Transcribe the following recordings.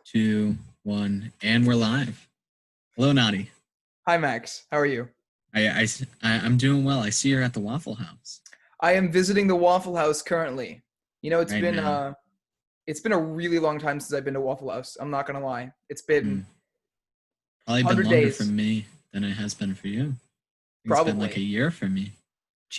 Two, one, and we're live. Hello, Nati. Hi, Max. How are you? I'm doing well. I see you're at the Waffle House I am visiting the Waffle House currently. You know, it's right been now. uh it's been a really long time since I've been to Waffle House. I'm not gonna lie. It's been Hmm. Probably been 100 longer for days, me than it has been for you. I think it's been like a probably. year for me.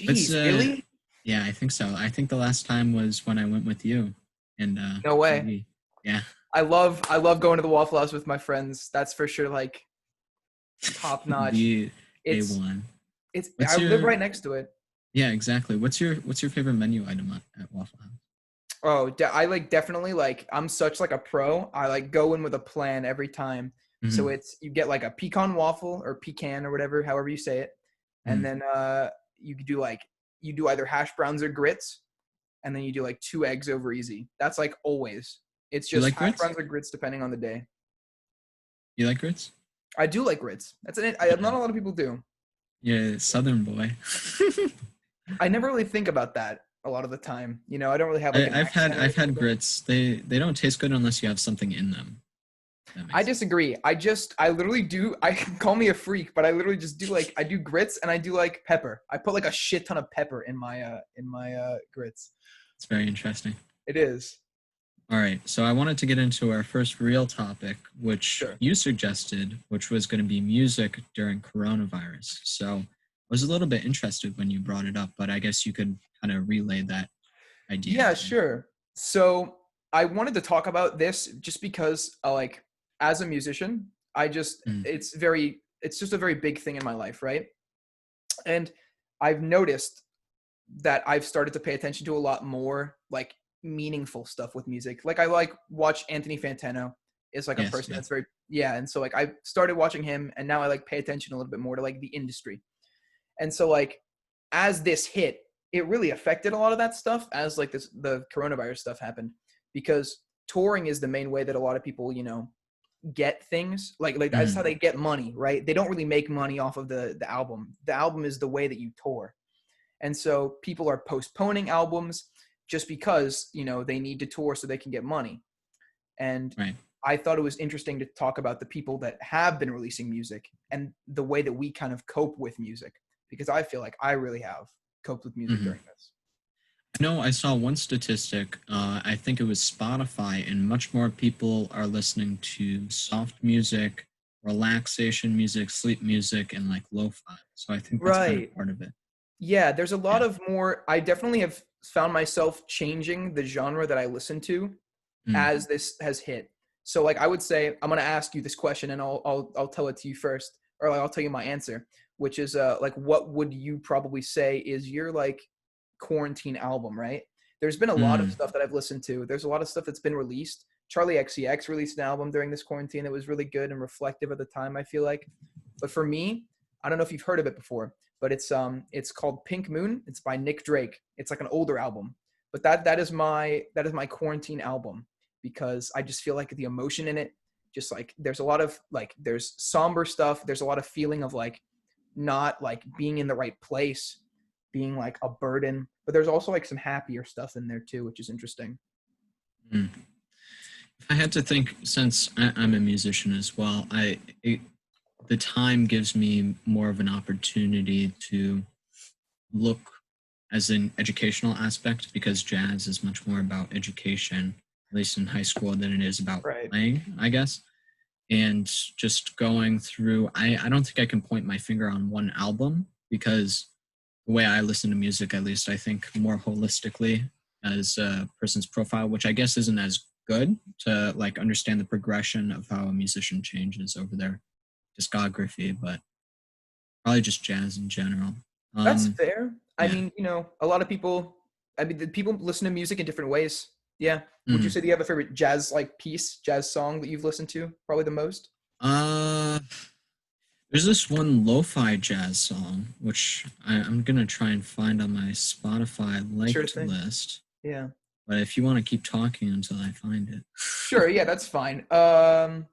What's Jeez, really? Yeah, I think so. I think the last time was when I went with you, and No way. maybe yeah, I love going to the Waffle House with my friends. That's for sure, like top notch. the It's A1. I What's live your right next to it. Yeah, exactly. What's your favorite menu item at Waffle House? Oh, I like definitely like I'm such like a pro. I like go in with a plan every time. So Hmm. it's you get like a pecan waffle or pecan or whatever, however you say it. And Hmm. then you could do like you do either hash browns or grits, and then you do like two eggs over easy. That's like always. It's You just like hash grits? browns or grits depending on the day. You like grits? I do like grits. Yeah, Not a lot of people do. yeah, Southern boy. I never really think about that a lot of the time. You know, I don't really have like an accent or I've anything had with it. grits. They don't taste good unless you have something in them. If that I makes sense. disagree. I literally do. I call me a freak, but I literally just do like I do grits and I do like pepper. I put like a shit ton of pepper in my grits. It's very interesting. It is. All right, so I wanted to get into our first real topic, which Sure. you suggested, which was going to be music during coronavirus. So I was a little bit interested when you brought it up, but I guess you could kind of relay that idea Yeah, again. sure. So I wanted to talk about this just because, like, as a musician, Mm, it's just a very big thing in my life, right? And I've noticed that I've started to pay attention to a lot more, like, meaningful stuff with music. Like, I like watch Anthony Fantano is like a yes, person yeah. that's very, yeah. And so, like, I started watching him and now I like pay attention a little bit more to like the industry. And so like as this hit, it really affected a lot of that stuff as like the coronavirus stuff happened because touring is the main way that a lot of people, get things. Like that's how Hmm. they get money, right? They don't really make money off of the album. The album is the way that you tour. And so people are postponing albums just because, they need to tour so they can get money. And Right. I thought it was interesting to talk about the people that have been releasing music and the way that we kind of cope with music, because I feel like I really have coped with music Hmm. during this. I know I saw one statistic. I think it was Spotify, and much more people are listening to soft music, relaxation music, sleep music, and like lo-fi. So I think that's kind of Right. part of it. Yeah, there's a lot Yeah. of more. I definitely have found myself changing the genre that I listen to Mm. as this has hit. So like I would say I'm gonna ask you this question and I'll tell it to you first, or like I'll tell you my answer, which is like what would you probably say is your like quarantine album, right? There's been a lot of Mm. stuff that I've listened to. There's a lot of stuff that's been released. Charlie XCX released an album during this quarantine that was really good and reflective at the time, I feel like. But for me, I don't know if you've heard of it before, but it's called Pink Moon. It's by Nick Drake. It's like an older album. But that is my quarantine album because I just feel like the emotion in it, just like there's a lot of like there's somber stuff, there's a lot of feeling of like not like being in the right place, being like a burden, but there's also like some happier stuff in there too, which is interesting. Mm. If I had to think, since I'm a musician as well, the time gives me more of an opportunity to look as an educational aspect because jazz is much more about education, at least in high school, than it is about Right. playing, I guess. And just going through, I don't think I can point my finger on one album because the way I listen to music, at least, I think more holistically as a person's profile, which I guess isn't as good to like understand the progression of how a musician changes over their discography, but probably just jazz in general. That's Um, fair. I yeah. mean, a lot of people, I mean, the people listen to music in different ways. Yeah. Would you Mm. say that you have a favorite jazz like piece, jazz song that you've listened to probably the most? Uh, there's this one lo-fi jazz song which I'm gonna try and find on my Spotify Sure liked thing. list. Yeah. But if you want to keep talking until I find it. Sure. Yeah, that's fine. I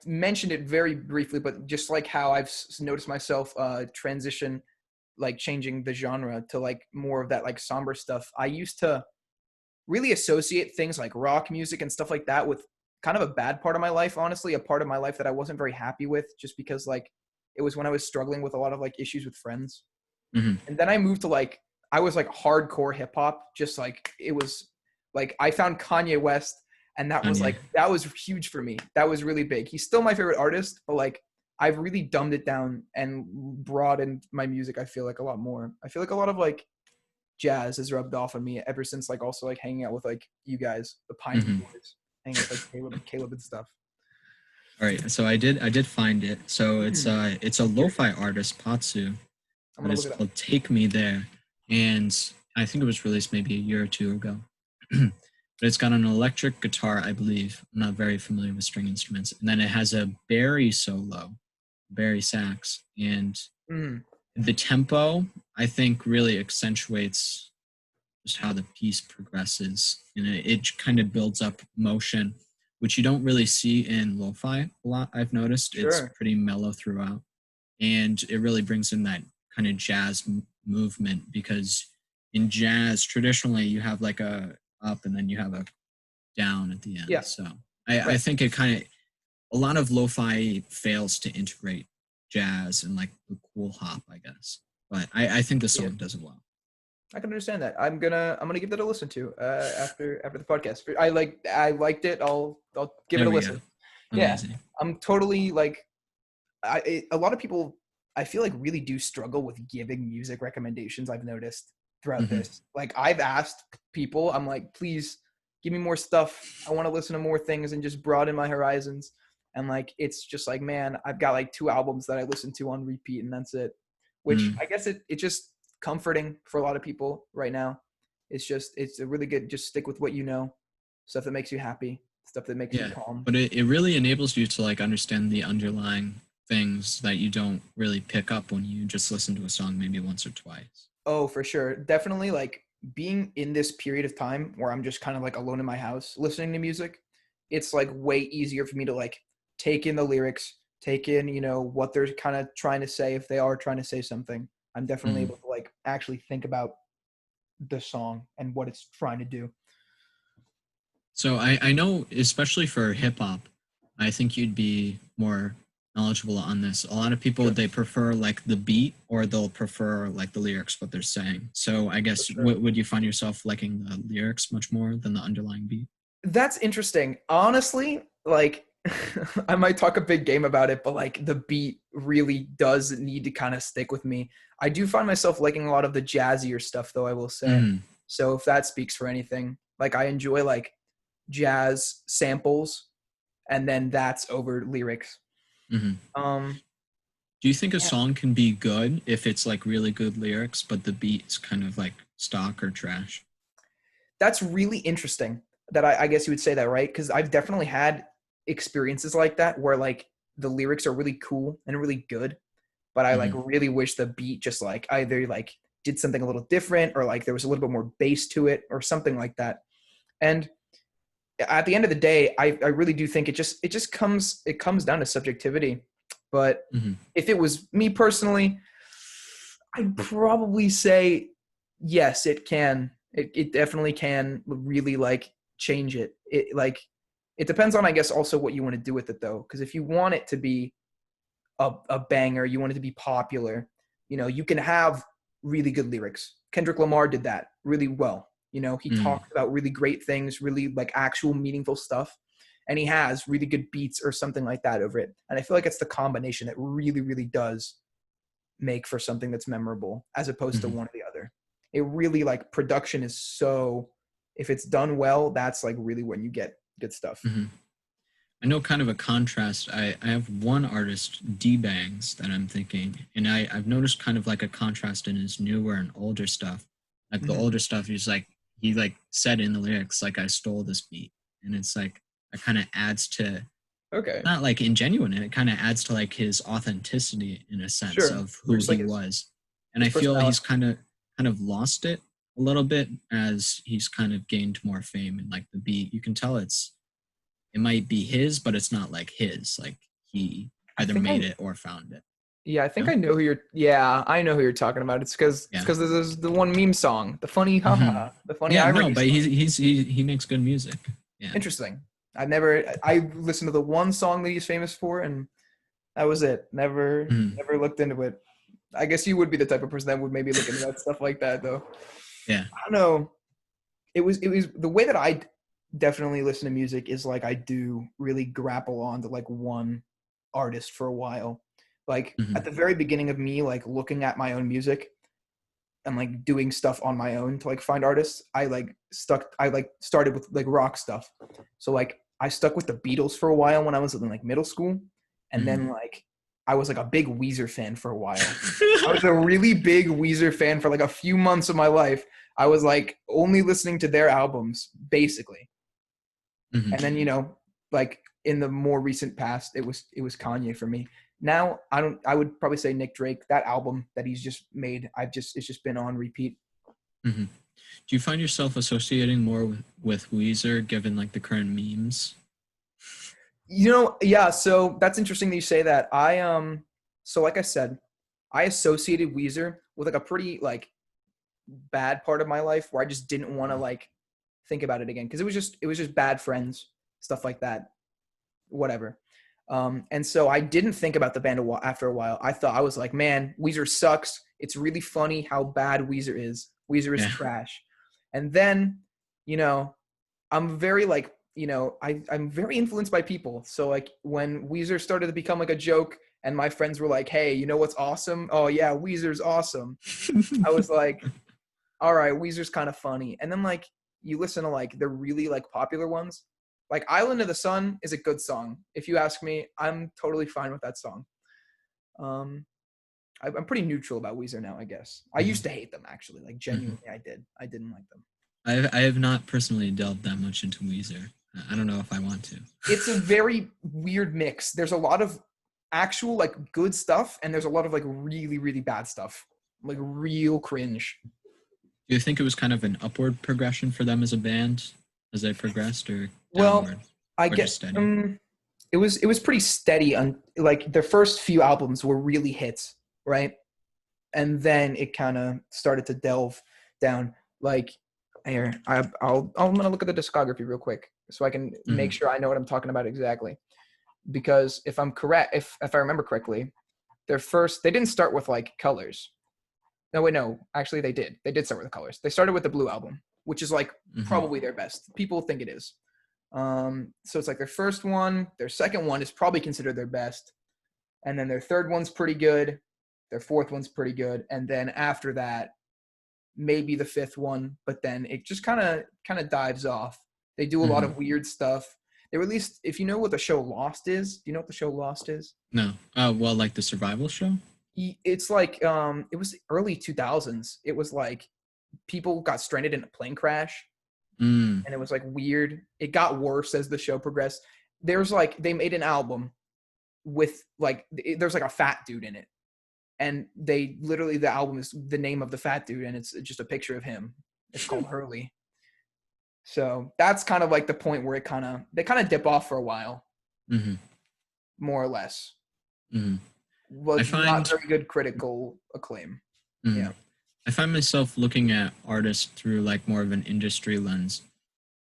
mentioned it very briefly, but just like how I've noticed myself transition, like changing the genre to like more of that like somber stuff. I used to really associate things like rock music and stuff like that with kind of a bad part of my life, honestly, a part of my life that I wasn't very happy with, just because like it was when I was struggling with a lot of like issues with friends. Hmm. And then I moved to like, I was like hardcore hip hop, just like it was like I found Kanye West, and that was Kanye. like, that was huge for me. That was really big. He's still my favorite artist, but like I've really dumbed it down and broadened my music. I feel like a lot more. I feel like a lot of like jazz has rubbed off on me ever since like also like hanging out with like you guys, the Piney Hmm. Boys, hanging with like Caleb and stuff. All right, so I did find it. So it's a lo-fi artist, Patsu, I'm but gonna it's look it up. called Take Me There, and I think it was released maybe a year or two ago. But it's got an electric guitar, I believe. I'm not very familiar with string instruments, and then it has a Barry solo, Barry sax, and Mm, the tempo I think really accentuates just how the piece progresses, and it kind of builds up motion, which you don't really see in lo-fi a lot. I've noticed it's sure. pretty mellow throughout, and it really brings in that kind of jazz movement, because in jazz traditionally you have like a up and then you have a down at the end. Yeah. So I Right. think it kind of, a lot of lo-fi fails to integrate jazz and like the cool hop, I guess. But I think the Yeah. song does it well. I can understand that. I'm gonna give that a listen to after the podcast. I liked it. I'll give it There a we go. listen. Yeah. Amazing. I'm totally like a lot of people I feel like really do struggle with giving music recommendations. I've noticed throughout Hmm. this. Like I've asked people, I'm like, please give me more stuff. I want to listen to more things and just broaden my horizons. And like it's just like, man, I've got like 2 albums that I listen to on repeat and that's it. Which Mm. I guess it's just comforting for a lot of people right now. It's a really good, just stick with what you know, stuff that makes you happy, stuff that makes you Yeah, calm. but it really enables you to like understand the underlying things that you don't really pick up when you just listen to a song maybe once or twice. Oh, for sure. Definitely like being in this period of time where I'm just kind of like alone in my house listening to music, it's like way easier for me to like take in the lyrics, take in, what they're kind of trying to say if they are trying to say something. I'm definitely Mhm. able to like actually think about the song and what it's trying to do. So I know, especially for hip hop, I think you'd be more knowledgeable on this. A lot of people, Sure. they prefer like the beat, or they'll prefer like the lyrics, what they're saying. So I For guess sure. would you find yourself liking the lyrics much more than the underlying beat? That's interesting. Honestly, like I might talk a big game about it, but like the beat really does need to kind of stick with me. I do find myself liking a lot of the jazzier stuff though, I will say. Mm, So if that speaks for anything, like I enjoy like jazz samples and then that's over lyrics. hmm. Um Do you think a yeah, song can be good if it's like really good lyrics, but the beat's kind of like stock or trash? that's really interesting that I guess you would say that, right? Because I've definitely had experiences like that where like the lyrics are really cool and really good, but I like Hmm. really wish the beat just like either like did something a little different or like there was a little bit more bass to it or something like that. And at the end of the day, I really do think it comes down to subjectivity. But Hmm. if it was me personally, I'd probably say yes, it can. It definitely can really like change it. It like it depends on I guess also what you want to do with it though. Because if you want it to be a banger, you want it to be popular, you can have really good lyrics. Kendrick Lamar did that really well. He Mm. talked about really great things, really like actual meaningful stuff. And he has really good beats or something like that over it. And I feel like it's the combination that really, really does make for something that's memorable as opposed to Hmm. one or the other. It really like production is so, if it's done well, that's like really when you get good stuff. Hmm. I know kind of a contrast. I have one artist, D Bangs, that I'm thinking, and I've noticed kind of like a contrast in his newer and older stuff. Like the Mm-hmm. older stuff, he like said in the lyrics, like I stole this beat, and it's like that kind of adds to, Okay. not like ingenuine, it kind of adds to like his authenticity in a sense Sure. of Or who just he like was. And his I feel personality. he's kind of lost it a little bit as he's kind of gained more fame, and like the beat, you can tell it might be his, but it's not like his. Like he I either think made I it or found it. Yeah, I think No? I know who you're. Yeah, I know who you're talking about. It's Yeah. because there's the one meme song, the funny Hmm. haha, the funny Yeah. No, irony but song. he makes good music. Yeah. Interesting. I listened to the one song that he's famous for, and that was it. Mhm. Never looked into it. I guess you would be the type of person that would maybe look into that stuff like that, though. Yeah. I don't know. It was the way that I definitely listen to music is like I do really grapple onto like one artist for a while. Like at Hmm. the very beginning of me like looking at my own music and like doing stuff on my own to like find artists, I like started with like rock stuff. So like I stuck with the Beatles for a while when I was in like middle school, and Hmm. then like I was like a big Weezer fan for a while. I was a really big Weezer fan for like a few months of my life. I was like only listening to their albums basically. Hmm. And then, like in the more recent past, it was Kanye for me. Now, I would probably say Nick Drake, that album that he's just made, it's just been on repeat. Hmm. Do you find yourself associating more with Weezer given like the current memes? Yeah, so that's interesting that you say that. So like I said, I associated Weezer with like a pretty like bad part of my life where I just didn't want to like think about it again because it was just bad friends, stuff like that, whatever. And so I didn't think about the band after a while. I was like, man, Weezer sucks. It's really funny how bad Weezer is. Weezer is Yeah. trash. And then, you know, I'm very like, I'm very influenced by people. So like when Weezer started to become like a joke and my friends were like, hey, you know what's awesome? Oh yeah, Weezer's awesome. I was like, all right, Weezer's kind of funny. And then like you listen to like the really like popular ones. Like Island of the Sun is a good song. If you ask me, I'm totally fine with that song. Um, I'm pretty neutral about Weezer now, I guess. I Hmm. used to hate them actually, like Hmm. genuinely, I did. I didn't like them. I have not personally delved that much into Weezer. I don't know if I want to. It's a very weird mix. There's a lot of actual like good stuff, and there's a lot of like really really bad stuff, like real cringe. Do you think it was kind of an upward progression for them as a band as they progressed, or Well, downward, I or just get steady? it was pretty steady on like their first few albums were really hits, right? And then it kind of started to delve down. Like here, I'm gonna look at the discography real quick so I can make Hmm. sure I know what I'm talking about exactly. Because if I'm correct, if I remember correctly, they didn't start with like Colors. No, wait, no, actually they did. They did start with the Colors. They started with the Blue album, which is like Hmm. probably their best. People think it is. So it's like their first one, their second one is probably considered their best, and then their third one's pretty good, their fourth one's pretty good, and then after that, maybe the fifth one, but then it just kind of dives off. They do a lot Hmm. of weird stuff. They released, if you know what the show Lost is, do you know what the show Lost is? No. Well, like the survival show. It's like it was early 2000s. It was like people got stranded in a plane crash, Mm. and it was like weird. It got worse as the show progressed. There's like they made an album with like there's like a fat dude in it, and they literally the album is the name of the fat dude, and it's just a picture of him. It's called Hurley. So that's kind of like the point where they kind of dip off for a while, Hmm. more or less. Hmm. I Was not find very good critical acclaim. mm, Yeah, I find myself looking at artists through like more of an industry lens,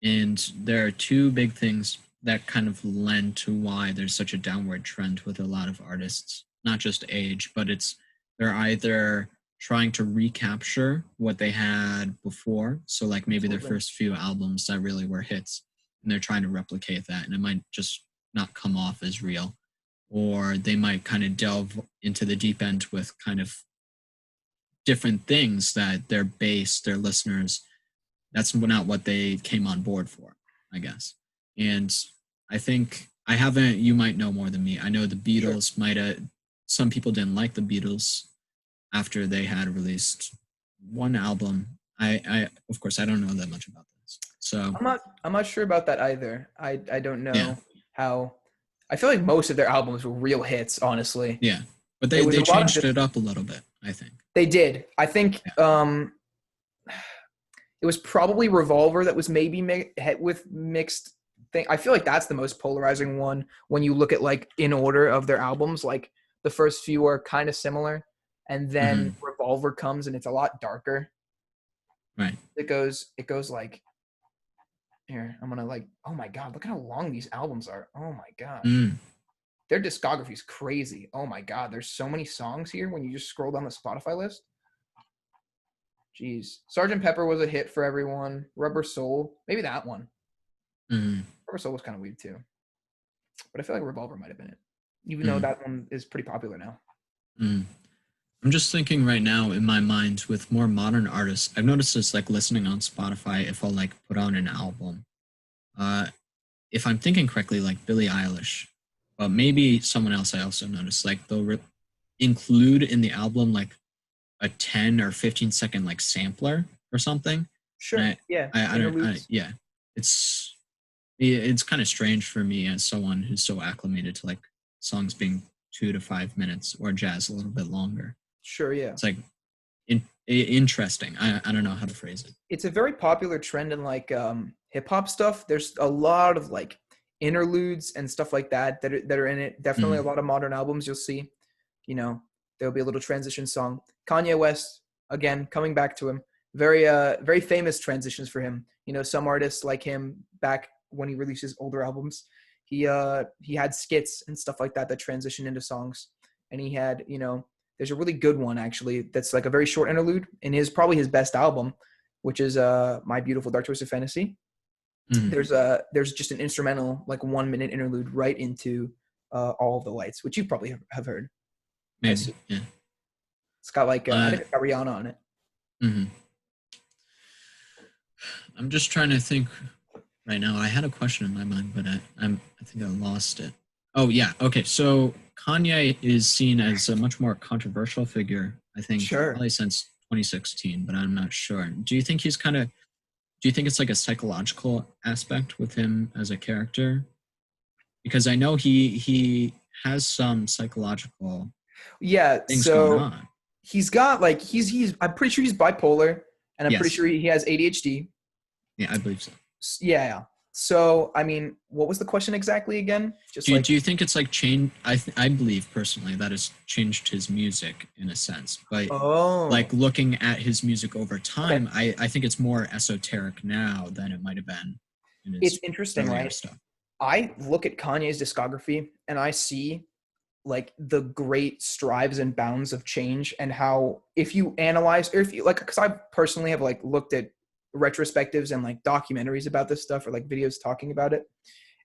and there are two big things that kind of lend to why there's such a downward trend with a lot of artists. Not just age, but it's they're either trying to recapture what they had before, so like maybe their absolutely. first few albums that really were hits, and they're trying to replicate that, and it might just not come off as real, or they might kind of delve into the deep end with kind of different things that their base, their listeners, that's not what they came on board for, I guess. And I think I haven't, you might know more than me. I know the Sure. Beatles might have, some people didn't like the Beatles after they had released one album. Of course, I don't know that much about this. So, I'm not sure about that either. I don't yeah, know how. I feel like most of their albums were real hits. Honestly, yeah. But it was they a lot of changed just. it up a little bit, I think. They did. I think Yeah. it was probably Revolver that was maybe with mixed thing. I feel like that's the most polarizing one when you look at like in order of their albums. Like the first few are kind of similar, and then Hmm. Revolver comes and it's a lot darker. Right. It goes like Here, I'm gonna like, oh my god, look at how long these albums are. Oh my gosh. Mm, Their discography is crazy. Oh my god, there's so many songs here when you just scroll down the Spotify list. Jeez. Sergeant Pepper was a hit for everyone. Rubber Soul, maybe that one. mm, Rubber Soul was kind of weird too. But I feel like Revolver might have been it. Even though mm, that one is pretty popular now. mm. I'm just thinking right now in my mind with more modern artists. I've noticed this like listening on Spotify. If I'll like put on an album, uh, if I'm thinking correctly, like Billie Eilish, but maybe someone else. I also noticed like they'll include in the album like a 10 or 15-second like sampler or something. Sure. And Yeah. I don't. Interludes. Yeah, it's kind of strange for me as someone who's so acclimated to like songs being 2 to 5 minutes or jazz a little bit longer. Sure. Yeah. It's like interesting. I don't know how to phrase it. It's a very popular trend in like hip hop stuff. There's a lot of like interludes and stuff like that are in it. Definitely a Mm, lot of modern albums you'll see. You know, there'll be a little transition song. Kanye West, again, coming back to him. Very famous transitions for him. You know, some artists like him back when he released his older albums, he had skits and stuff like that that transitioned into songs. And he had, you know, there's a really good one actually that's like a very short interlude in his probably his best album, which is My Beautiful Dark Twisted Fantasy. mm, There's just an instrumental like 1 minute interlude right into All of the Lights, which you probably have heard. I maybe. assume. Yeah. It's got like I Uh, think it's got Rihanna on it. mhm. I'm just trying to think right now. I had a question in my mind, but I think I lost it. Oh yeah. Okay. So Kanye is seen as a much more controversial figure. I think Sure. probably since 2016, but I'm not sure. Do you think he's kind of? Do you think it's like a psychological aspect with him as a character? Because I know he has some psychological Yeah. things going So on. he's got like he's I'm pretty sure he's bipolar, and I'm pretty Yes. sure he has ADHD. Yeah, I believe so. Yeah. Yeah. So I mean, what was the question exactly again? Just Do like you think it's like change? I believe personally that has changed his music in a sense, but like oh looking at his music over okay. time, I think it's more esoteric now than it might have been in It's his interesting, earlier right? stuff. I look at Kanye's discography and I see like the great strides and bounds of change and how if you analyze or if you like because I personally have like looked at retrospectives and like documentaries about this stuff or like videos talking about it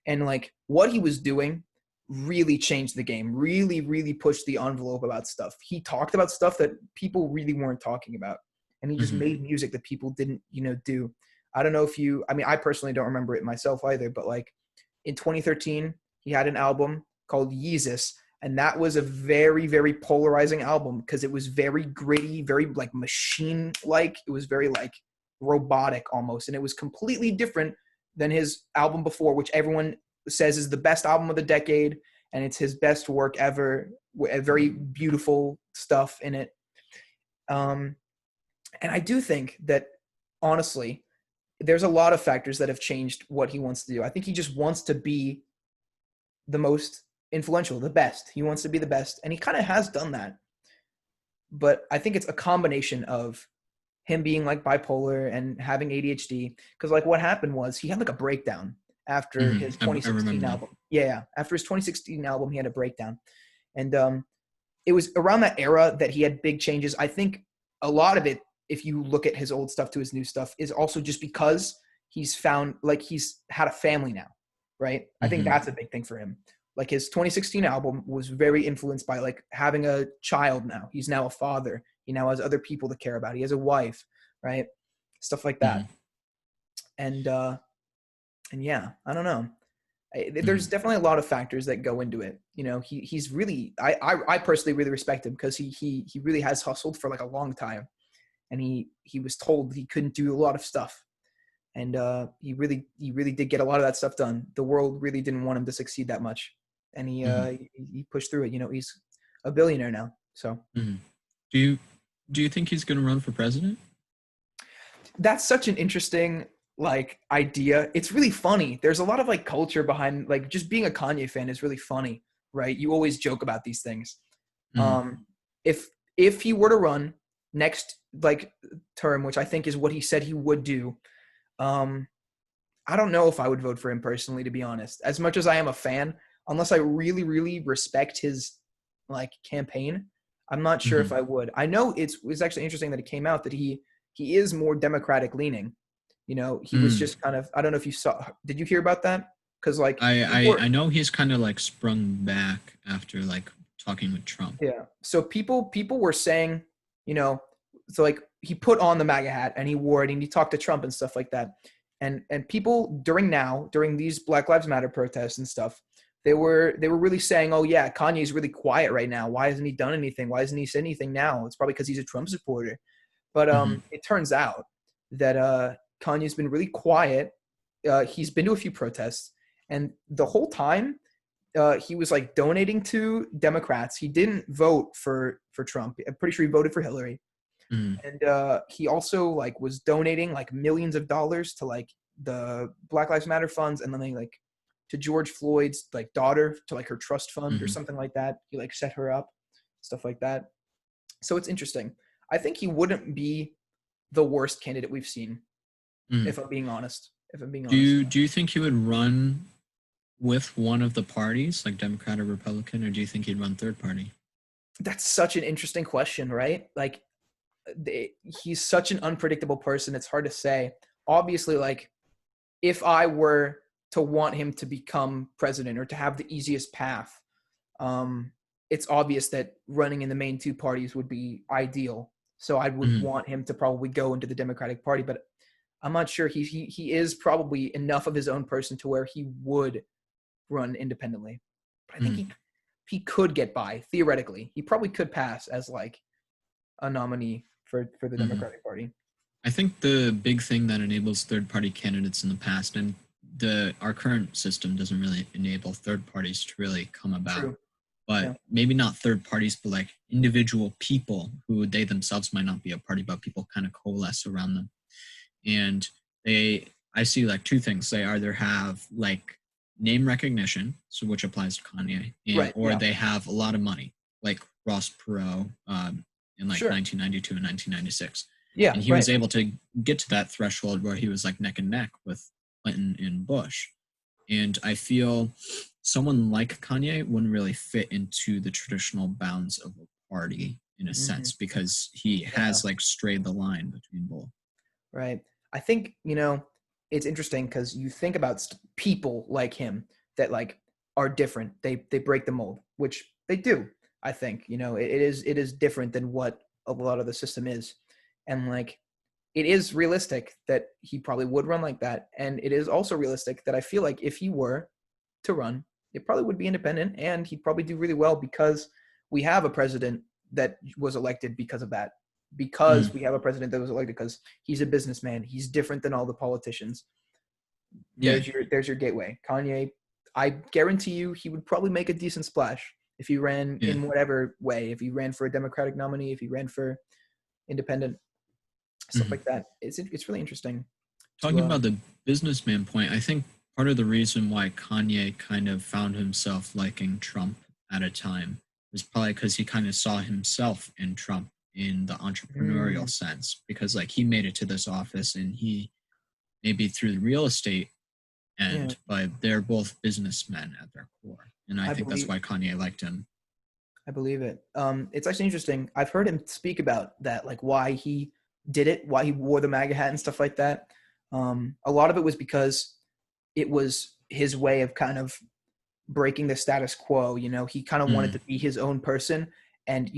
and like what he was doing really changed the game, really pushed the envelope about stuff. He talked about stuff that people really weren't talking about, and he just Hmm. made music that people didn't do. I don't know if you I mean I personally don't remember it myself either, but like in 2013 he had an album called Yeezus, and that was a very polarizing album because it was very gritty, very like machine like. It was very like robotic almost, and it was completely different than his album before, which everyone says is the best album of the decade, and it's his best work ever. Very beautiful stuff in it. Um, and I do think that honestly, there's a lot of factors that have changed what he wants to do. I think he just wants to be the most influential, the best. He wants to be the best, and he kind of has done that. But I think it's a combination of him being like bipolar and having ADHD. Because like what happened was he had like a breakdown after his I remember 2016 that. album. Yeah, after his 2016 album, he had a breakdown, and it was around that era that he had big changes. I think a lot of it, if you look at his old stuff to his new stuff, is also just because he's found like he's had a family now, right? I think Hmm. that's a big thing for him. Like his 2016 album was very influenced by like having a child now. He's now a father. He now has other people to care about. He has a wife, right? Stuff like that. Hmm. And yeah, I don't know. There's Hmm. definitely a lot of factors that go into it. You know, he's really I personally really respect him because he really has hustled for like a long time, and he was told he couldn't do a lot of stuff, and he really did get a lot of that stuff done. The world really didn't want him to succeed that much, and Hmm. he pushed through it. You know, he's a billionaire now. So Hmm. Do you do you think he's going to run for president? that's such an interesting like idea. It's really funny. There's a lot of like culture behind like just being a Kanye fan is really funny, right? You always joke about these things. Hmm. Um, if he were to run next like term, which I think is what he said he would do, um, I don't know if I would vote for him personally, to be honest. As much as I am a fan, unless I really, really respect his like campaign, I'm not sure if Hmm. I would. I know it's actually interesting that it came out that he is more Democratic leaning. You know, he was Mm. just kind of, I don't know if you saw, did you hear about that? Because like I know he's kind of like sprung back after like talking with Trump. yeah. So people were saying, you know, so like he put on the MAGA hat and he wore it and he talked to Trump and stuff like that. And people during these Black Lives Matter protests and stuff, they were really saying, oh yeah, Kanye's really quiet right now. Why hasn't he done anything? Why hasn't he said anything now? It's probably because he's a Trump supporter. But Hmm. it turns out that Kanye's been really quiet. He's been to a few protests, and the whole time he was like donating to Democrats. He didn't vote for Trump. I'm pretty sure he voted for Hillary. Hmm. And he also like was donating like millions of dollars to like the Black Lives Matter funds, and then they like to George Floyd's like daughter to like her trust fund or Hmm. something like that. He like set her up, stuff like that. So it's interesting. I think he wouldn't be the worst candidate we've seen, Hmm. if I'm being honest. If I'm being Do honest. you think he would run with one of the parties, like Democrat or Republican, or do you think he'd run third party? That's such an interesting question, right? Like he's such an unpredictable person. It's hard to say. Obviously, like if I were to want him to become president or to have the easiest path, um, it's obvious that running in the main two parties would be ideal. So I would Hmm. want him to probably go into the Democratic Party, but I'm not sure. He is probably enough of his own person to where he would run independently. But I think Hmm. he could get by theoretically. He probably could pass as like a nominee for the Hmm. Democratic Party. I think the big thing that enables third party candidates in the past, and the our current system doesn't really enable third parties to really come about, True. but Yeah. maybe not third parties, but like individual people who they themselves might not be a party, but people kind of coalesce around them. And they, I see like two things. They either have like name recognition, so which applies to Kanye, and Right. or Yeah. they have a lot of money, like Ross Perot in like Sure. 1992 and 1996. Yeah. And he Right. was able to get to that threshold where he was like neck and neck with Clinton and Bush. And I feel someone like Kanye wouldn't really fit into the traditional bounds of a party in a Hmm. sense because he Yeah. has like strayed the line between both. Right. I think it's interesting because you think about people like him that like are different. They break the mold, which they do. I think it is different than what a lot of the system is, and like it is realistic that he probably would run like that, and it is also realistic that I feel like if he were to run, it probably would be independent, and he'd probably do really well because we have a president that was elected because of that. Because Mm, we have a president that was elected because he's a businessman. He's different than all the politicians. yeah. There's your gateway. Kanye, I guarantee you, he would probably make a decent splash if he ran Yeah. in whatever way. If he ran for a Democratic nominee, if he ran for independent, stuff Mhm. like that. It's really interesting to Talking about the businessman point, I think part of the reason why Kanye kind of found himself liking Trump at a time was probably because he kind of saw himself in Trump in the entrepreneurial mm, sense, because like he made it to this office and he maybe through the real estate yeah, end, but they're both businessmen at their core. And I I think that's believe why Kanye liked him. I believe it. It's actually interesting. I've heard him speak about that, like why he did it, why he wore the MAGA hat and stuff like that. A lot of it was because it was his way of kind of breaking the status quo. He kind of wanted Mm, to be his own person and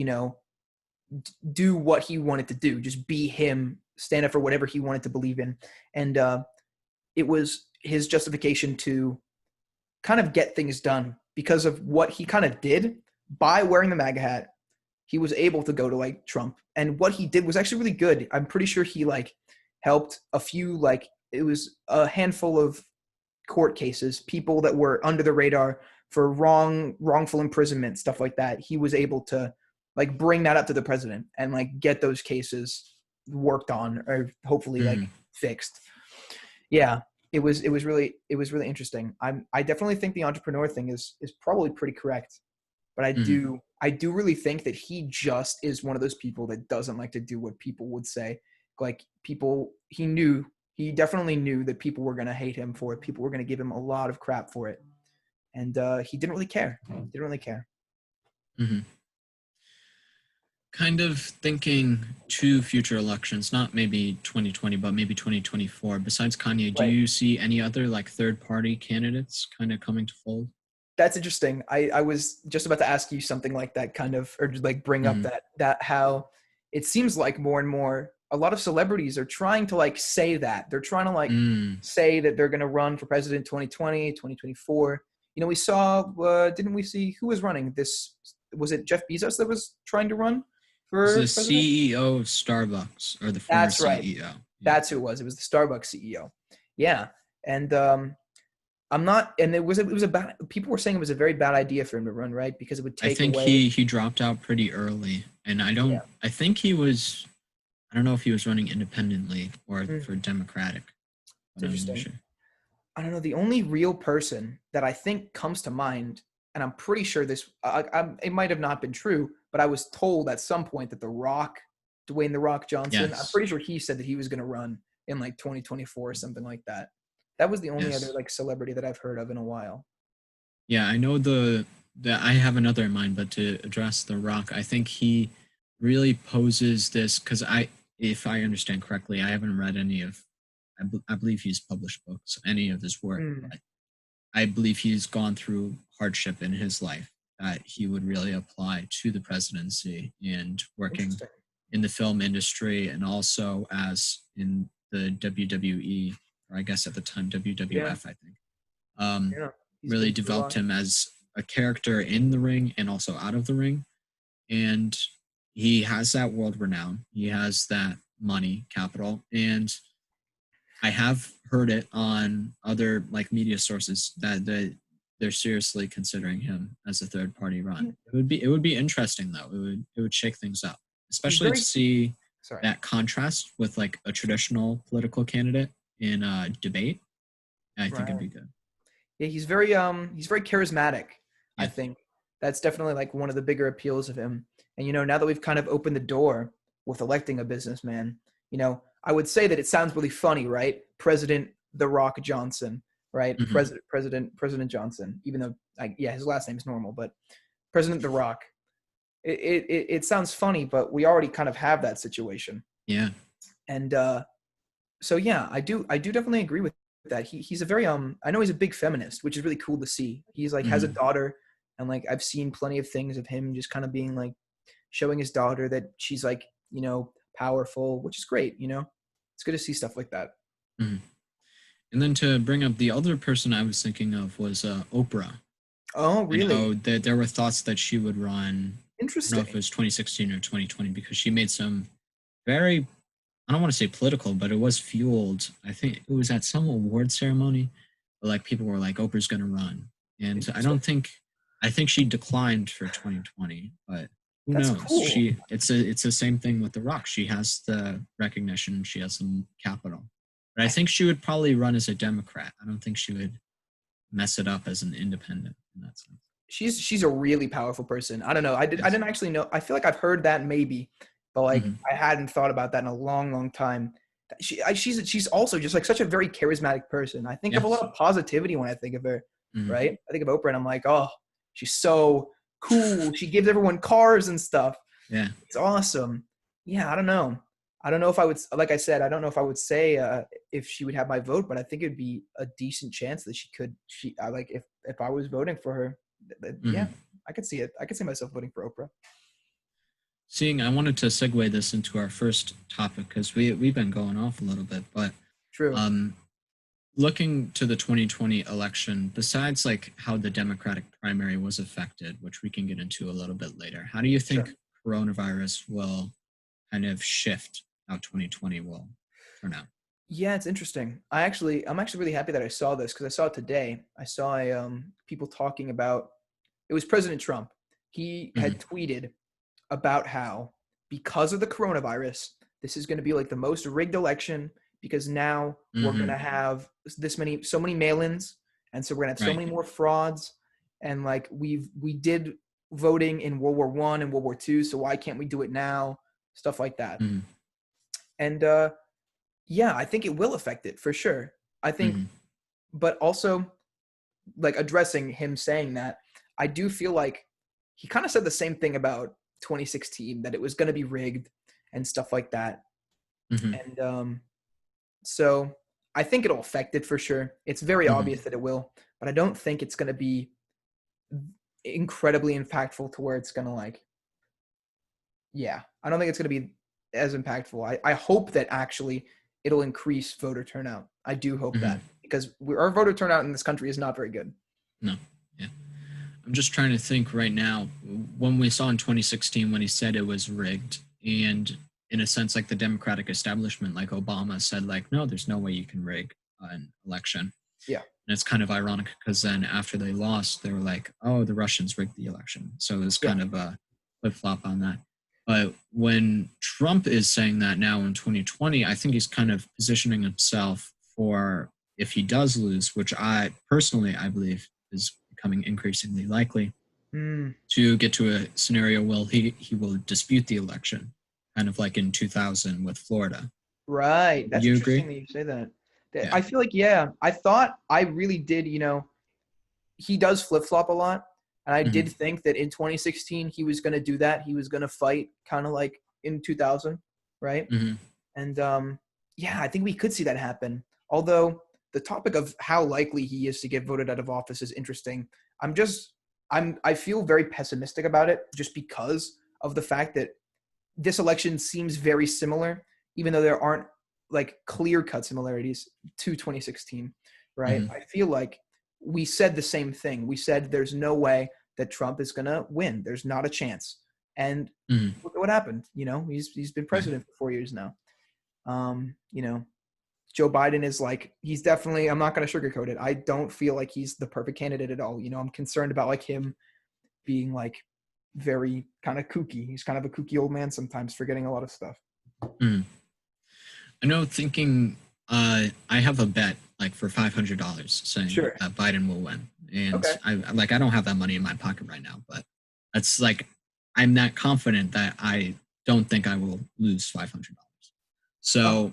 do what he wanted to do, just be him, stand up for whatever he wanted to believe in, and it was his justification to kind of get things done because of what he kind of did by wearing the MAGA hat. He was able to go to like Trump, and what he did was actually really good. I'm pretty sure he like helped a few, like it was a handful of court cases, people that were under the radar for wrongful imprisonment, stuff like that. He was able to like bring that up to the president and like get those cases worked on or hopefully like mm, fixed. Yeah, it was really interesting. I definitely think the entrepreneur thing is probably pretty correct, but I mm, do I do really think that he just is one of those people that doesn't like to do what people would say. Like people, he knew He definitely knew that people were going to hate him for it. People were going to give him a lot of crap for it. And he didn't really care. Didn't really care. Hmm. Kind of thinking to future elections, not maybe 2020, but maybe 2024. Besides Kanye, do Right. you see any other like third-party candidates kind of coming to fold? That's interesting. I was just about to ask you something like that, kind of, or just like bring up Hmm. that how it seems like more and more a lot of celebrities are trying to like say that. They're trying to like Mm. say that they're going to run for president 2020, 2024. You know, we saw, didn't we see who was running this? Was it Jeff Bezos that was trying to run Is for the president? CEO of Starbucks or the former That's right. CEO? Yeah. That's who it was. It was the Starbucks CEO. Yeah. And I'm not, and it was a bad, people were saying it was a very bad idea for him to run, right? Because it would I take think away. he dropped out pretty early, and Yeah. I think he was. I don't know if he was running independently or Mm, for Democratic, it's but I'm not interesting. sure. I don't know. The only real person that I think comes to mind, and I'm pretty sure this, it might have not been true, but I was told at some point that The Rock, Dwayne The Rock Johnson, I'm Yes. pretty sure he said that he was going to run in like 2024 or something like that. That was the only other Yes. like celebrity that I've heard of in a while. Yeah, I know the I have another in mind, but to address The Rock, I think he really poses this because if I understand correctly, I haven't read any of, I believe he's published books, any of his work, Mm, but I believe he's gone through hardship in his life that he would really apply to the presidency and working interesting. in the film industry and also as in the WWE, or I guess at the time Yeah. WWF, I think. Um, Yeah. He's really been through a developed lot. him as a character in the ring and also out of the ring. And he has that world renown. He has that money, capital. And I have heard it on other like media sources that they're seriously considering him as a third party Yeah. run. It would be interesting though. It would shake things up, He's especially to very, see sorry. that contrast with like a traditional political candidate in a debate. I think it'd Right. be good. Yeah, he's very charismatic, I Yeah. think. That's definitely like one of the bigger appeals of him. And now that we've kind of opened the door with electing a businessman, I would say that it sounds really funny, right? President The Rock Johnson, right? Hmm. President Johnson, even though yeah, his last name's normal, but President The Rock. It sounds funny, but we already kind of have that situation. Yeah. And so yeah, I do definitely agree with that. He's a very I know he's a big feminist, which is really cool to see. He's like has a Hmm. daughter, and like I've seen plenty of things of him just kind of being like showing his daughter that she's like powerful, which is great. It's good to see stuff like that. Hmm. And then to bring up the other person I was thinking of was Oprah. Oh, I really? know that there were thoughts that she would run. I don't know if it Interesting. was 2016 or 2020 because she made some very, I don't want to say political, but it was fueled. I think it was at some award ceremony, but like people were like, Oprah's going to run. And Interesting. I think she declined for 2020, but who That's knows? cool. It's the same thing with The Rock. She has the recognition, she has some capital. But I I think she would probably run as a Democrat. I don't think she would mess it up as an independent in that sense. she's a really powerful person. I don't know. I Yes. didn't actually know. I feel like I've heard that maybe, but like Hmm. I hadn't thought about that in a long, long time. She's also just like such a very charismatic person. I think of a lot Yes. of positivity when I think of her, Hmm. right? I think of Oprah and I'm like, oh, she's so cool. She gives everyone cars and stuff. Yeah. It's awesome. Yeah, I don't know. I don't know if I would, like I said, I don't know if I would say if she would have my vote, but I think it'd be a decent chance that she could. I like if I was voting for her, yeah, Hmm. I could see it. I could see myself voting for Oprah. Seeing, I wanted to segue this into our first topic because we've been going off a little bit, but True. um, looking to the 2020 election, besides like how the Democratic primary was affected, which we can get into a little bit later, how do you Sure. think coronavirus will kind of shift how 2020 will turn out? Yeah, it's interesting. I'm actually really happy that I saw this because I saw it today. I saw people talking about it was President Trump. He Hmm. had tweeted about how because of the coronavirus, this is going to be like the most rigged election because now we're going to Hmm. have so many mail-ins, and so we're going to have so Right. many more frauds, and like we did voting in World War I and World War II, so why can't we do it now? Stuff like that. Hmm. And Yeah, I think it will affect it for sure. I think, Hmm. but also like addressing him saying that, I do feel like he kind of said the same thing about 2016, that it was going to be rigged and stuff like that. Hmm. And so I think it'll affect it for sure. It's very Hmm. obvious that it will, but I don't think it's going to be incredibly impactful to where it's going to like, yeah, I don't think it's going to be as impactful. I hope that actually it'll increase voter turnout. I do hope Hmm. that, because our voter turnout in this country is not very good. No. Yeah. I'm just trying to think right now when we saw in 2016 when he said it was rigged, and in a sense, like the Democratic establishment, like Obama said, like, no, there's no way you can rig an election. Yeah. And it's kind of ironic because then after they lost, they were like, oh, the Russians rigged the election. So there's Yeah. kind of a flip flop on that. But when Trump is saying that now in 2020, I think he's kind of positioning himself for if he does lose, which I personally I believe is becoming increasingly likely, Mm, to get to a scenario where he will dispute the election, kind of like in 2000 with Florida. right. Would That's you interesting agree? that you say that. Yeah. I feel like, yeah, I thought I really did, he does flip flop a lot. And I Hmm. did think that in 2016 he was going to do that. He was going to fight kind of like in 2000, right? Hmm. And yeah, I think we could see that happen. Although the topic of how likely he is to get voted out of office is interesting. I feel very pessimistic about it just because of the fact that this election seems very similar, even though there aren't like clear cut similarities to 2016, right? Hmm. I feel like we said the same thing. We said there's no way that Trump is going to win. There's not a chance. And Hmm. look at what happened. He's been Right. president for 4 years now. Joe Biden is like, he's definitely, I'm not going to sugarcoat it. I don't feel like he's the perfect candidate at all. I'm concerned about like him being like very kind of kooky. He's kind of a kooky old man sometimes, forgetting a lot of stuff. Hmm. I know thinking I have a bet like for $500 saying Sure. that Biden will win. And Okay. I don't have that money in my pocket right now, but that's like I'm that confident that I don't think I will lose $500. Oh, So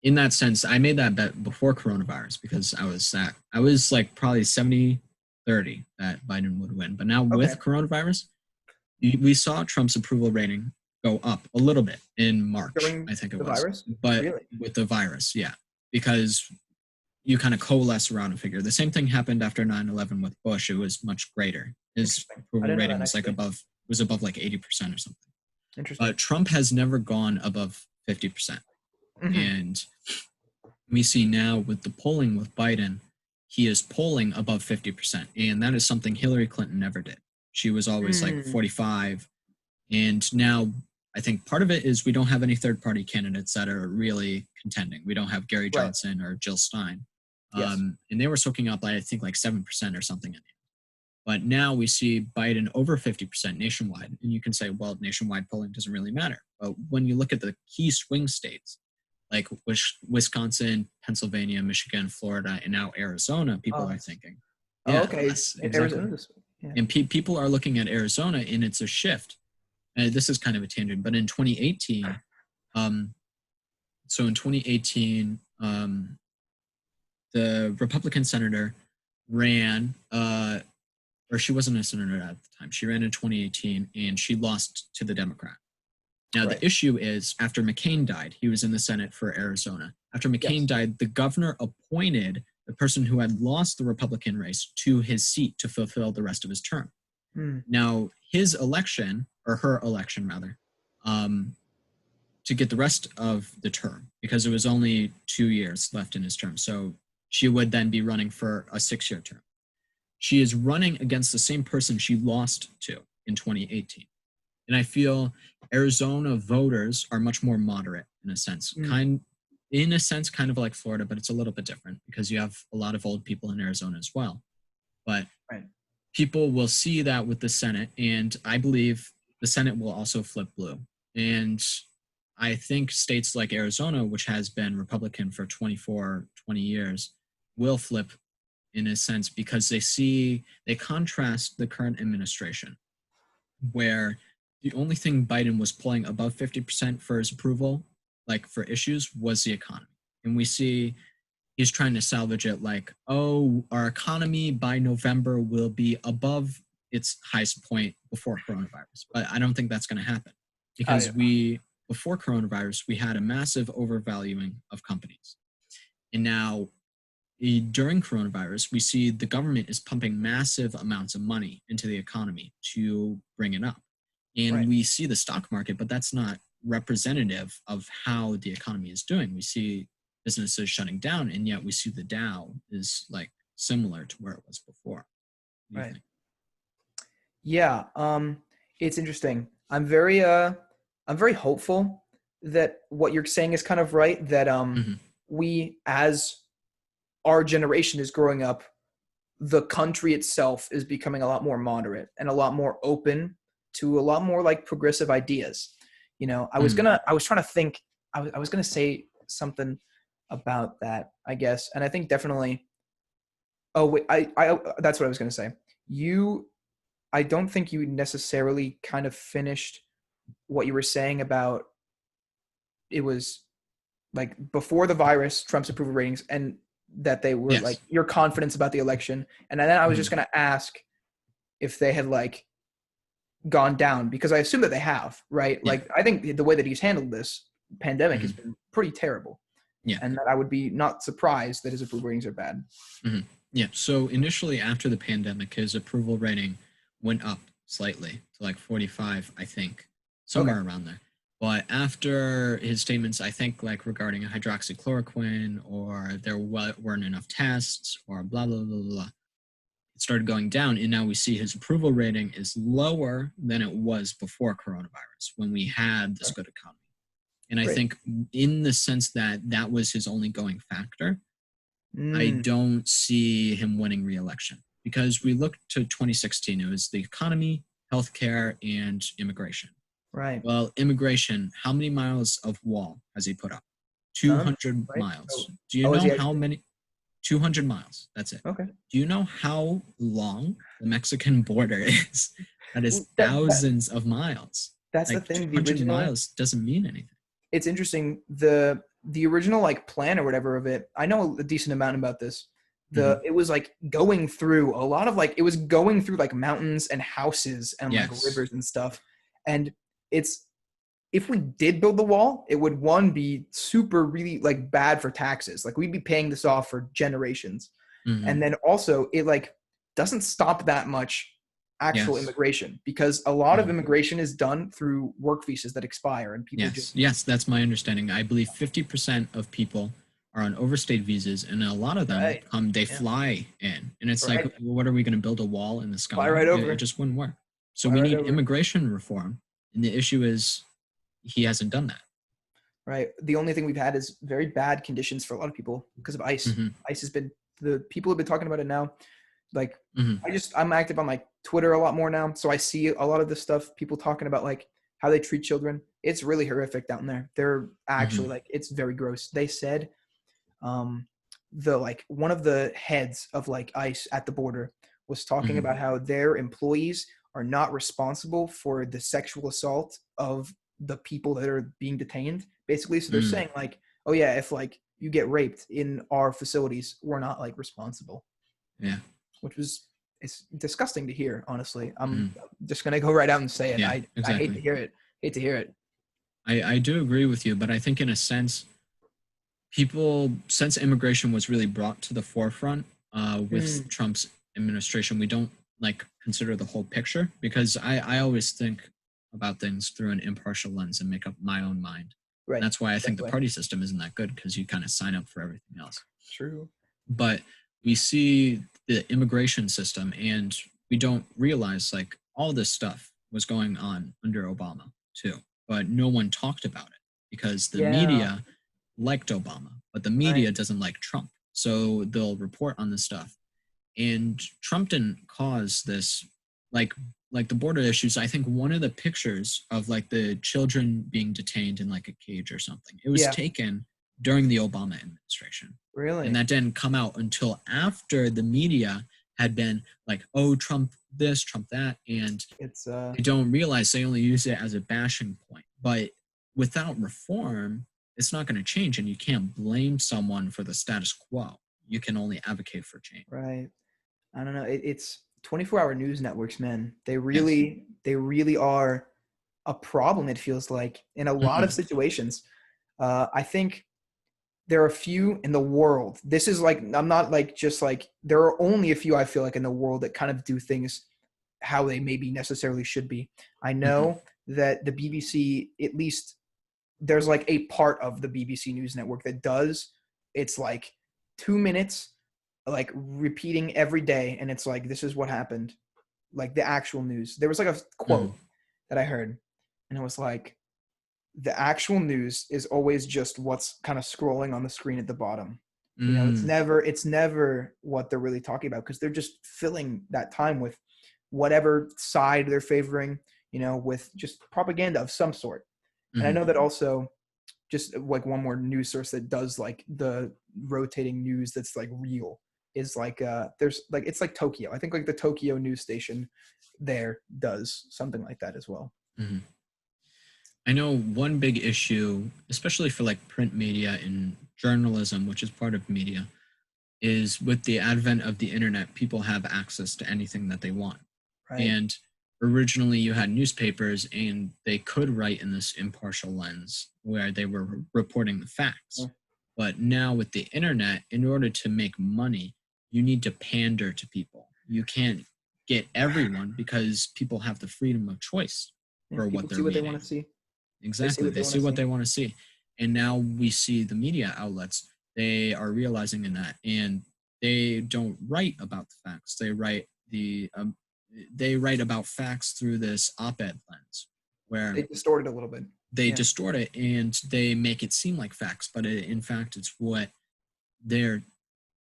in that sense, I made that bet before coronavirus because I was like probably 70-30 that Biden would win. But now okay. with coronavirus, we saw Trump's approval rating go up a little bit in March, During I think it the was. virus? But Really? with the virus, yeah, because you kind of coalesce around a figure. The same thing happened after 9/11 with Bush. It was much greater. His Interesting. I approval didn't know rating that was like actually. above like 80% or something. Interesting. But Trump has never gone above 50%. Hmm. And we see now with the polling with Biden, he is polling above 50%. And that is something Hillary Clinton never did. She was always like Mm. 45. And now I think part of it is we don't have any third party candidates that are really contending. We don't have Gary Right. Johnson or Jill Stein. Yes. And they were soaking up, I think, like 7% or something in the end. But now we see Biden over 50% nationwide. And you can say, well, nationwide polling doesn't really matter. But when you look at the key swing states, like Wisconsin, Pennsylvania, Michigan, Florida, and now Arizona, people Oh, are that's, thinking, oh, yeah, okay. that's In exactly. Arizona this week. Yeah. And people are looking at Arizona, and it's a shift. And this is kind of a tangent, but in 2018, um, so in 2018, the Republican senator ran, or she wasn't a senator at the time. She ran in 2018, and she lost to the Democrat. Now, Right. the issue is after McCain died, he was in the Senate for Arizona. After McCain Yes. died, the governor appointed the person who had lost the Republican race to his seat to fulfill the rest of his term. Hmm. Now, his election, or her election rather, um, to get the rest of the term, because it was only 2 years left in his term. So she would then be running for a 6-year term. She is running against the same person she lost to in 2018. And I feel Arizona voters are much more moderate in a sense, Hmm. kind of like Florida, but it's a little bit different because you have a lot of old people in Arizona as well. But Right. people will see that with the Senate, and I believe the Senate will also flip blue. And I think states like Arizona, which has been Republican for 24, 20 years, will flip in a sense because they contrast the current administration where the only thing Biden was pulling above 50% for his approval, like for issues, was the economy. and we see he's trying to salvage it like, oh, our economy by November will be above its highest point before coronavirus. But I don't think that's going to happen because before coronavirus, we had a massive overvaluing of companies. And now during coronavirus, we see the government is pumping massive amounts of money into the economy to bring it up. And we see the stock market, but that's not representative of how the economy is doing. We see businesses shutting down, and yet we see the Dow is like similar to where it was before. What do you think? Yeah, it's interesting. I'm very hopeful that what you're saying is kind of right. That we, as our generation is growing up, the country itself is becoming a lot more moderate and a lot more open to a lot more like progressive ideas. You know, I was trying to think. I was gonna say something about that, I guess, and I think definitely. Oh wait, I that's what I was gonna say. I don't think you necessarily kind of finished what you were saying about it was like before the virus, Trump's approval ratings, and that they were like your confidence about the election. And then I was just going to ask if they had like gone down, because I assume that they have, right? Yeah. Like, I think the way that he's handled this pandemic has been pretty terrible. Yeah. And that I would be not surprised that his approval ratings are bad. Yeah. So initially after the pandemic, his approval rating went up slightly to like 45, I think, somewhere around there. But after his statements, I think like regarding hydroxychloroquine or there weren't enough tests or blah, blah, blah, blah, it started going down. And now we see his approval rating is lower than it was before coronavirus when we had this good economy. And I think in the sense that that was his only going factor, I don't see him winning re-election. Because we looked to 2016, it was the economy, healthcare, and immigration. Right. Well, immigration, how many miles of wall has he put up? 200 miles. Do you know how many? 200 miles. That's it. Okay. Do you know how long the Mexican border is? That is thousands of miles. That's like the thing. 200 miles doesn't mean anything. It's interesting. The original like plan or whatever of it, I know a decent amount about this. It was like going through a lot of like, it was going through like mountains and houses and like rivers and stuff. And if we did build the wall, it would be super really like bad for taxes. Like we'd be paying this off for generations. And then also it like doesn't stop that much actual immigration, because a lot of immigration is done through work visas that expire and people Yes, that's my understanding. I believe 50% of people are on overstayed visas, and a lot of them they fly in, and it's like, what are we going to build a wall in the sky? Fly right over. It just wouldn't work. So we need immigration reform, and the issue is he hasn't done that. Right. The only thing we've had is very bad conditions for a lot of people because of ICE. ICE has been, the people have been talking about it now. Like I'm active on like Twitter a lot more now, so I see a lot of this stuff, people talking about like how they treat children. It's really horrific down there. They're actually like, it's very gross. They said the like one of the heads of like ICE at the border was talking about how their employees are not responsible for the sexual assault of the people that are being detained, basically. So they're saying like, oh yeah, if like you get raped in our facilities, we're not like responsible. Yeah. Which was, it's disgusting to hear, honestly. I'm just gonna go right out and say it. Yeah, I exactly. hate to hear it. I do agree with you, but I think in a sense, since immigration was really brought to the forefront with Trump's administration, we don't like consider the whole picture, because I always think about things through an impartial lens and make up my own mind. Right. And that's why I think the party system isn't that good, because you kind of sign up for everything else. True. But we see the immigration system and we don't realize like all this stuff was going on under Obama too, but no one talked about it because the media liked Obama, but the media doesn't like Trump. So they'll report on this stuff. And Trump didn't cause this, like the border issues. I think one of the pictures of like the children being detained in like a cage or something, it was taken during the Obama administration. Really? And that didn't come out until after the media had been like, oh, Trump this, Trump that. And they don't realize they only use it as a bashing point. But without reform, it's not going to change, and you can't blame someone for the status quo. You can only advocate for change. Right. I don't know. It's 24-hour news networks, man. Yes. They really are a problem. It feels like in a lot of Hmm. situations. I think there are a few in the world. This is like, I'm not like just like, there are only a few I feel like in the world that kind of do things how they maybe necessarily should be. I Hmm. know that the BBC, at least there's like a part of the BBC News Network that does, it's like 2 minutes, like repeating every day. And it's like, this is what happened. Like the actual news. There was like a quote Hmm. that I heard, and it was like, the actual news is always just what's kind of scrolling on the screen at the bottom. You know, Mm. it's never what they're really talking about, because they're just filling that time with whatever side they're favoring, you know, with just propaganda of some sort. And I Hmm. know that also, just like one more news source that does like the rotating news that's like real is like there's like, it's like Tokyo. I think like the Tokyo news station there does something like that as well. Hmm. I know one big issue, especially for like print media and journalism, which is part of media, is with the advent of the internet, people have access to anything that they want. Right. And originally, you had newspapers, and they could write in this impartial lens where they were reporting the Yeah. facts. But now, with the internet, in order to make money, you need to pander to people. You can't get everyone because people have the freedom of choice Yeah. for what People see they're what they want reading. to see. They see Exactly. what they They want see to what see. they want to see. And now we see the media outlets, they are realizing in that, and they don't write about the facts. They write about facts through this op-ed lens where They distort it a little bit. they Yeah. distort it and they make it seem like facts, but in fact it's what they're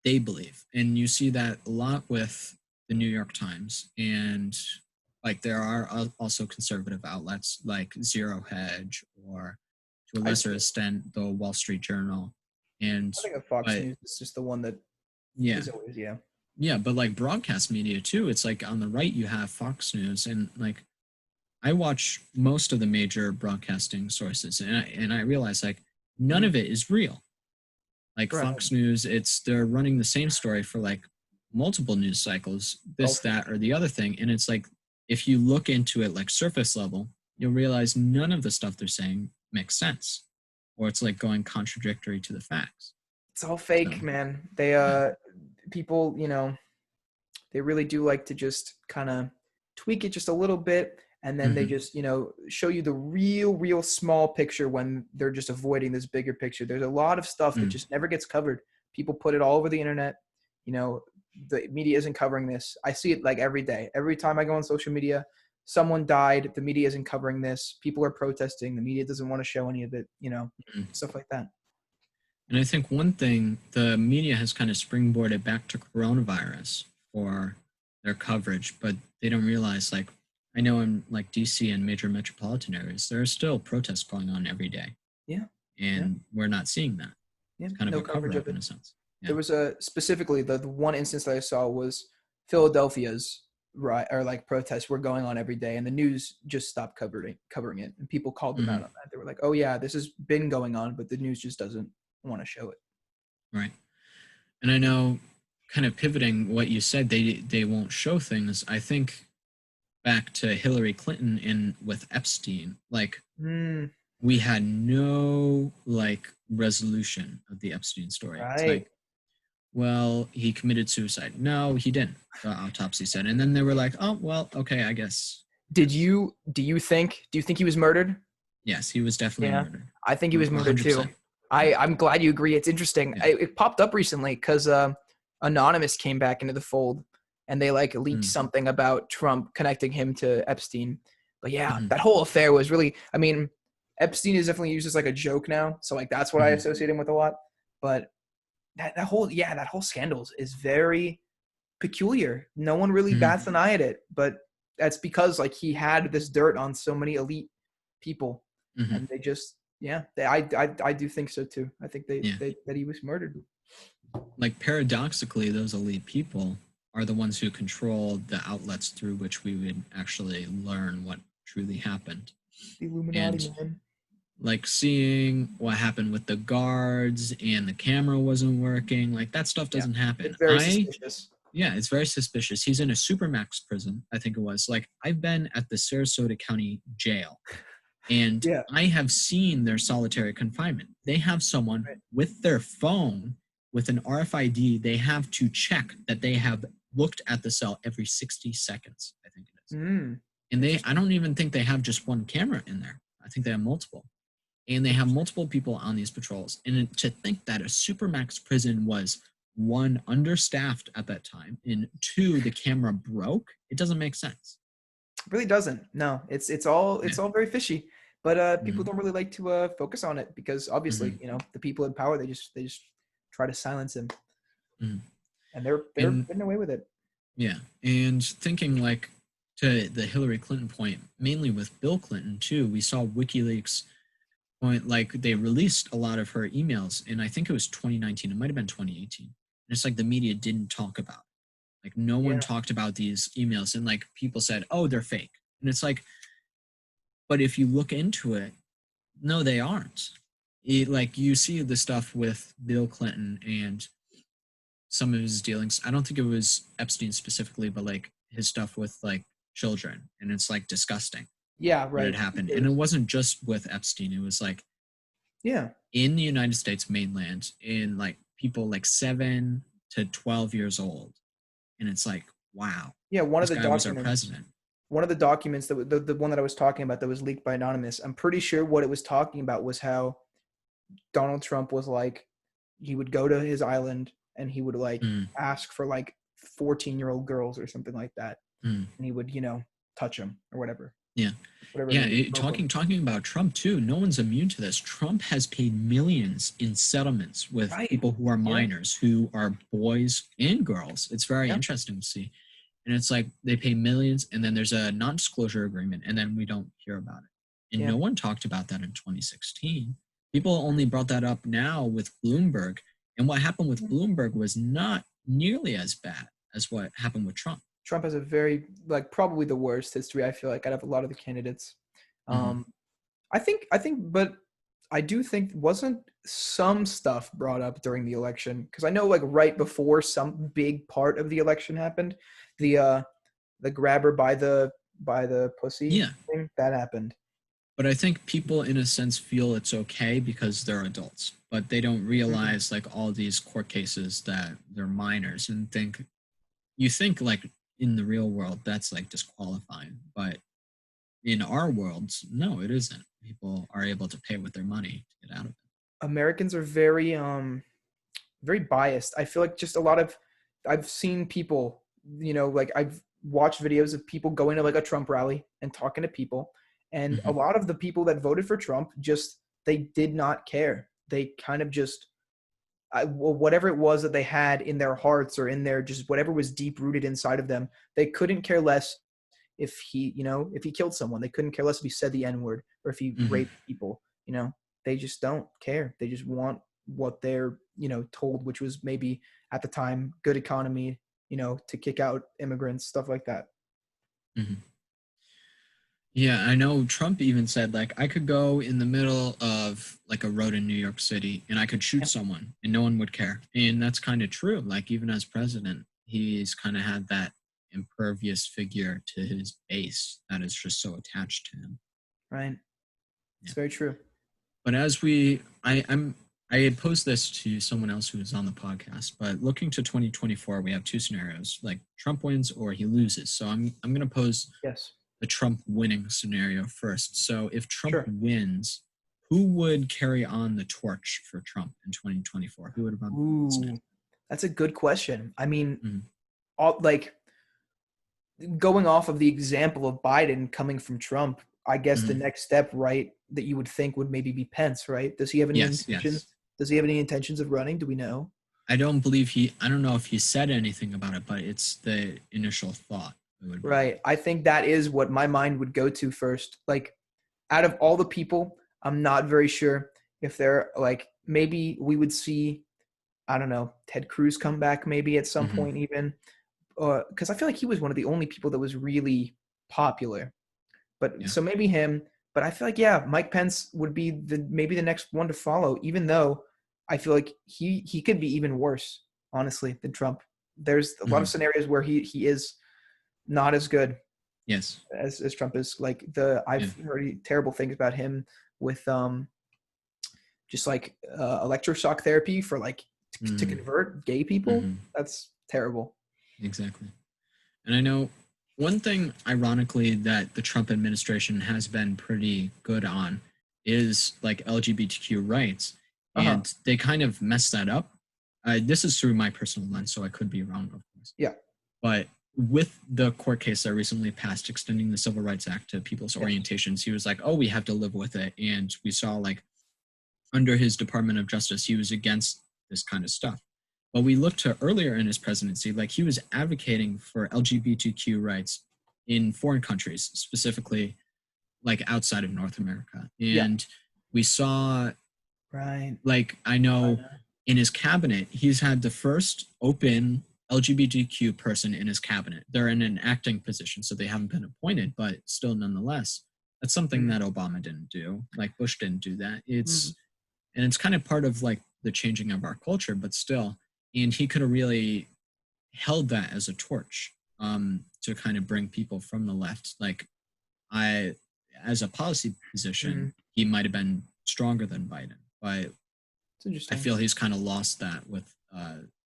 they believe. And you see that a lot with the New York Times, and like there are also conservative outlets like Zero Hedge, or to a I lesser extent the Wall Street Journal. And think of Fox but News is just the one that yeah, is always, yeah. yeah, but like broadcast media too, it's like on the right you have Fox News, and like I watch most of the major broadcasting sources, and I realize like none Mhm. of it is real. Like Right. Fox News, they're running the same story for like multiple news cycles, It's all this, fake. that, or the other thing. And it's like if you look into it like surface level, you'll realize none of the stuff they're saying makes sense. Or it's like going contradictory to the facts. It's all So fake, man. They yeah. people, you know, they really do like to just kind of tweak it just a little bit, and then they Hmm. just, you know, show you the real small picture when they're just avoiding this bigger picture. There's a lot of stuff that Mm. just never gets covered. People put it all over the internet. You know, the media isn't covering this. I see it like every day. Every time I go on social media, someone died, the media isn't covering this. People are protesting, the media doesn't want to show any of it, you know, Mm. stuff like that. And I think one thing the media has kind of springboarded back to coronavirus for their coverage, but they don't realize like I know in like DC and major metropolitan areas, there are still protests going on every day, Yeah. Yeah. and we're not seeing that. Yeah. It's kind of No a coverage cover of up in it. a sense. There Yeah. was a specifically the one instance that I saw was Philadelphia's right, or like protests were going on every day, and the news just stopped covering it, and people called them out Hmm. on that. They were like, "Oh yeah, this has been going on, but the news just doesn't want to show it." Right. And I know, kind of pivoting what you said, they won't show things. I think back to Hillary Clinton and with Epstein, like Hmm. we had no like resolution of the Epstein story. It's Right. like, well, he committed suicide. No, he didn't. The autopsy said, and then they were like, oh well, okay, I guess. Did you do you think he was murdered? Yes, he was definitely Yeah, murdered. I think he was murdered too. 100%. Yeah. I'm glad you agree. It's interesting. Yeah. It popped up recently because Anonymous came back into the fold, and they like leaked Mm. something about Trump connecting him to Epstein. But yeah, Hmm. that whole affair was really. I mean, Epstein is definitely used as like a joke now, so like that's what I Hmm. associate him with a lot. But that whole scandal is very peculiar. No one really Hmm. bats an eye at it, but that's because like he had this dirt on so many elite people, Hmm. and they just I do think so too. I think Yeah. they that he was murdered. Like paradoxically, those elite people are the ones who control the outlets through which we would actually learn what truly happened. The Illuminati, And man. like seeing what happened with the guards and the camera wasn't working, like that stuff Yeah. doesn't happen. It's very suspicious. Yeah, it's very suspicious. He's in a supermax prison, I think it was. Like, I've been at the Sarasota County Jail, and Yeah. I have seen their solitary confinement. They have someone Right. with their phone with an RFID. They have to check that they have looked at the cell every 60 seconds, I think it is. Mm. And I Interesting. don't even think they have just one camera in there. I think they have multiple. And they have Interesting. multiple people on these patrols. And to think that a supermax prison was, one, understaffed at that time, and two, the camera broke, it doesn't make sense. It really doesn't. No, it's all Yeah. very fishy. But people Mhm. don't really like to focus on it because obviously, Mhm. the people in power they just try to silence him, Mhm. and they're And getting away with it. yeah, and thinking like to the Hillary Clinton point, mainly with Bill Clinton too, we saw WikiLeaks point, like they released a lot of her emails, and I think it was 2019, it might have been 2018. And it's like the media didn't talk about it. Like no one Yeah. talked about these emails, and like people said, "Oh, they're fake." And it's like, but if you look into it, no, they aren't. Like you see the stuff with Bill Clinton and some of his dealings. I don't think it was Epstein specifically, but like his stuff with like children, and it's like disgusting Yeah. what had Right. happened. It And it is. wasn't just with Epstein. It was like Yeah. in the United States mainland, in like people like 7 to 12 years old, and it's like, wow, Yeah. One of this the guy was our documents. president. One of the documents the one that I was talking about that was leaked by Anonymous. I'm pretty sure what it was talking about was how Donald Trump was like, he would go to his island and he would like Mm, ask for like 14-year-old girls or something like that, mm. and he would touch them or Yeah. whatever Yeah, maybe stroke them. talking about Trump too. No one's immune to this. Trump has paid millions in settlements with Right. people who are Yeah. minors, who are boys and girls. It's very Yeah. interesting to see. And it's like they pay millions, and then there's a non-disclosure agreement, and then we don't hear about it. And Yeah. no one talked about that in 2016. People only brought that up now with Bloomberg. And what happened with Bloomberg was not nearly as bad as what happened with Trump. Trump has a very like probably the worst history, I feel like, out of a lot of the candidates. Hmm. Um, but I do think wasn't some stuff brought up during the election, because I know like right before some big part of the election happened, the grabber by the pussy Yeah. thing that happened. But I think people, in a sense, feel it's okay because they're adults, but they don't Mhm. realize like all these court cases that they're minors, and you think like in the real world that's like disqualifying, but in our worlds, no, it isn't. People are able to pay with their money to get out of it. Americans are very biased. I feel like just a lot of I've seen people, like I've watched videos of people going to like a Trump rally and talking to people, and a Hmm. lot of the people that voted for Trump just they did not care. They kind of just whatever it was that they had in their hearts or in their just whatever was deep rooted inside of them, they couldn't care less if he killed someone. They couldn't care less if he said the N word or if he Hmm. raped people. They just don't care. They just want what they're told, which was maybe at the time good economy, to kick out immigrants, stuff like that. Hmm. Yeah, I know Trump even said like I could go in the middle of like a road in New York City and I could shoot Yeah. someone and no one would care. And that's kind of true. Like even as president, he's kind of had that impervious figure to his base that is just so attached to him. Right. Yeah. It's very true. But I had posed this to someone else who was on the podcast, but looking to 2024, we have two scenarios, like Trump wins or he loses. So I'm gonna pose Yes. the Trump winning scenario first. So if Trump Sure. wins, who would carry on the torch for Trump in 2024? Who would run the Senate? Ooh, that's a good question. I mean, Mhm. like going off of the example of Biden coming from Trump, I guess the Mhm. next step, right, that you would think would maybe be Pence, right? Does he have any Yes, intentions? yes. Does he have any intentions of running? Do we know? I don't know if he said anything about it, but it's the initial thought it would be. Right. I think that is what my mind would go to first. Like, out of all the people, I'm not very sure if they're like maybe we would see, I don't know, Ted Cruz come back maybe at some Hmm. point even, because I feel like he was one of the only people that was really popular. But Yeah. so maybe him. But I feel like, yeah, Mike Pence would be maybe the next one to follow, even though I feel like he could be even worse, honestly, than Trump. There's a lot of Mhm. scenarios where he is not as good Yes. as Trump is. Like Yeah. I've heard terrible things about him with just like electroshock therapy for like to Mhm. convert gay people. Mhm. That's terrible. Exactly. And I know one thing, ironically, that the Trump administration has been pretty good on is like LGBTQ rights, Uh-huh. and they kind of messed that up. This is through my personal lens, so I could be wrong, of course. Yeah. But with the court case that recently passed extending the Civil Rights Act to people's Yeah. orientations, he was like, "Oh, we have to live with it," and we saw like under his Department of Justice, he was against this kind of stuff. But we looked to earlier in his presidency, like he was advocating for LGBTQ rights in foreign countries, specifically like outside of North America. Yeah. And we saw, Right. like, I know in his cabinet, he's had the first open LGBTQ person in his cabinet. They're in an acting position, so they haven't been appointed, but still, nonetheless, that's something that Obama didn't do. Like Bush didn't do that. And it's kind of part of like the changing of our culture, but still. And he could have really held that as a torch to kind of bring people from the left. Like I, as a policy position, he might have been stronger than Biden, but It's interesting. I feel he's kind of lost that with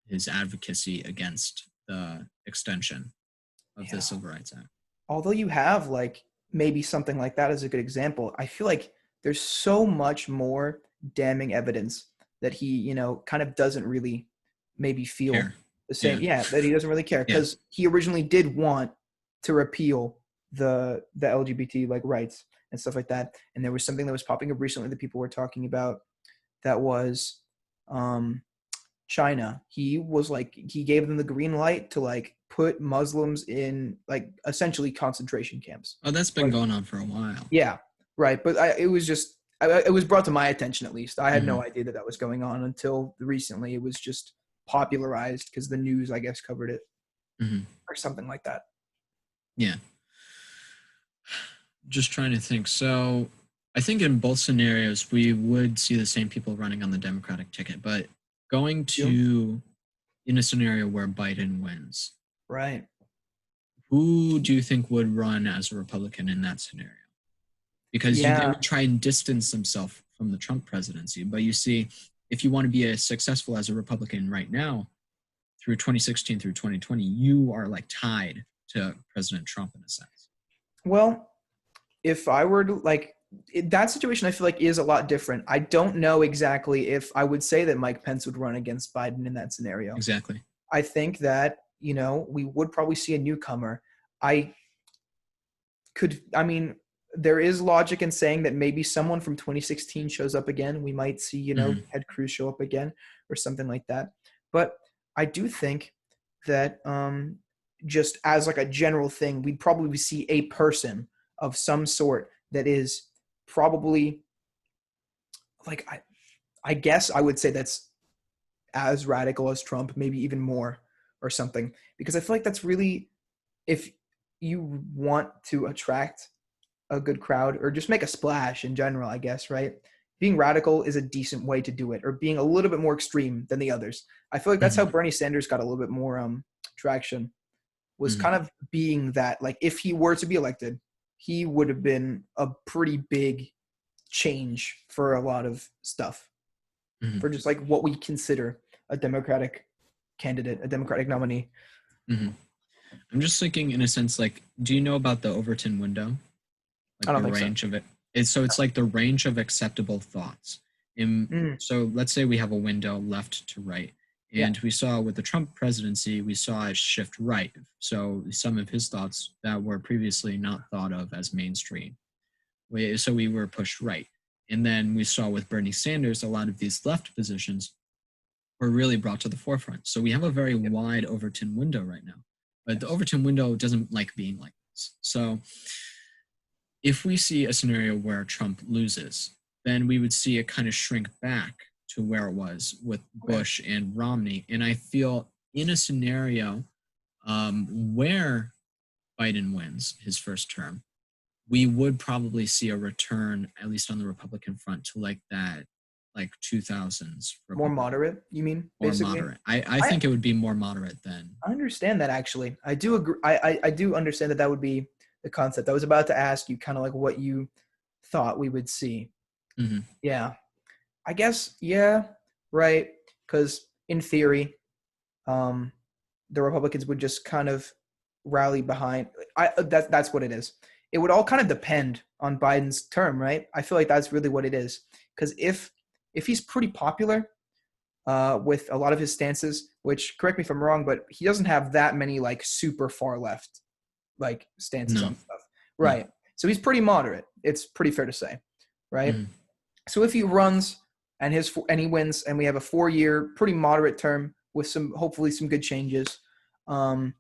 his advocacy against the extension of the Civil Rights Act. Although you have like maybe something like that as a good example, I feel like there's so much more damning evidence that he, kind of doesn't really maybe feel Care. the same. Yeah. Yeah, that he doesn't really care Yeah. because he originally did want to repeal the LGBT like rights and stuff like that. And there was something that was popping up recently that people were talking about that was China. He was like he gave them the green light to like put Muslims in like essentially concentration camps. Oh, that's been Like, going on for a while. yeah, right. But it was just it was brought to my attention at least. I had no Mhm. idea that was going on until recently. It was just popularized because the news, I guess, covered it Mhm. or something like that. Yeah. Just trying to think. So I think in both scenarios, we would see the same people running on the Democratic ticket, but going to in a scenario where Biden wins, Right. who do you think would run as a Republican in that scenario? Because they Yeah. would try and distance themselves from the Trump presidency. But you see, if you want to be as successful as a Republican right now, through 2016 through 2020, you are like tied to President Trump in a sense. Well, if I were to like that situation, I feel like is a lot different. I don't know exactly if I would say that Mike Pence would run against Biden in that scenario. Exactly. I think that, we would probably see a newcomer. I mean, there is logic in saying that maybe someone from 2016 shows up again. We might see, Ted Cruz show up again or something like that. But I do think that just as like a general thing, we'd probably see a person of some sort that is probably like I guess I would say that's as radical as Trump, maybe even more or something. Because I feel like that's really if you want to attract a good crowd or just make a splash in general, I guess, right? Being radical is a decent way to do it, or being a little bit more extreme than the others. I feel like that's how Bernie Sanders got a little bit more traction, was kind of being that, like, if he were to be elected, he would have been a pretty big change for a lot of stuff, for just like what we consider a Democratic candidate, a Democratic nominee. I'm just thinking in a sense, like, do you know about the Overton window? I Like don't the think range of it. It's like the range of acceptable thoughts. So let's say we have a window left to right. And we saw with the Trump presidency, we saw it shift right. So some of his thoughts that were previously not thought of as mainstream. So we were pushed right. And then we saw with Bernie Sanders, a lot of these left positions were really brought to the forefront. So we have a very wide Overton window right now. But the Overton window doesn't like being like this. So if we see a scenario where Trump loses, then we would see it kind of shrink back to where it was with Bush and Romney. And I feel in a scenario where Biden wins his first term, we would probably see a return, at least on the Republican front, to like that, like 2000s More Republican, moderate, you mean, more basically? moderate. I I think it would be more moderate than. I understand that actually. I do agree. I do understand that that would be the concept. I was about to ask you kind of like what you thought we would see. Hmm. Yeah, I guess yeah, right. Because in theory, um, the Republicans would just kind of rally behind. That's what it is. It would all kind of depend on Biden's term, right? I feel like that's really what it is. Because if he's pretty popular, with a lot of his stances, which correct me if I'm wrong, but he doesn't have that many like super far left like stances No, on stuff. no. Right. So he's pretty moderate. It's pretty fair to say. Right. Hmm. So if he runs and he wins and we have a 4-year pretty moderate term with some hopefully some good changes, um,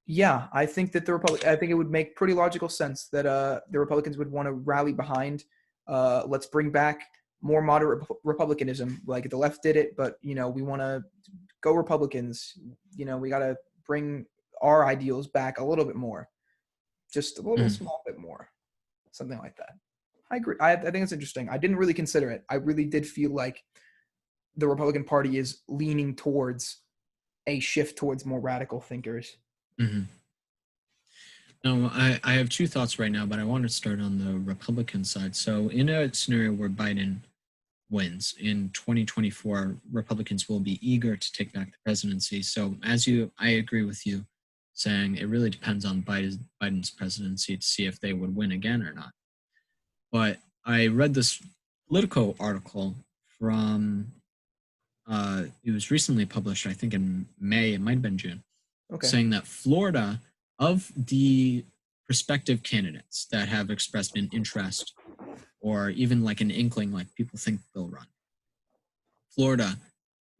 yeah, I think that I think it would make pretty logical sense that the Republicans would want to rally behind. Let's bring back more moderate republicanism. Like the left did it, but we want to go Republicans. We got to bring our ideals back a little bit more, just a little Hmm. small bit more, something like that. I agree. I think it's interesting. I didn't really consider it. I really did feel like the Republican Party is leaning towards a shift towards more radical thinkers. Hmm. No, I have two thoughts right now, but I want to start on the Republican side. So, in a scenario where Biden wins in 2024, Republicans will be eager to take back the presidency. So, I agree with you saying it really depends on Biden's presidency to see if they would win again or not. But I read this Politico article from, it was recently published, I think in May, it might have been June, Okay. saying that Florida, of the prospective candidates that have expressed an interest or even like an inkling, like people think they'll run, Florida,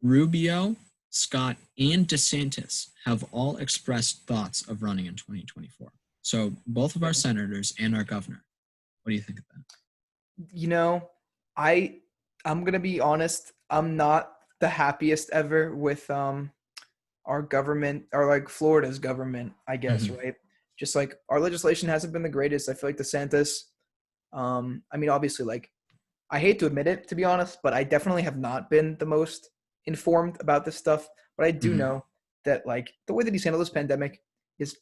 Rubio, Scott, and DeSantis have all expressed thoughts of running in 2024. So both of our senators and our governor. What do you think of that? You know, I I'm gonna be honest. I'm not the happiest ever with our government or like Florida's government, I guess, Mm-hmm. right? Just like our legislation hasn't been the greatest. I feel like DeSantis, I mean, obviously, like I hate to admit it, to be honest, but I definitely have not been the most informed about this stuff. But I do Mm-hmm. know that like the way that he's handled this pandemic is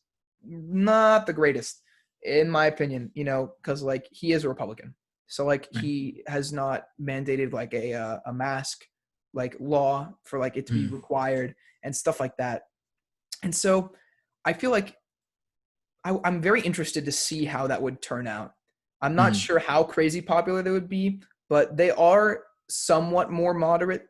not the greatest, in my opinion. Because like he is a Republican, so like Right. he has not mandated like a mask like law for like it to be Mm-hmm. required and stuff like that. And so I feel like I'm very interested to see how that would turn out. I'm not Mm-hmm. sure how crazy popular they would be, but they are somewhat more moderate.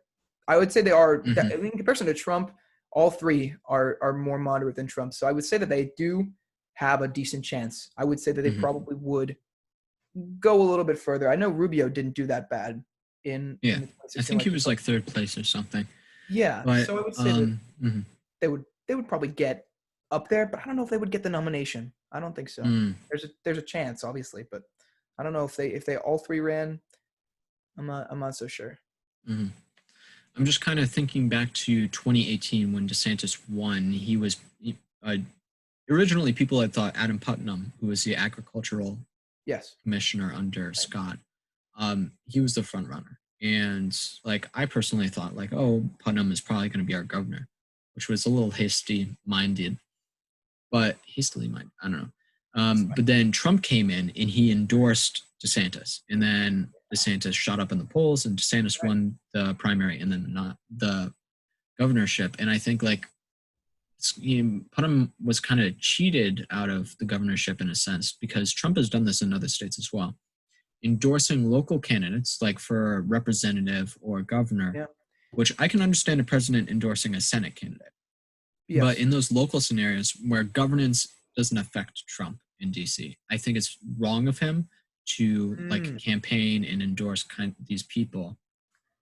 I would say they are, Mm-hmm. in comparison to Trump, all three are more moderate than Trump. So I would say that they do have a decent chance. I would say that they Mm-hmm. probably would go a little bit further. I know Rubio didn't do that bad in Yeah, the I 2016 think he election. was like third place or something. Yeah, But so I would say that mhm. they would probably get up there, but I don't know if they would get the nomination. I don't think so. Mm, There's a chance, obviously, but I don't know if they all three ran. I'm not so sure. mhm. I'm just kind of thinking back to 2018 when DeSantis won. Uh, originally people had thought Adam Putnam, who was the agricultural Yes. commissioner under Right. Scott, he was the front runner. And like I personally thought, like, oh, Putnam is probably going to be our governor, which was a little hasty minded, but hastily minded. I don't know. It's fine. But then Trump came in and he endorsed DeSantis, and then DeSantis shot up in the polls, and DeSantis Right. won the primary, and then not the governorship. And I think like Putnam was kind of cheated out of the governorship in a sense because Trump has done this in other states as well, endorsing local candidates like for representative or governor, Yeah. which I can understand a president endorsing a Senate candidate. But Yes. in those local scenarios where governance doesn't affect Trump in DC, I think it's wrong of him to like Mm, campaign and endorse these people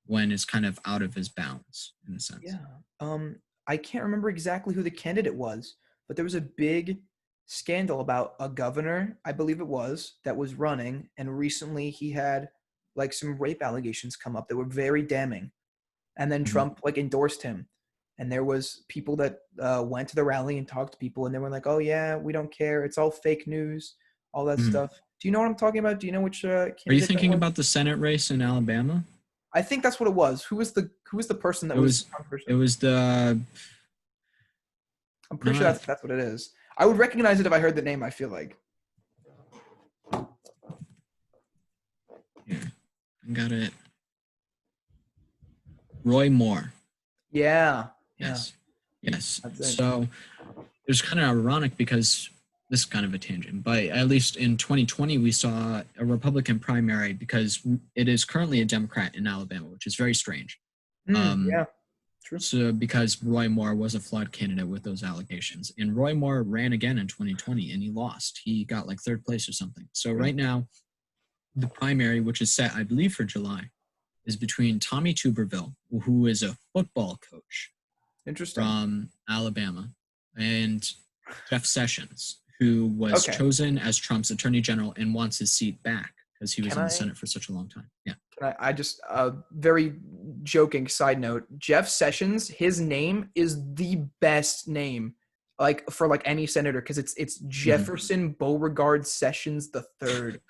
when it's kind of out of his bounds in a sense. yeah. I can't remember exactly who the candidate was, but there was a big scandal about a governor, I believe it was, that was running, and recently he had like some rape allegations come up that were very damning. And then Mm-hmm. Trump like endorsed him. And there was people that went to the rally and talked to people, and they were like, "Oh yeah, we don't care. It's all fake news. all that Mhm. stuff. Do you know what I'm talking about? Do you know which Are you candidate that thinking was? about the Senate race in Alabama? I think that's what it was. Who was the person that It was was it controversial? was the I'm pretty sure not that's what it is. I would recognize it if I heard the name. I feel like. here. I got it. Roy Moore. Yeah, yeah, Yes. Yes. that's it. So it was kind of ironic because this is kind of a tangent, but at least in 2020 we saw a Republican primary because it is currently a Democrat in Alabama, which is very strange. Yeah, true. So because Roy Moore was a flawed candidate with those allegations, and Roy Moore ran again in 2020 and he lost. He got like third place or something. So Mm, right now, the primary, which is set, I believe, for July, is between Tommy Tuberville, who is a football coach interesting. from Alabama, and Jeff Sessions, who was Okay. chosen as Trump's attorney general and wants his seat back because he was Can in the I? Senate for such a long time. Yeah. I just very joking side note. Jeff Sessions, his name is the best name, like for like any senator, because it's Mhm. Jefferson Beauregard Sessions the third.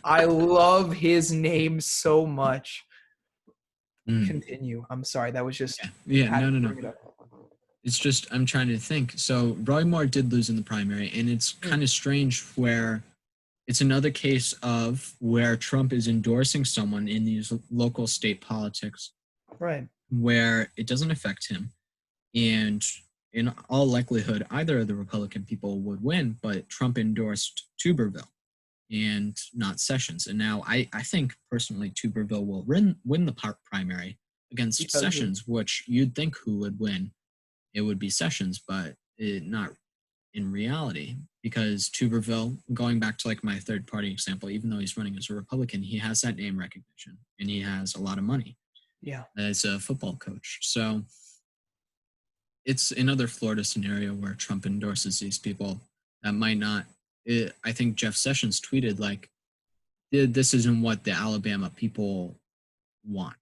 I love his name so much. Mm. Continue. I'm sorry. That was just Yeah. Yeah. had No, no, to no. bring it up. It's just I'm trying to think. So Roy Moore did lose in the primary, and it's Mm, kind of strange where it's another case of where Trump is endorsing someone in these local state politics right. where it doesn't affect him. And in all likelihood, either of the Republican people would win, but Trump endorsed Tuberville and not Sessions. And now I think personally Tuberville will win the primary against Because of Sessions, which you'd think who would win. It would be Sessions, but not in reality because Tuberville, going back to like my third party example, even though he's running as a Republican, he has that name recognition and he has a lot of money yeah. as a football coach. So it's another Florida scenario where Trump endorses these people that might not. I think Jeff Sessions tweeted like, "This isn't what the Alabama people want.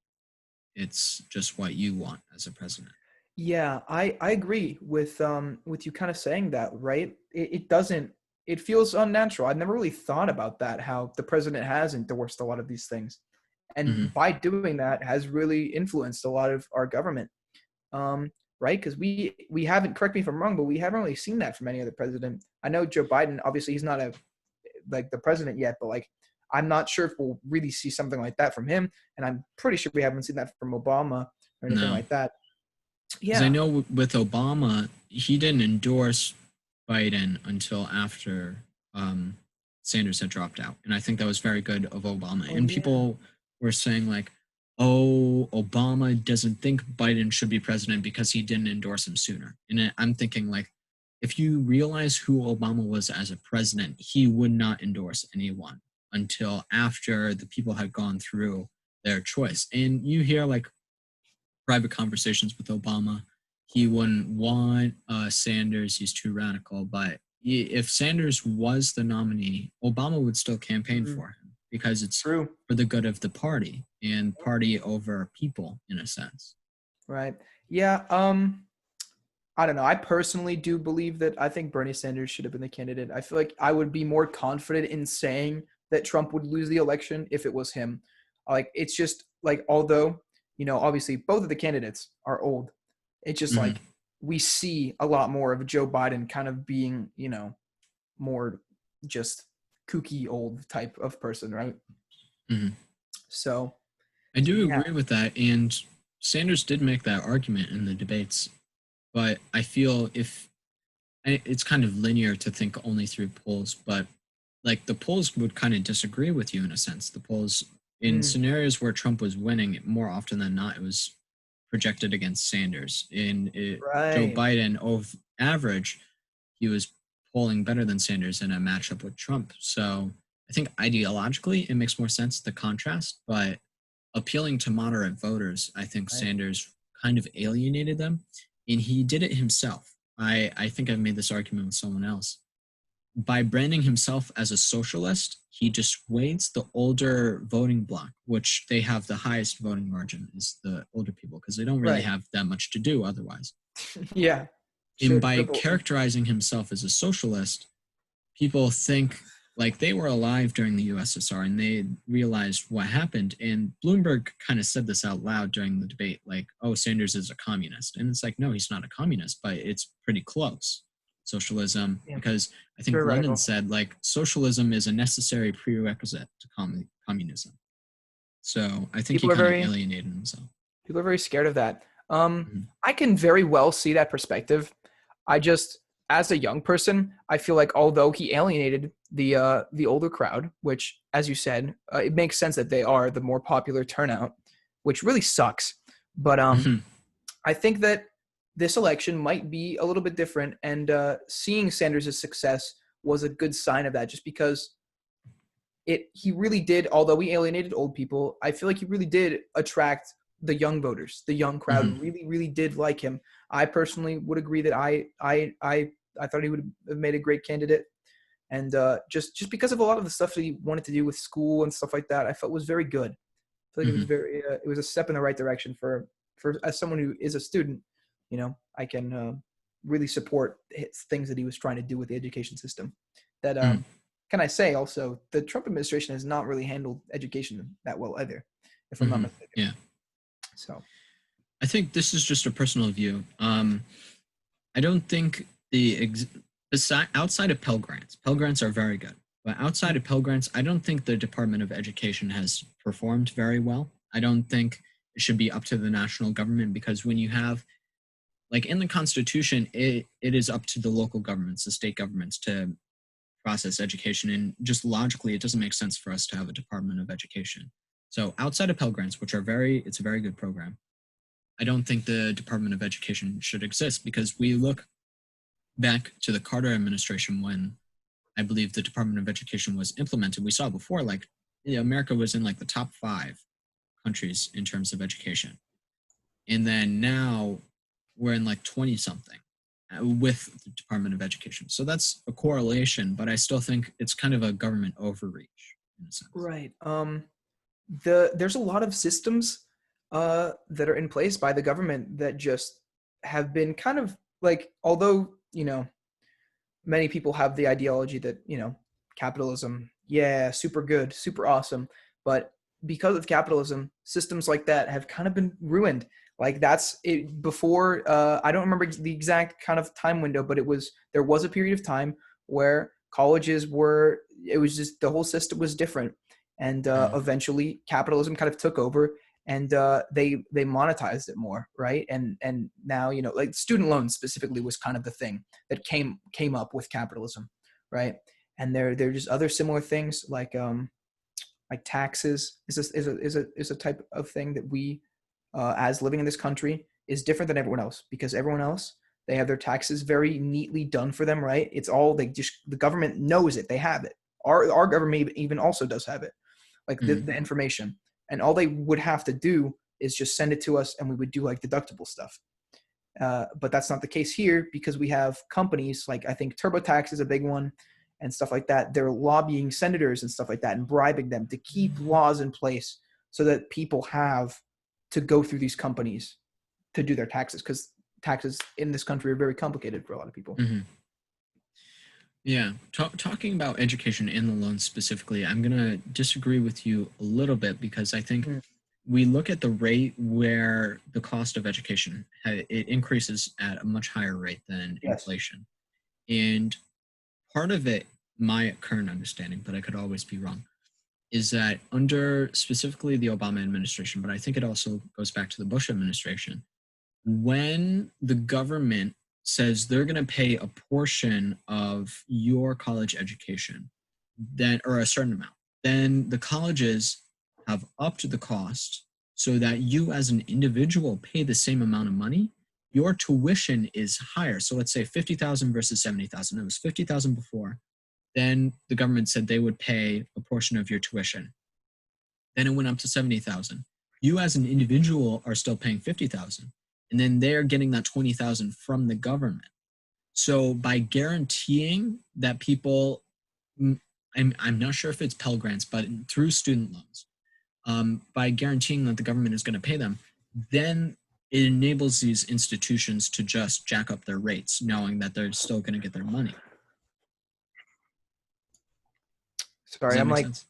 It's just what you want as a president." Yeah, I agree with you kind of saying that, right? It doesn't it feels unnatural. I've never really thought about that, how the president has endorsed a lot of these things. Hmm. And by doing that has really influenced a lot of our government. Right? Because we haven't, correct me if I'm wrong, but we haven't really seen that from any other president. I know Joe Biden, obviously he's not a like the president yet, but like I'm not sure if we'll really see something like that from him. And I'm pretty sure we haven't seen that from Obama or anything No, like that. because I Yeah. know with Obama, he didn't endorse Biden until after Sanders had dropped out, and I think that was very good of Obama. Oh And yeah. people were saying like, "Oh, Obama doesn't think Biden should be president because he didn't endorse him sooner." And I'm thinking like, if you realize who Obama was as a president, he would not endorse anyone until after the people had gone through their choice. And you hear like private conversations with Obama. He wouldn't want Sanders. He's too radical. But if Sanders was the nominee, Obama would still campaign Mhm. for him because it's True. for the good of the party and party over people in a sense. Right. Yeah. I don't know. I personally do believe that I think Bernie Sanders should have been the candidate. I feel like I would be more confident in saying that Trump would lose the election if it was him. Like it's just like although, obviously both of the candidates are old. It's just Hmm. like we see a lot more of Joe Biden kind of being, more just kooky old type of person, right? Hmm. So, I so do yeah. agree with that. And Sanders did make that argument in the debates. But I feel if it's kind of linear to think only through polls, but like the polls would kind of disagree with you in a sense. The polls in Mm, scenarios where Trump was winning, more often than not, it was projected against Sanders. Joe right. Biden, of average, he was polling better than Sanders in a matchup with Trump. So I think ideologically it makes more sense the contrast, but appealing to moderate voters, I think Right. Sanders kind of alienated them, and he did it himself. I think I've made this argument with someone else. By branding himself as a socialist, he dissuades the older voting bloc, which they have the highest voting margin is the older people because they don't really Right. have that much to do otherwise. Yeah. And Should by triple. characterizing himself as a socialist, people think like they were alive during the USSR and they realized what happened. And Bloomberg kind of said this out loud during the debate, like, oh, Sanders is a communist. And it's like, no, he's not a communist, but it's pretty close. Socialism, Yeah. because I think Lenin said, like, socialism is a necessary prerequisite to communism. So I think he kind of alienated himself. People are very scared of that. I can very well see that perspective. I just, as a young person, I feel like although he alienated the older crowd, which, as you said, it makes sense that they are the more popular turnout, which really sucks. But I think that this election might be a little bit different, and seeing Sanders' success was a good sign of that, just because he really did, although he alienated old people, I feel like he really did attract the young voters. The young crowd really, really did like him. I personally would agree that I thought he would have made a great candidate. And just because of a lot of the stuff that he wanted to do with school and stuff like that, I felt was very good. I feel like it was it was a step in the right direction for as someone who is a student. You know, I can really support things that he was trying to do with the education system. That can I say also, the Trump administration has not really handled education that well either, if I'm not mistaken. Yeah. So, I think this is just a personal view. I don't think outside of Pell Grants are very good, but outside of Pell Grants, I don't think the Department of Education has performed very well. I don't think it should be up to the national government, because when you have, like in the Constitution, it is up to the local governments, the state governments, to process education, and just logically, it doesn't make sense for us to have a Department of Education. So outside of Pell Grants, which are it's a very good program, I don't think the Department of Education should exist, because we look back to the Carter administration when I believe the Department of Education was implemented. We saw before, like, America was in like the top 5 countries in terms of education. And then now we're in like 20 something with the Department of Education. So that's a correlation, but I still think it's kind of a government overreach in a sense. Right. There's a lot of systems that are in place by the government that just have been kind of like, although, many people have the ideology that, capitalism, yeah, super good, super awesome. But because of capitalism, systems like that have kind of been ruined. Like that's it before, I don't remember the exact kind of time window, but there was a period of time where colleges it was just, the whole system was different. And eventually capitalism kind of took over, and they monetized it more, right? And now, like student loans specifically was kind of the thing that came up with capitalism, right? And there are just other similar things like taxes is a type of thing that we, as living in this country, is different than everyone else, because everyone else, they have their taxes very neatly done for them, right? It's all, the government knows it, they have it. Our government even also does have it, like the information, and all they would have to do is just send it to us, and we would do like deductible stuff. But that's not the case here, because we have companies like, I think TurboTax is a big one, and stuff like that. They're lobbying senators and stuff like that and bribing them to keep laws in place so that people have to go through these companies to do their taxes, because taxes in this country are very complicated for a lot of people. Yeah, talking about education and the loans specifically, I'm going to disagree with you a little bit, because I think we look at the rate where the cost of education, it increases at a much higher rate than inflation. And part of it, my current understanding, but I could always be wrong, is that under specifically the Obama administration, but I think it also goes back to the Bush administration, when the government says they're going to pay a portion of your college education, or a certain amount, then the colleges have upped the cost so that you as an individual pay the same amount of money. Your tuition is higher. So let's say 50,000 versus 70,000. It was 50,000 before. Then the government said they would pay a portion of your tuition. Then it went up to 70,000. You as an individual are still paying 50,000. And then they're getting that 20,000 from the government. So by guaranteeing that people, I'm not sure if it's Pell Grants, but through student loans, by guaranteeing that the government is going to pay them, then it enables these institutions to just jack up their rates, knowing that they're still going to get their money. Does Sorry, that I'm make like sense?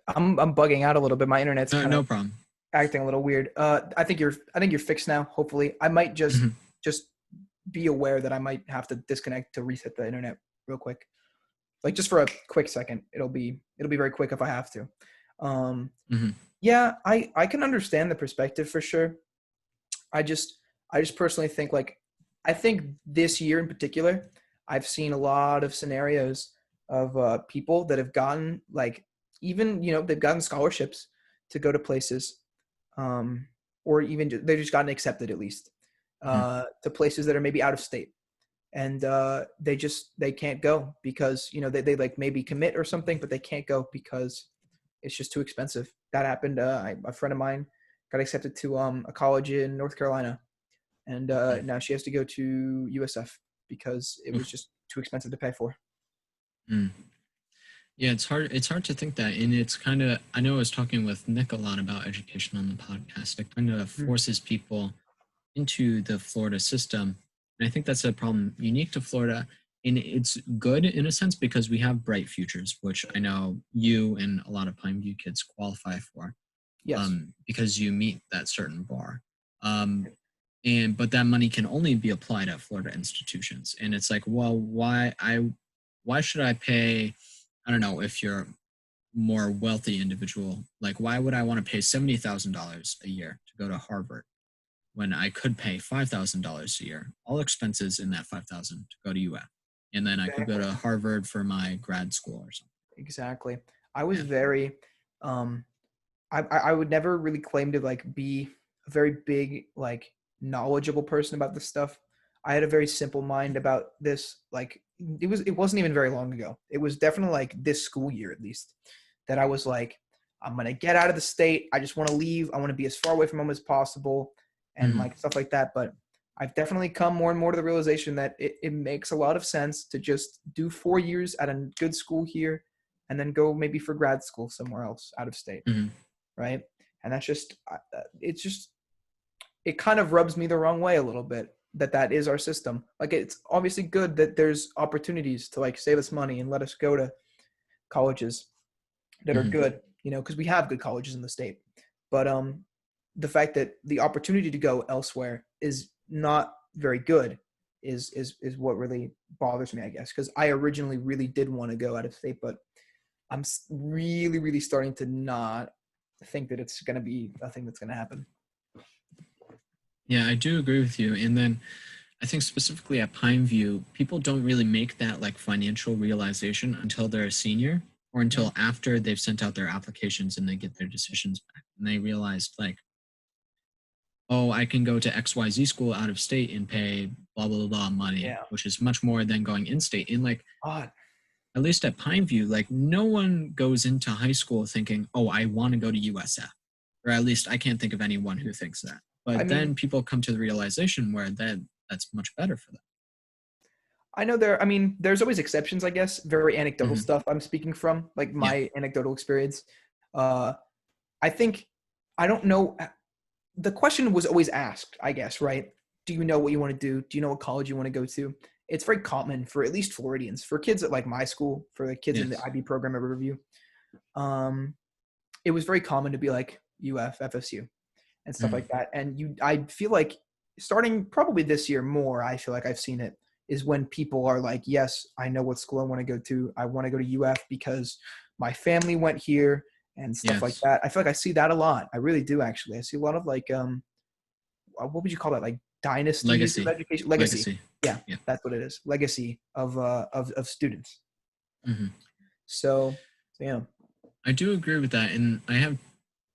I'm bugging out a little bit. My internet's No, kind of no problem. acting a little weird. I think you're fixed now. Hopefully, I might just Hmm. just be aware that I might have to disconnect to reset the internet real quick, like just for a quick second. It'll be very quick if I have to. Um, Hmm. yeah, I can understand the perspective for sure. I just I just personally think like I think this year in particular, I've seen a lot of scenarios of people that have gotten like even they've gotten scholarships to go to places, um, or even they've just gotten accepted at least Hmm. to places that are maybe out of state, and they can't go because they like maybe commit or something, but they can't go because it's just too expensive. That happened. A friend of mine got accepted to a college in North Carolina, and now she has to go to USF because it was just too expensive to pay for. Mm. Yeah, it's hard. It's hard to think that, and it's kind of. I know I was talking with Nick a lot about education on the podcast. It kind of Mm. forces people into the Florida system, and I think that's a problem unique to Florida. And it's good in a sense because we have bright futures, which I know you and a lot of Pineview kids qualify for, Yes. because you meet that certain bar. Um, and but that money can only be applied at Florida institutions, and it's like, well, why should I pay? I don't know if you're more wealthy individual, like why would I want to pay $70,000 a year to go to Harvard when I could pay $5,000 a year, all expenses in that 5,000 to go to UF, and then I could go Exactly. to Harvard for my grad school or something. Exactly. I was Yeah. very um I would never really claim to like be a very big like knowledgeable person about this stuff. I had a very simple mind about this. Like it wasn't even very long ago. It was definitely like this school year at least that I was like, I'm gonna get out of the state. I just want to leave. I want to be as far away from home as possible, and Hmm. like stuff like that. But I've definitely come more and more to the realization that it makes a lot of sense to just do 4 years at a good school here and then go maybe for grad school somewhere else out of state, Hmm. right? And that's just it's just it kind of rubs me the wrong way a little bit that that is our system. Like it's obviously good that there's opportunities to like save us money and let us go to colleges that are Hmm. good, because we have good colleges in the state. But the fact that the opportunity to go elsewhere is not very good is what really bothers me, I guess, because I originally really did want to go out of state, but I'm really, really starting to not think that it's going to be a thing that's going to happen. Yeah, I do agree with you. And then I think specifically at Pineview, people don't really make that like financial realization until they're a senior or Mhm. until after they've sent out their applications and they get their decisions back. And they realized like, oh, I can go to XYZ school out of state and pay blah blah blah money, Yeah. which is much more than going in state. And like Odd. at least at Pineview, like no one goes into high school thinking, oh, I want to go to USF. Or at least I can't think of anyone who thinks that. I But mean, then people come to the realization where that's much better for them. I know I mean, there's always exceptions, I guess. Very anecdotal Hmm. stuff I'm speaking from, like Yeah. my anecdotal experience. Uh, I think, I don't know. The question was always asked, I guess, right? Do you know what you want to do? Do you know what college you want to go to? It's very common for at least Floridians, for kids at like my school, for the kids in the Yes. IB program at Riverview. Um, it was very common to be like UF, FSU, and stuff Mhm. like that. And I feel like starting probably this year more, I feel like I've seen it is when people are like, yes, I know what school I want to go to. I want to go to UF because my family went here and stuff like Yes. that. I feel like I see that a lot. I really do actually. I see a lot of like what would you call that? Like dynasties of Legacy. education, legacy. Legacy. Yeah, Yeah. that's what it is. Legacy of students. Hmm. So yeah. I do agree with that. And I have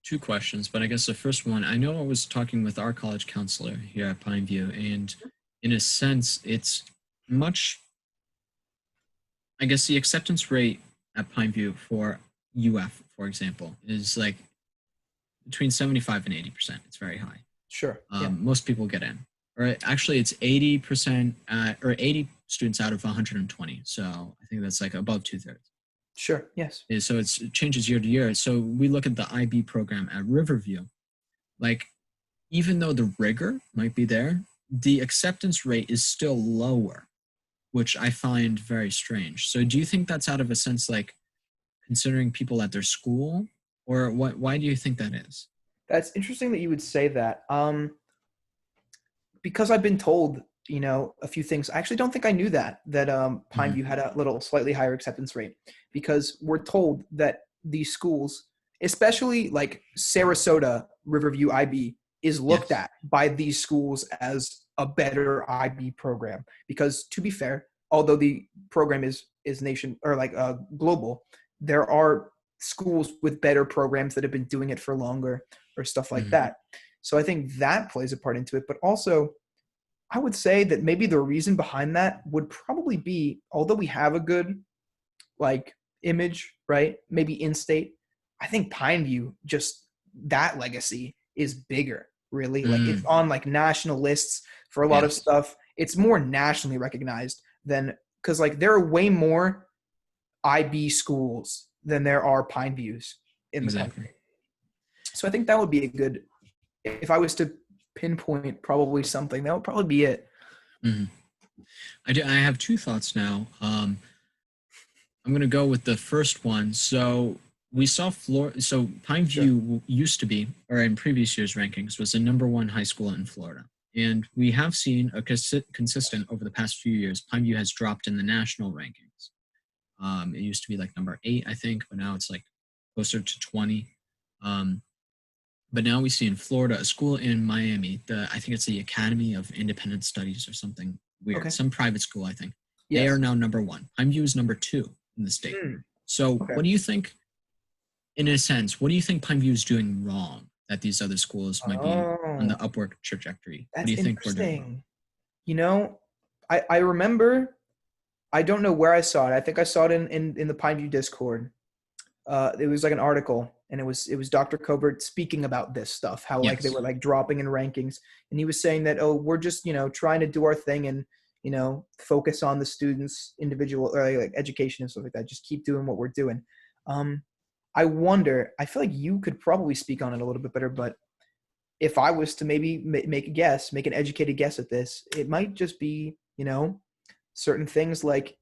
two questions, but I guess the first one, I know I was talking with our college counselor here at Pineview, and in a sense, it's much, I guess the acceptance rate at Pineview for UF, for example, is like between 75 and 80%. It's very high. Sure. Yeah. Most people get in. Or actually, it's 80% or 80 students out of 120. So I think that's like above two-thirds. Sure. Yes. So it changes year to year. So we look at the IB program at Riverview. Like, even though the rigor might be there, the acceptance rate is still lower, which I find very strange. So do you think that's out of a sense like considering people at their school, or what? Why do you think that is? That's interesting that you would say that. Because I've been told, a few things. I actually don't think I knew that Hmm. Pineview had a little slightly higher acceptance rate, because we're told that these schools, especially like Sarasota Riverview IB, is looked Yes. at by these schools as a better IB program. Because to be fair, although the program is nation or like global, there are schools with better programs that have been doing it for longer or stuff like Hmm. that. So I think that plays a part into it. But also, I would say that maybe the reason behind that would probably be, although we have a good like image, right? Maybe in state, I think Pineview, just that legacy is bigger, really. Like it's Mm, on like national lists for a lot of yes. stuff. It's more nationally recognized than, because like there are way more IB schools than there are Pineviews in the country. Exactly. So I think that would be a good, if I was to pinpoint probably something, that would probably be it. Hmm. I have two thoughts now. I'm going to go with the first one. So we saw Florida. So Sure. Pineview used to be, or in previous years' rankings, was the number one high school in Florida. And we have seen a consistent over the past few years. Pineview has dropped in the national rankings. It used to be like number 8, I think, but now it's like closer to 20. Um, but now we see in Florida a school in Miami. I think it's the Academy of Independent Studies or something weird. Okay. Some private school, I think. They are Yes. now number 1. Pineview is number 2 in the state. Hmm. So, Okay. what do you think, in a sense, what do you think Pineview is doing wrong that these other schools might be on Oh, the upward trajectory? What do that's you think we're doing wrong? interesting. You know, I remember, I don't know where I saw it. I think I saw it in the Pineview Discord. It was like an article, and it was Dr. Covert speaking about this stuff, how like they Yes. were like dropping in rankings, and he was saying that, oh, we're just trying to do our thing and focus on the students' individual or like education and stuff like that. Just keep doing what we're doing. Um, I wonder. I feel like you could probably speak on it a little bit better, but if I was to maybe make a guess, make an educated guess at this, it might just be, certain things like,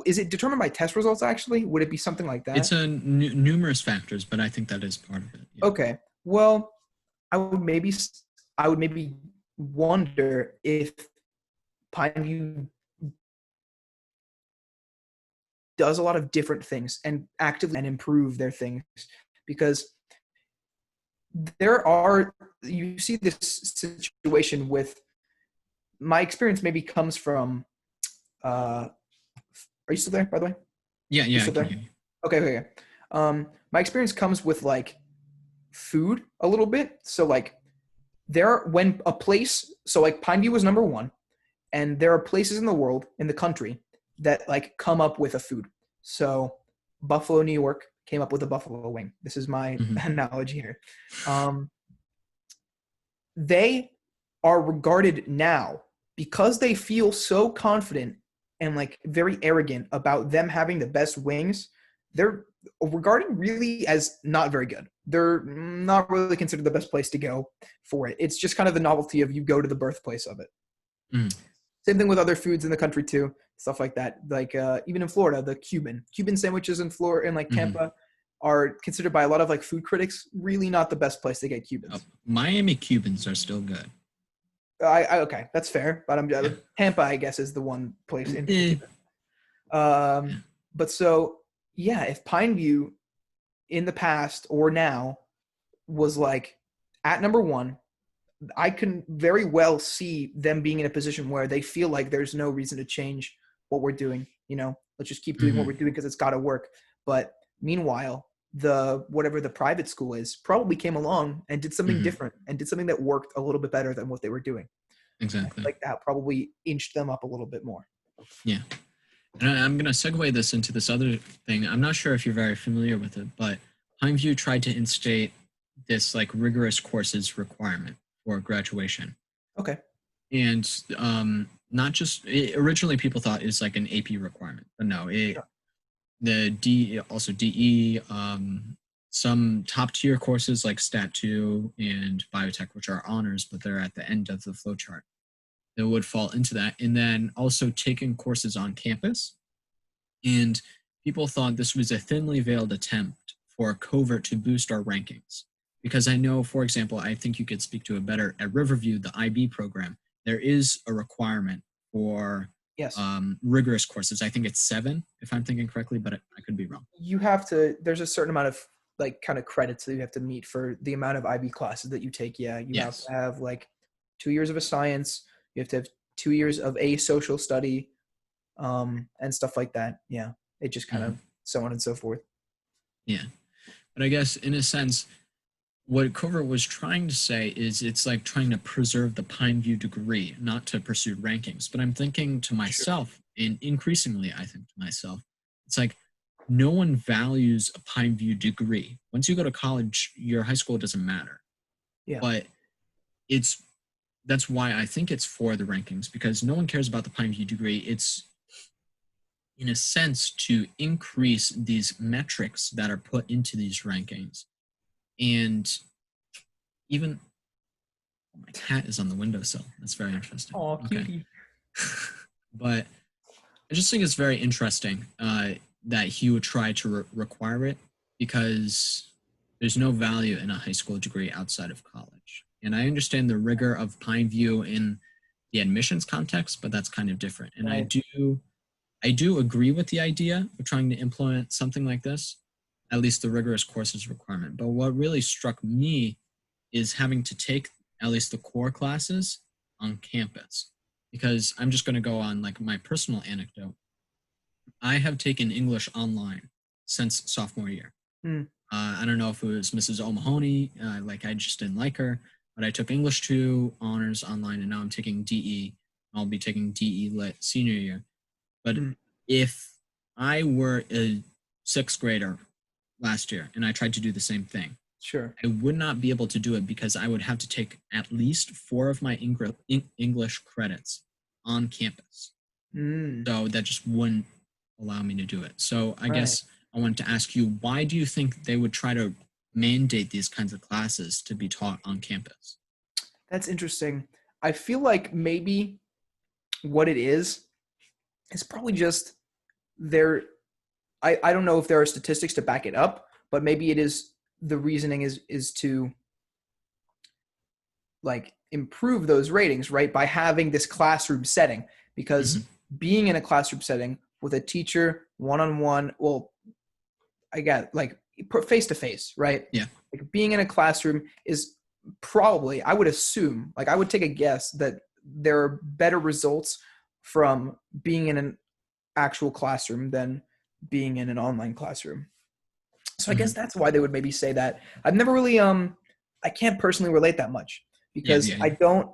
is it determined by test results actually? Would it be something like It's that? a numerous factors, but I think that is part of it. Yeah. Okay. Well, I would maybe I would maybe wonder if Pineview does a lot of different things and actively and improve their things, because there are, you see this situation with, my experience maybe comes from, are you still there, by the way? Yeah, You yeah, I still can there? hear you. Okay, okay, okay. My experience comes with like food a little bit. So like when a place, so like Pineview was number one, and there are places in the world, in the country, that like come up with a food. So Buffalo, New York came up with a buffalo wing. This is my Hmm. analogy here. Um, they are regarded now, because they feel so confident and like very arrogant about them having the best wings. They're regarded really as not very good. They're not really considered the best place to go for it. It's just kind of the novelty of, you go to the birthplace of it. Mm. Same thing with other foods in the country too, stuff like that. Like even in Florida, the Cuban sandwiches in Florida and like Hmm. Tampa are considered by a lot of like food critics really not the best place to get Oh, Cubans. Miami Cubans are still good. Okay, that's fair. But I'm Yeah. Tampa, I guess, is the one place in Eh, particular. yeah. But so yeah, if Pineview in the past or now was like at number one, I can very well see them being in a position where they feel like there's no reason to change what we're doing. Let's just keep doing what we're Hmm. doing because it's got to work. But meanwhile, the whatever the private school is probably came along and did something Hmm. different and did something that worked a little bit better than what they were doing. I feel Exactly. like that probably inched them up a little bit more. Yeah. And I'm going to segue this into this other thing. I'm not sure if you're very familiar with it, but Pineview tried to instate this like rigorous courses requirement for graduation. Okay. And not just originally people thought it's like an AP requirement, but no, Sure. the D also DE, some top tier courses like Stat 2 and Biotech, which are honors, but they're at the end of the flowchart. That would fall into that. And then also taking courses on campus. And people thought this was a thinly veiled attempt for a covert to boost our rankings. Because I know, for example, I think you could speak to it better at Riverview, the IB program, there is a requirement for Yes. rigorous courses. I think it's 7, if I'm thinking correctly, but I could be wrong. You have to, there's a certain amount of like kind of credits that you have to meet for the amount of IB classes that you take. Yeah. You have Yes. to have like 2 years of a science. You have to have 2 years of a social study, and stuff like that. Yeah. It just kind of so on and so forth. Yeah. But I guess in a sense, what Covert was trying to say is it's like trying to preserve the Pineview degree, not to pursue rankings. But I'm thinking to myself, and increasingly I think to myself, it's like no one values a Pineview degree. Once you go to college, your high school doesn't matter. Yeah. But that's why I think it's for the rankings, because no one cares about the Pineview degree. It's in a sense to increase these metrics that are put into these rankings. And even my cat is on the windowsill. That's very interesting. Oh, cutie. But I just think it's very interesting that he would try to require it, because there's no value in a high school degree outside of college. And I understand the rigor of Pineview in the admissions context, but that's kind of different. And Right. I do agree with the idea of trying to implement something like this, at least the rigorous courses requirement. But what really struck me is having to take at least the core classes on campus. Because I'm just going to go on like my personal anecdote. I have taken English online since sophomore year. I don't know if it was Mrs. O'Mahony, like I just didn't like her, but I took English 2 honors online, and now I'm taking DE. I'll be taking DE Lit senior year. But if I were a 6th grader last year and I tried to do the same thing, Sure. I would not be able to do it, because I would have to take at least 4 of my English credits on campus. So that just wouldn't allow me to do it. So I guess I wanted to ask you, why do you think they would try to mandate these kinds of classes to be taught on campus? That's interesting. I feel like maybe what it is probably just there. I don't know if there are statistics to back it up, but maybe it is, the reasoning is to like improve those ratings, right? By having this classroom setting, because being in a classroom setting with a teacher one-on-one, well, I got like face to face, right? Yeah. Like being in a classroom is probably, I would assume, like I would take a guess that there are better results from being in an actual classroom than being in an online classroom. So I guess that's why they would maybe say that. I've never really, I can't personally relate that much, because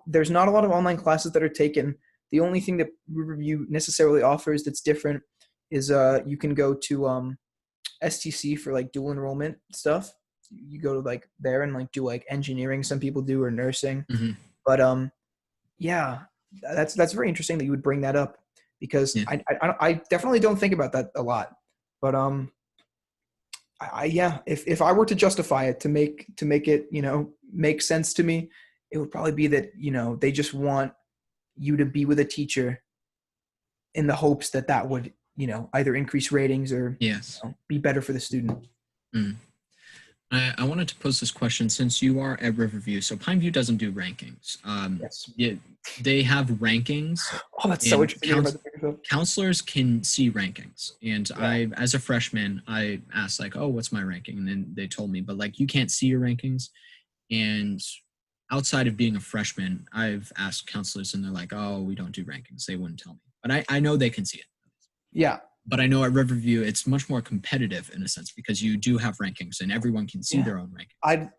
there's not a lot of online classes that are taken. The only thing that Riverview necessarily offers that's different is you can go to STC for like dual enrollment stuff. You go to like there and like do like engineering, some people do, or nursing. But yeah, that's very interesting that you would bring that up, because I definitely don't think about that a lot. But if I were to justify it to make it, make sense to me, it would probably be that, they just want you to be with a teacher in the hopes that that would, either increase ratings or be better for the student. I wanted to pose this question, since you are at Riverview. So Pineview doesn't do rankings. Yes. Yeah, they have rankings. Oh, that's so interesting. Counselors can see rankings. And I, as a freshman, I asked like, oh, what's my ranking? And then they told me, but like, you can't see your rankings. And outside of being a freshman, I've asked counselors and they're like, oh, we don't do rankings. They wouldn't tell me, but I know they can see it. Yeah. But I know at Riverview, it's much more competitive in a sense, because you do have rankings and everyone can see their own rankings.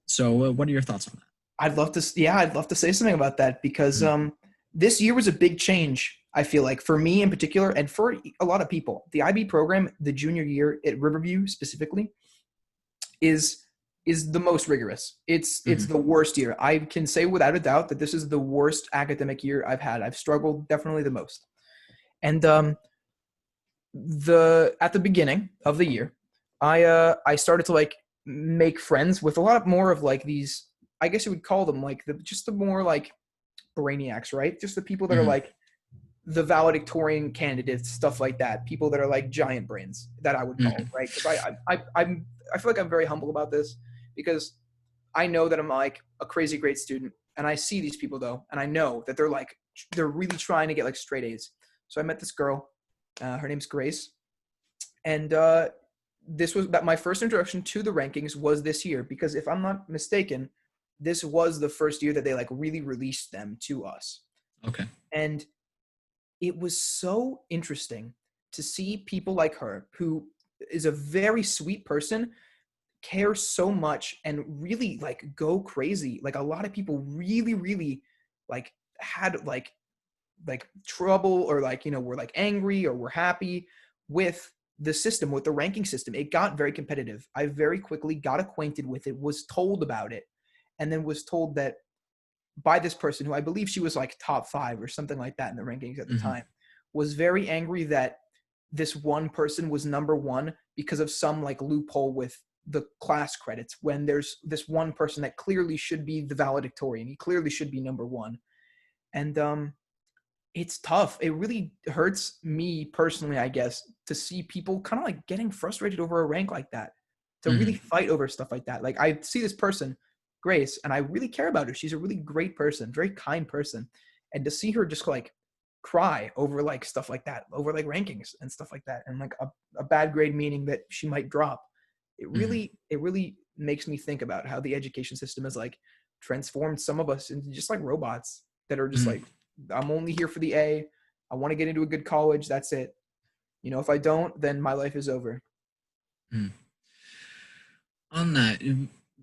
So what are your thoughts on that? I'd love to say something about that, because this year was a big change, I feel like, for me in particular, and for a lot of people. The IB program, the junior year at Riverview specifically, is the most rigorous. It's the worst year. I can say without a doubt that this is the worst academic year I've had. I've struggled definitely the most. And at the beginning of the year, I started to like make friends with a lot more of like these, I guess you would call them like just the more like brainiacs, right? Just the people that are like the valedictorian candidates, stuff like that, people that are like giant brains that I would call, Hmm. right? Because I feel like I'm very humble about this because I know that I'm like a crazy great student, and I see these people though, and I know that they're really trying to get like straight A's. So I met this girl, her name's Grace, and this was that my first introduction to the rankings was this year because if I'm not mistaken, this was the first year that they like really released them to us, Okay. and it was so interesting to see people like her who is a very sweet person care so much and really like go crazy. Like a lot of people really really like had like trouble or like were like angry or were happy with the system, with the ranking system. It got very competitive. I very quickly got acquainted with it, was told about it, and then was told that by this person who I believe she was like top 5 or something like that in the rankings at the Hmm. time, was very angry that this one person was number 1 because of some like loophole with the class credits, when there's this one person that clearly should be the valedictorian. He clearly should be number 1. And it's tough. It really hurts me personally, I guess, to see people kind of like getting frustrated over a rank like that, to really Hmm. fight over stuff like that. Like I see this person, Grace, and I really care about her. She's a really great person, very kind person. And to see her just like cry over like stuff like that, over like rankings and stuff like that, and like a bad grade meaning that she might drop, Hmm. it really makes me think about how the education system has like transformed some of us into just like robots that are just like, Hmm. I'm only here for the A. I want to get into a good college. That's it. If I don't, then my life is over. Hmm. On that,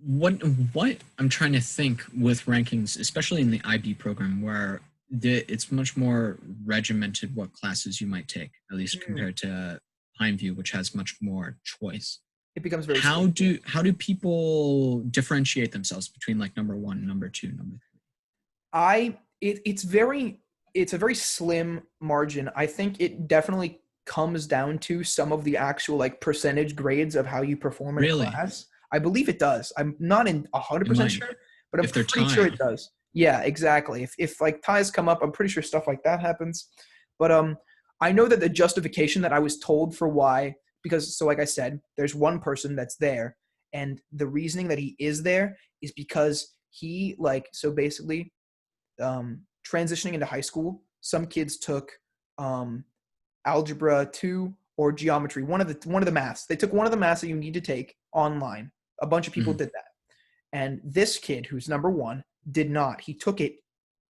what what I'm trying to think with rankings, especially in the IB program, where it's much more regimented what classes you might take, at least Mm. compared to Pineview, which has much more choice. It becomes very How strict. Yeah. do people differentiate themselves between like number one, number two, number It's a very slim margin. I think it definitely comes down to some of the actual like percentage grades of how you perform in three? a Really? class. I believe it does. I'm not in It 100% might. sure, but I'm If they're pretty sure it tied. does. Yeah, exactly. If like ties come up, I'm pretty sure stuff like that happens. But I know that the justification that I was told for why, because so like I said, there's one person that's there, and the reasoning that he is there is because he like, so basically transitioning into high school, some kids took um, algebra 2 or geometry, one of the maths. They took one of the maths that you need to take online. A bunch of people Mhm. did that. And this kid, who's number 1, did not. He took it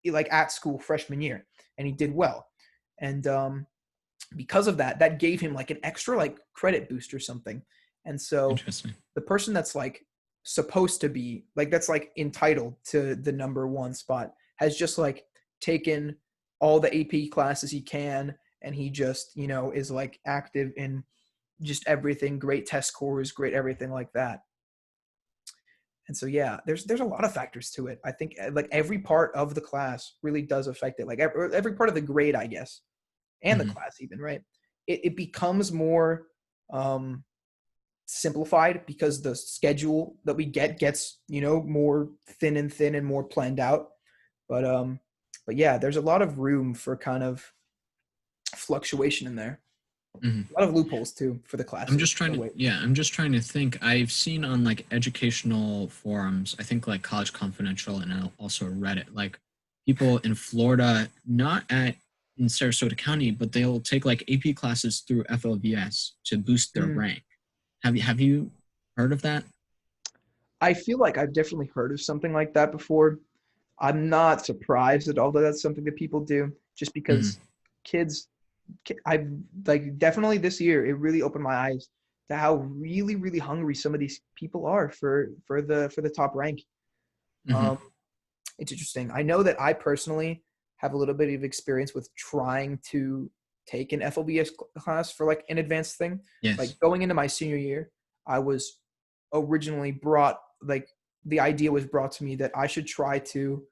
like at school freshman year, and he did well. And because of that, that gave him like an extra like credit boost or something. And so Interesting. the person that's like supposed to be like, that's like entitled to the number 1 spot, has just like taken all the AP classes he can, and he just is like active in just everything, great test scores, great everything like that. And so yeah, there's a lot of factors to it. I think like every part of the class really does affect it, like every part of the grade, I guess, and the Hmm. class even, right? It becomes more um simplified because the schedule that we gets more thin and thin and more planned out. But yeah, there's a lot of room for kind of fluctuation in there. Hmm. A lot of loopholes too for the I'm classes. just trying Oh to, wait. yeah, I'm just trying to think. I've seen on like educational forums, I think like College Confidential and also Reddit, like people in Florida, not at in Sarasota County, but they'll take like AP classes through FLVS to boost their Mm. rank. Have you heard of that? I feel like I've definitely heard of something like that before. I'm not surprised at all that that's something that people do, just Hmm. because kids, I've like definitely this year it really opened my eyes to how really really hungry some of these people are for the top rank. Hmm. Um, it's interesting. I know that I personally have a little bit of experience with trying to take an FLBS class for like an advanced thing. Yes. Like going into my senior year, I was originally brought like the idea was brought to me that I should try to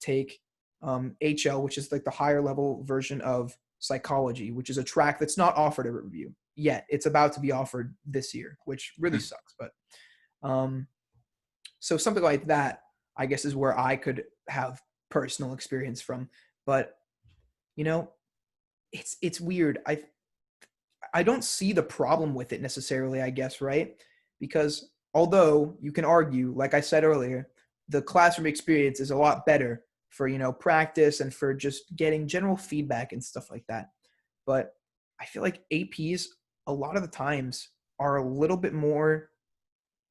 take HL, which is like the higher level version of psychology, which is a track that's not offered at Riverview yet. It's about to be offered this year, which really Okay. sucks. But um, so something like that, I guess, is where I could have personal experience from. But you know, it's weird. I don't see the problem with it necessarily, I guess, right? Because although you can argue, like I said earlier, the classroom experience is a lot better for, practice and for just getting general feedback and stuff like that. But I feel like APs a lot of the times are a little bit more,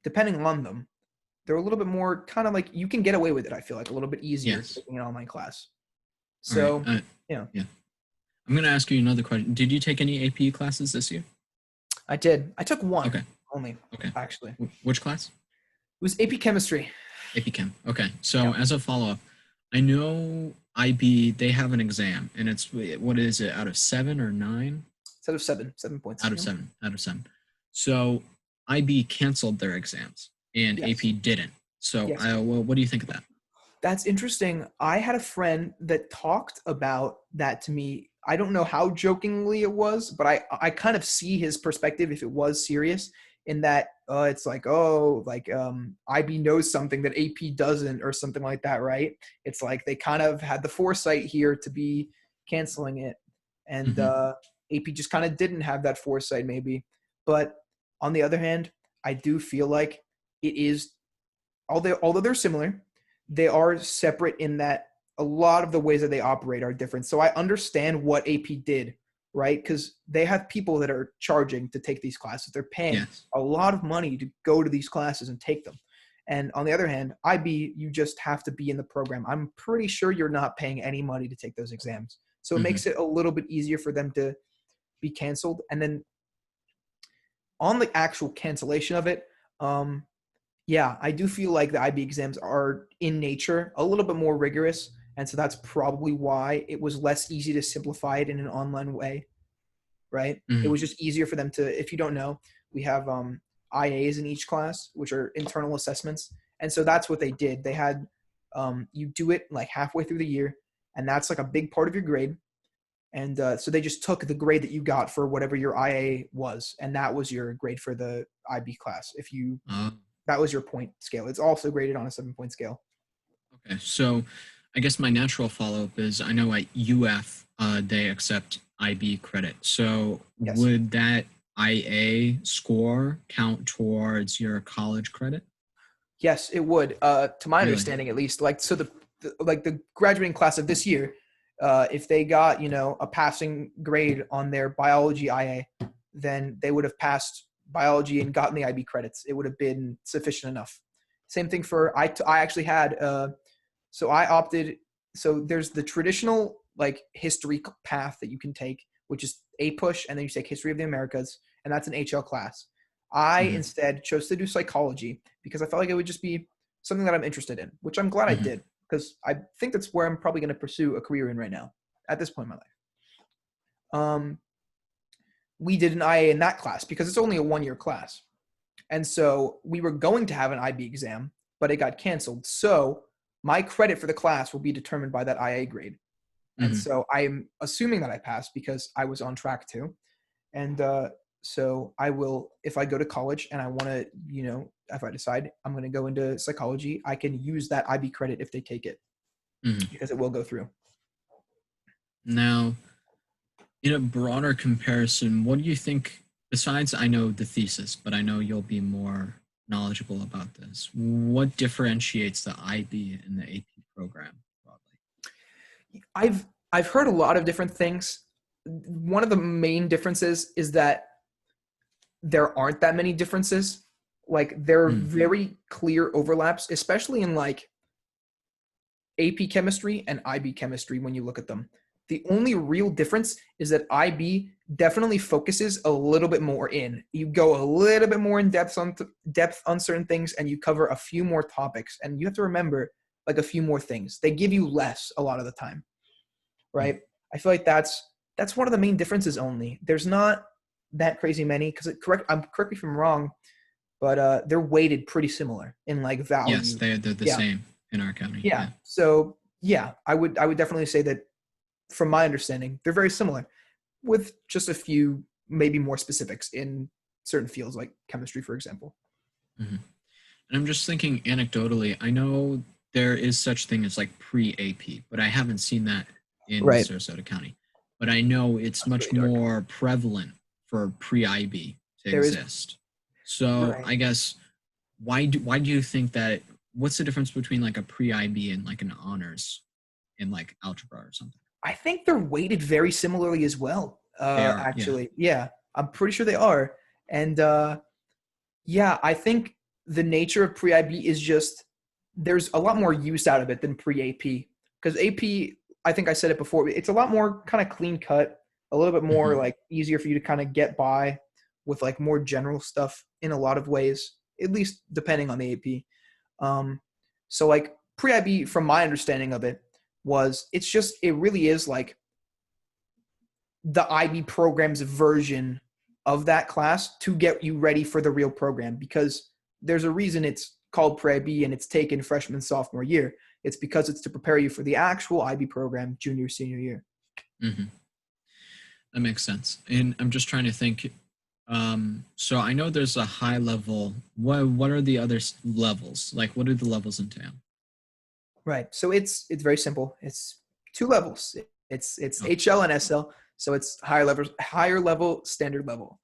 depending on them, they're a little bit more kind of like you can get away with it, I feel like a little bit easier Yes. taking an online class. All right. So, yeah. Yeah. I'm going to ask you another question. Did you take any AP classes this year? I did. I took one Okay. only, Okay. actually. It Which class? was AP chemistry. AP Chem. Okay. So Yeah. as a follow-up, I know IB, they have an exam, and it's, what is it, out of 7 or 9? It's out of 7 points. Out of 7. Out of 7. So IB canceled their exams, and Yes. AP didn't. So Yes. well, what do you think of that? That's interesting. I had a friend that talked about that to me. I don't know how jokingly it was, but I kind of see his perspective if it was serious in that it's like, oh, like IB knows something that AP doesn't or something like that, right? It's like they kind of had the foresight here to be canceling it. And AP just kind of didn't have that foresight maybe. But on the other hand, I do feel like it is, although they're similar, they are separate in that a lot of the ways that they operate are different. So I understand what AP did, right? Because they have people that are charging to take these classes. They're paying Yes. a lot of money to go to these classes and take them. And on the other hand, IB, you just have to be in the program. I'm pretty sure you're not paying any money to take those exams. So it makes it a little bit easier for them to be canceled. And then on the actual cancellation of it, yeah, I do feel like the IB exams are in nature a little bit more rigorous. And so that's probably why it was less easy to simplify it in an online way, right? It was just easier for them to, if you don't know, we have IAs in each class, which are internal assessments. And so that's what they did. They had, you do it like halfway through the year, and that's like a big part of your grade. And so they just took the grade that you got for whatever your IA was, and that was your grade for the IB class. If you that was your point scale. It's also graded on a 7-point scale. Okay, so I guess my natural follow-up is I know at UF they accept IB credit. So Yes. Would that IA score count towards your college credit? Yes, it would. To my Really? understanding, at least, like so the graduating class of this year, if they got a passing grade on their biology IA, then they would have passed biology and gotten the IB credits. It would have been sufficient enough. Same thing for I actually had so I opted, so there's the traditional like history path that you can take, which is a push, and then you take history of the Americas, and that's an HL class. I instead chose to do psychology because I felt like it would just be something that I'm interested in, which I'm glad I did, because I think that's where I'm probably going to pursue a career in right now at this point in my life. We did an IA in that class because it's only a 1-year class. And so we were going to have an IB exam, but it got canceled. So my credit for the class will be determined by that IA grade. And so I'm assuming that I passed because I was on track to. And so I will, if I go to college and I want to, if I decide I'm going to go into psychology, I can use that IB credit if they take it because it will go through. Now, in a broader comparison, what do you think, besides I know the thesis, but I know you'll be more knowledgeable about this, what differentiates the IB and the AP program broadly? I've heard a lot of different things. One of the main differences is that there aren't that many differences. Like there are very clear overlaps, especially in like AP chemistry and IB chemistry when you look at them. The only real difference is that IB definitely focuses a little bit more in. You go a little bit more in depth on certain things, and you cover a few more topics. And you have to remember like a few more things. They give you less a lot of the time, right? I feel like that's one of the main differences only. There's not that crazy many, because correct me if I'm wrong, but they're weighted pretty similar in like value. Yes, they're the same in our county. Yeah. So yeah, I would definitely say that from my understanding, they're very similar with just a few maybe more specifics in certain fields like chemistry, for example. And I'm just thinking anecdotally, I know there is such thing as like pre-AP, but I haven't seen that in Sarasota County. but I know it's That's much really dark. more prevalent for pre-IB to There is exist. So right. I guess why do you think that? What's the difference between like a pre-IB and like an honors in like algebra or something? I think they're weighted very similarly as well. They are, yeah. Actually, yeah, I'm pretty sure they are. And yeah, I think the nature of pre-IB is just there's a lot more use out of it than pre-AP because AP, I think I said it before, it's a lot more kind of clean cut, a little bit more Hmm. like easier for you to kind of get by with like more general stuff in a lot of ways, at least depending on the AP. Um, so like pre-IB, from my understanding of it, was it's just it really is like the IB program's version of that class to get you ready for the real program because there's a reason it's called pre-IB and it's taken freshman sophomore year. It's because it's to prepare you for the actual IB program junior senior year. Hmm. That makes sense. And I'm just trying to think. So I know there's a high level. What are the other levels? Like, what do the levels entail? Right. So it's very simple. It's two levels. It's Okay. HL and SL. So it's higher level, standard level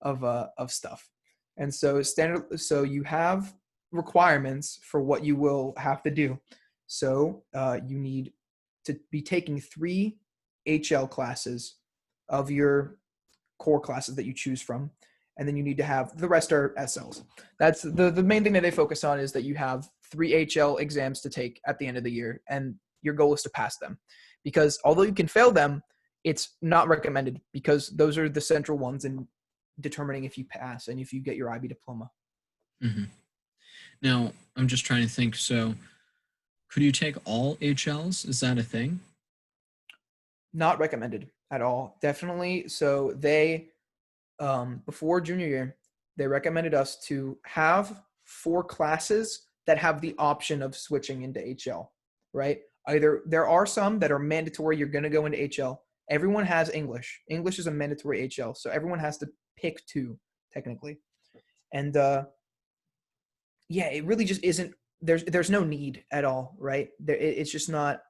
of stuff. And so standard so you have requirements for what you will have to do. So you need to be taking 3 HL classes of your core classes that you choose from, and then you need to have the rest are SLs. That's the main thing that they focus on is that you have 3 HL exams to take at the end of the year, and your goal is to pass them. Because although you can fail them, it's not recommended because those are the central ones in determining if you pass and if you get your IB diploma. Hmm. Now I'm just trying to think. So could you take all HLs? Is that a thing? Not recommended at all. Definitely. So they before junior year, they recommended us to have 4 classes that have the option of switching into HL, right? Either there are some that are mandatory, you're going to go into HL. Everyone has English. English is a mandatory HL, so everyone has to pick 2 technically. And yeah, it really just isn't. There's no need at all, right? It's just not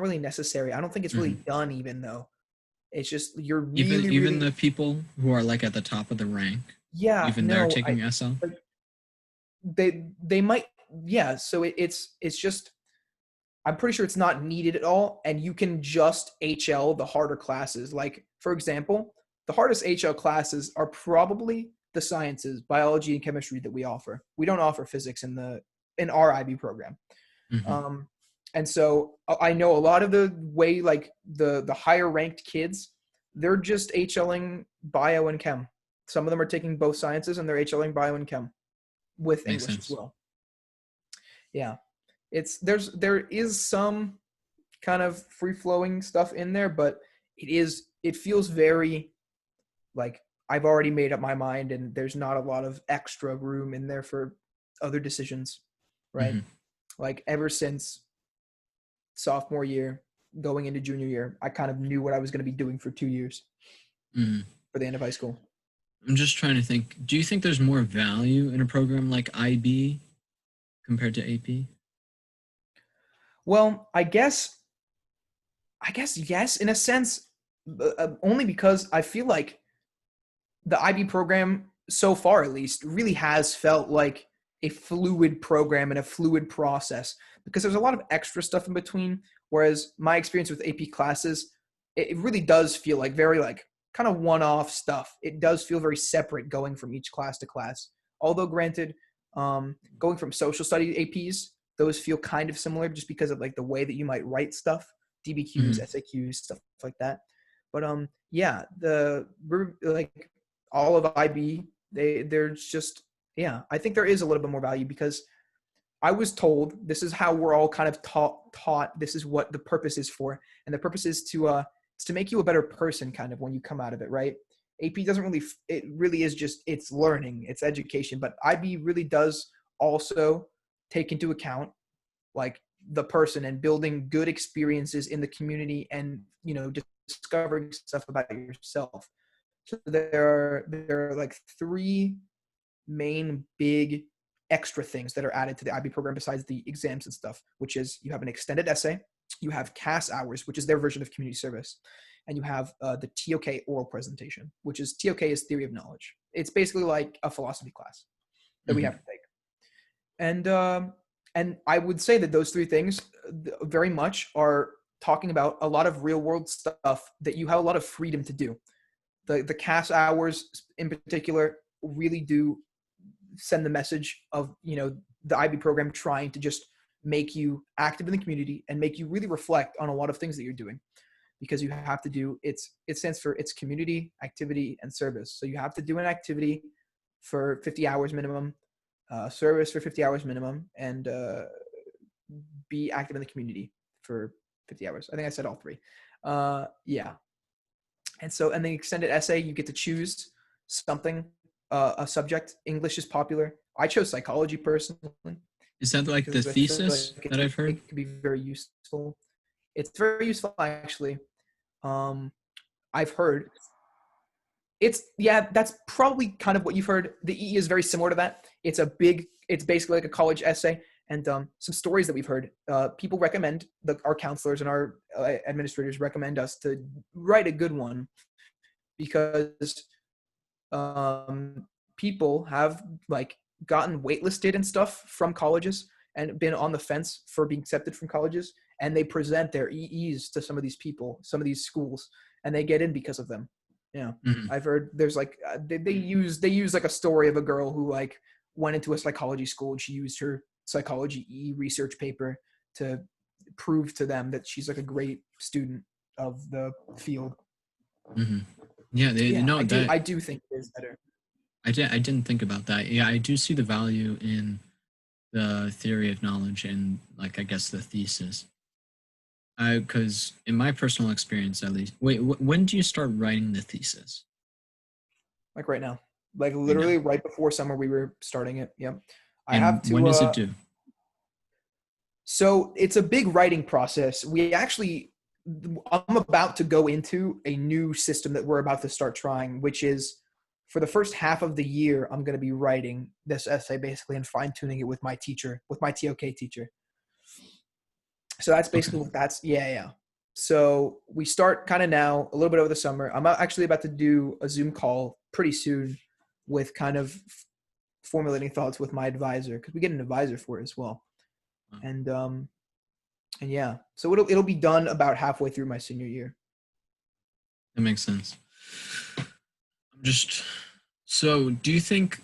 really necessary. I don't think it's really Hmm. done even though. It's just you're Even really even really the people who are like at the top of the rank, yeah even they're no I taking SL. like they might yeah so it's just I'm pretty sure it's not needed at all and you can just HL the harder classes like for example the hardest HL classes are probably the sciences biology and chemistry that we don't offer physics in our IB program Hmm. um and so I know a lot of the way like the higher ranked kids they're just HLing bio and chem some of them are taking both sciences and they're HLing bio and chem with Makes English as sense. well. Yeah, there is some kind of free flowing stuff in there, but it feels very like I've already made up my mind, and there's not a lot of extra room in there for other decisions, right? Hmm. Like ever since sophomore year, going into junior year, I kind of knew what I was going to be doing for 2 years Hmm. for the end of high school. I'm just trying to think. Do you think there's more value in a program like IB compared to AP? Well, I guess yes, in a sense, only because I feel like the IB program so far at least really has felt like a fluid program and a fluid process because there's a lot of extra stuff in between whereas my experience with AP classes it really does feel like very like kind of one-off stuff it does feel very separate going from each class to class although granted going from social studies APs those feel kind of similar just because of like the way that you might write stuff DBQs Hmm. SAQs stuff like that but yeah the like all of IB, there's just yeah, I think there is a little bit more value because I was told this is how we're all kind of taught this is what the purpose is for, and the purpose is to make you a better person kind of when you come out of it, right? AP doesn't really it really is just it's learning, it's education, but IB really does also take into account like the person and building good experiences in the community and discovering stuff about yourself so there are like 3 main big extra things that are added to the IB program besides the exams and stuff, which is you have an extended essay, You have CAS hours, which is their version of community service. And you have the TOK oral presentation, which is TOK is theory of knowledge. It's basically like a philosophy class that we have to take. And I would say that those three things very much are talking about a lot of real world stuff that you have a lot of freedom to do. The CAS hours in particular really do send the message of, you know, the IB program trying to just make you active in the community and make you really reflect on a lot of things that you're doing, because you have to do it stands for it's community, activity, and service. So you have to do an activity for 50 hours minimum, service for 50 hours minimum, and be active in the community for 50 hours. I think I said all three. Yeah. And so, and the extended essay, you get to choose something, a subject. English is popular. I chose psychology personally. Is that like the thesis that I've heard? It could be very useful. It's very useful, actually. I've heard that's probably kind of what you've heard. The EE is very similar to that. It's basically like a college essay, and some stories that we've heard. People recommend, our counselors and our administrators recommend us to write a good one, because people have like gotten waitlisted and stuff from colleges and been on the fence for being accepted from colleges, and they present their EEs to some of these people, some of these schools, and they get in because of them. Yeah. I've heard there's like they use like a story of a girl who like went into a psychology school, and she used her psychology E research paper to prove to them that she's like a great student of the field. Yeah, I do think it is better. I didn't think about that. Yeah, I do see the value in the theory of knowledge and, like, I guess the thesis. Because in my personal experience, at least, when do you start writing the thesis? Like right now, like literally right before summer, we were starting it. Yep. I And have to. When is it due? So it's a big writing process. I'm about to go into a new system that we're about to start trying, which is for the first half of the year, I'm going to be writing this essay basically and fine tuning it with my teacher, with my TOK teacher. So that's basically what that's, yeah. So we start kind of now, a little bit over the summer. I'm actually about to do a Zoom call pretty soon with kind of formulating thoughts with my advisor, because we get an advisor for it as well. And yeah, so it'll be done about halfway through my senior year. That makes sense. So do you think,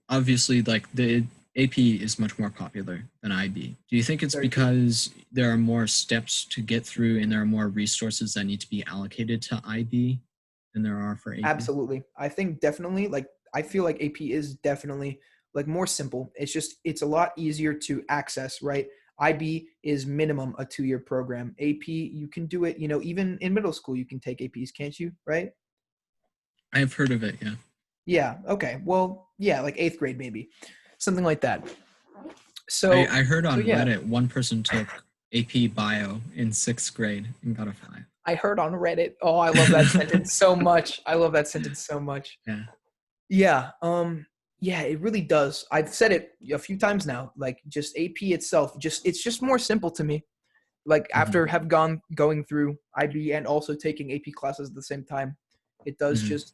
obviously, like the AP is much more popular than IB. Do you think it's because there are more steps to get through and there are more resources that need to be allocated to IB than there are for AP? Absolutely. I think definitely, like, I feel like AP is definitely like more simple. It's a lot easier to access, right? IB is minimum a 2-year program. AP, you can do it, even in middle school, you can take APs, can't you? Right? I've heard of it. Yeah. Yeah. Okay. Well, yeah, like 8th grade, maybe something like that. So I heard on Reddit, one person took AP bio in 6th grade and got a 5. I heard on Reddit. Oh, I love that sentence so much. Yeah. Yeah, it really does. I've said it a few times now, like just AP itself, it's just more simple to me. Like after going through IB and also taking AP classes at the same time, it does just,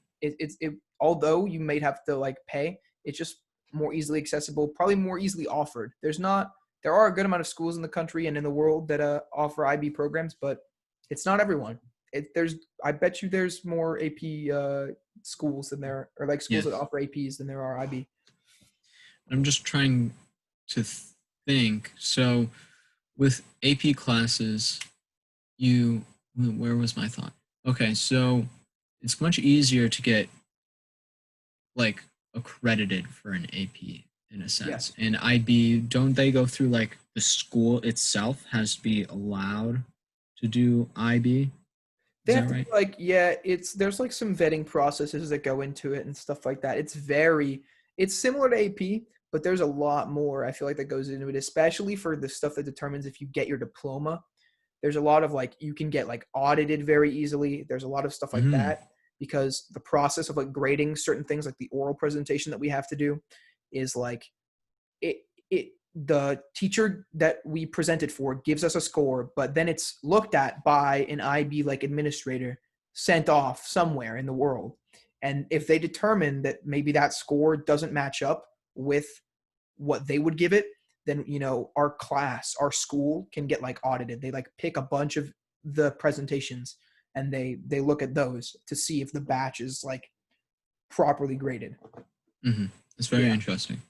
although you may have to like pay, it's just more easily accessible, probably more easily offered. There are a good amount of schools in the country and in the world that offer IB programs, but it's not everyone. I bet you there's more AP schools than there, or like schools that offer APs than there are IB. I'm just trying to think. So with AP classes, where was my thought? Okay, so it's much easier to get like accredited for an AP in a sense. And IB, don't they go through like the school itself has to be allowed to do IB? They have to right? There's like some vetting processes that go into it and stuff like that. It's similar to AP, but there's a lot more I feel like that goes into it, especially for the stuff that determines if you get your diploma. There's a lot of like, you can get like audited very easily. There's a lot of stuff like that, because the process of like grading certain things, like the oral presentation that we have to do, is like it the teacher that we presented for gives us a score, but then it's looked at by an IB like administrator sent off somewhere in the world. And if they determine that maybe that score doesn't match up with what they would give it, then, you know, our class, our school can get like audited. They like pick a bunch of the presentations and they look at those to see if the batch is like properly graded. Mm-hmm. It's very interesting.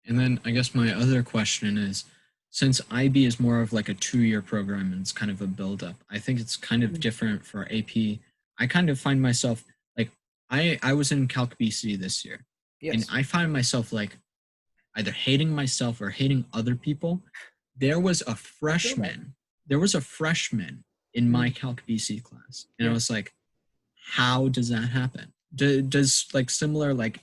And then I guess my other question is, since IB is more of like a 2-year program and it's kind of a build-up, I think it's kind of different for AP. I kind of find myself like, I was in Calc BC this year, and I find myself like either hating myself or hating other people. There was a freshman in my Calc BC class, and I was like, how does that happen? Does like similar like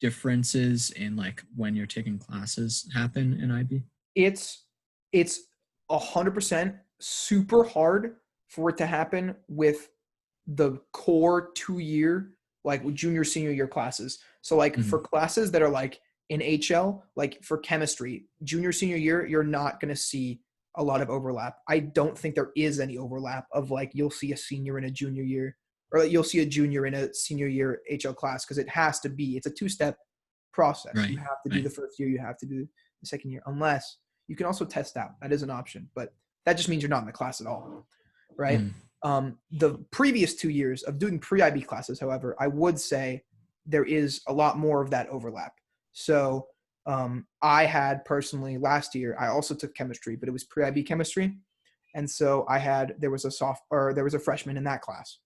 differences in like when you're taking classes happen in IB? It's 100% super hard for it to happen with the core 2-year, like junior, senior year classes. So like for classes that are like in HL, like for chemistry, junior, senior year, you're not going to see a lot of overlap. I don't think there is any overlap of like, you'll see a senior in a junior year, or like you'll see a junior in a senior year HL class, because it has to be, it's a 2-step process. Right. You have to do the first year, you have to do the second year, unless you can also test out. That is an option, but that just means you're not in the class at all, right? The previous 2 years of doing pre-IB classes, however, I would say there is a lot more of that overlap. So I had personally last year, I also took chemistry, but it was pre-IB chemistry. And so there was a freshman in that class.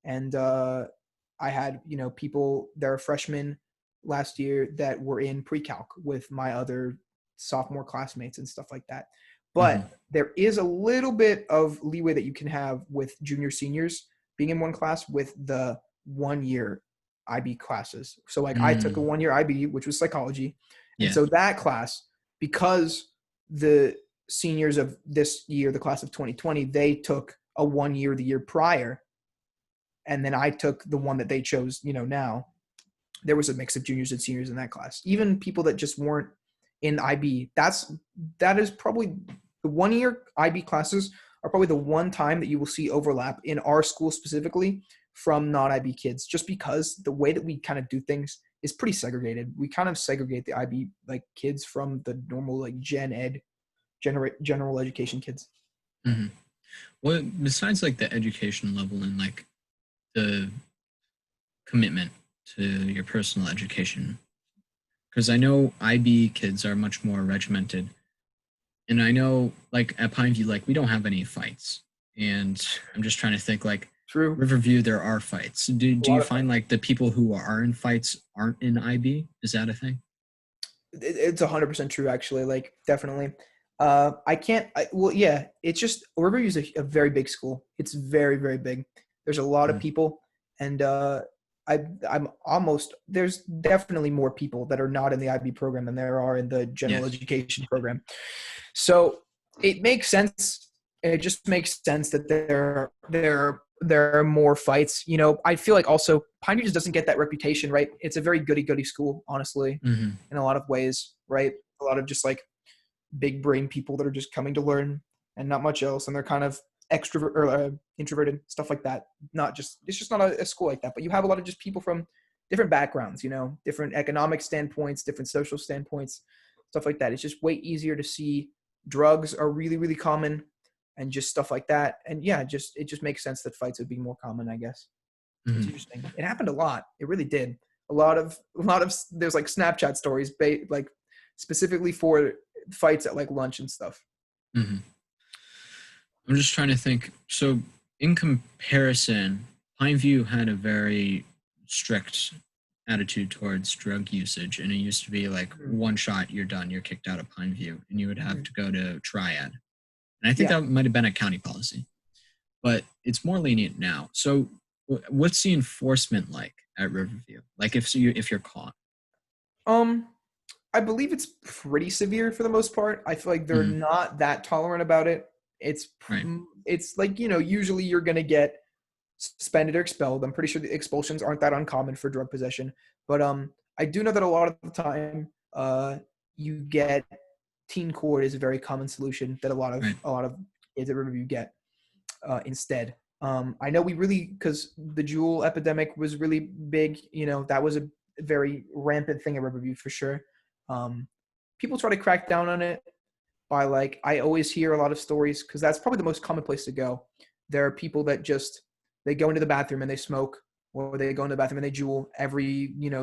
And I had, you know, people that are freshmen last year that were in pre-calc with my other sophomore classmates and stuff like that. But there is a little bit of leeway that you can have with junior seniors being in one class with the 1-year IB classes. So like I took a 1-year IB, which was psychology. And so that class, because the seniors of this year, the class of 2020, they took a 1-year the year prior. And then I took the one that they chose, you know, now. There was a mix of juniors and seniors in that class. Even people that just weren't in IB, that is probably the 1-year IB classes are probably the one time that you will see overlap in our school specifically from non-IB kids, just because the way that we kind of do things is pretty segregated. We kind of segregate the IB like kids from the normal like general education kids. Well, besides like the education level and like the commitment to your personal education, because I know IB kids are much more regimented, and I know like at Pineview, like we don't have any fights, and I'm just trying to think like Riverview, there are fights. Do you find like the people who are in fights aren't in IB? Is that a thing? It's 100% true, actually. Like definitely. It's just Riverview is a very big school. It's very, very big. There's a lot of people, and there's definitely more people that are not in the IB program than there are in the general education program. So it makes sense. It just makes sense that there are more fights. You know, I feel like also Pineview just doesn't get that reputation, right? It's a very goody-goody school, honestly, in a lot of ways, right? A lot of just like big brain people that are just coming to learn and not much else, and they're kind of extrovert or introverted, stuff like that. It's just not a school like that. But you have a lot of just people from different backgrounds, you know, different economic standpoints, different social standpoints, stuff like that. It's just way easier to see. Drugs are really, really common, and just stuff like that. And yeah, it just makes sense that fights would be more common, I guess. It's interesting. It happened a lot. It really did. A lot of there's like Snapchat stories like specifically for fights at like lunch and stuff. I'm just trying to think. So in comparison, Pineview had a very strict attitude towards drug usage, and it used to be like one shot, you're done, you're kicked out of Pineview, and you would have to go to Triad. And I think that might have been a county policy, but it's more lenient now. So what's the enforcement like at Riverview? Like if you're caught? I believe it's pretty severe for the most part. I feel like they're not that tolerant about it. It's like, you know, usually you're going to get suspended or expelled. I'm pretty sure the expulsions aren't that uncommon for drug possession. But I do know that a lot of the time you get teen court is a very common solution that Right. a lot of kids at Riverview get instead. I know we really, because the Juul epidemic was really big. That was a very rampant thing at Riverview for sure. People try to crack down on it by I always hear a lot of stories because that's probably the most common place to go. There are people that just they go into the bathroom and they smoke, or they go into the bathroom and they Juul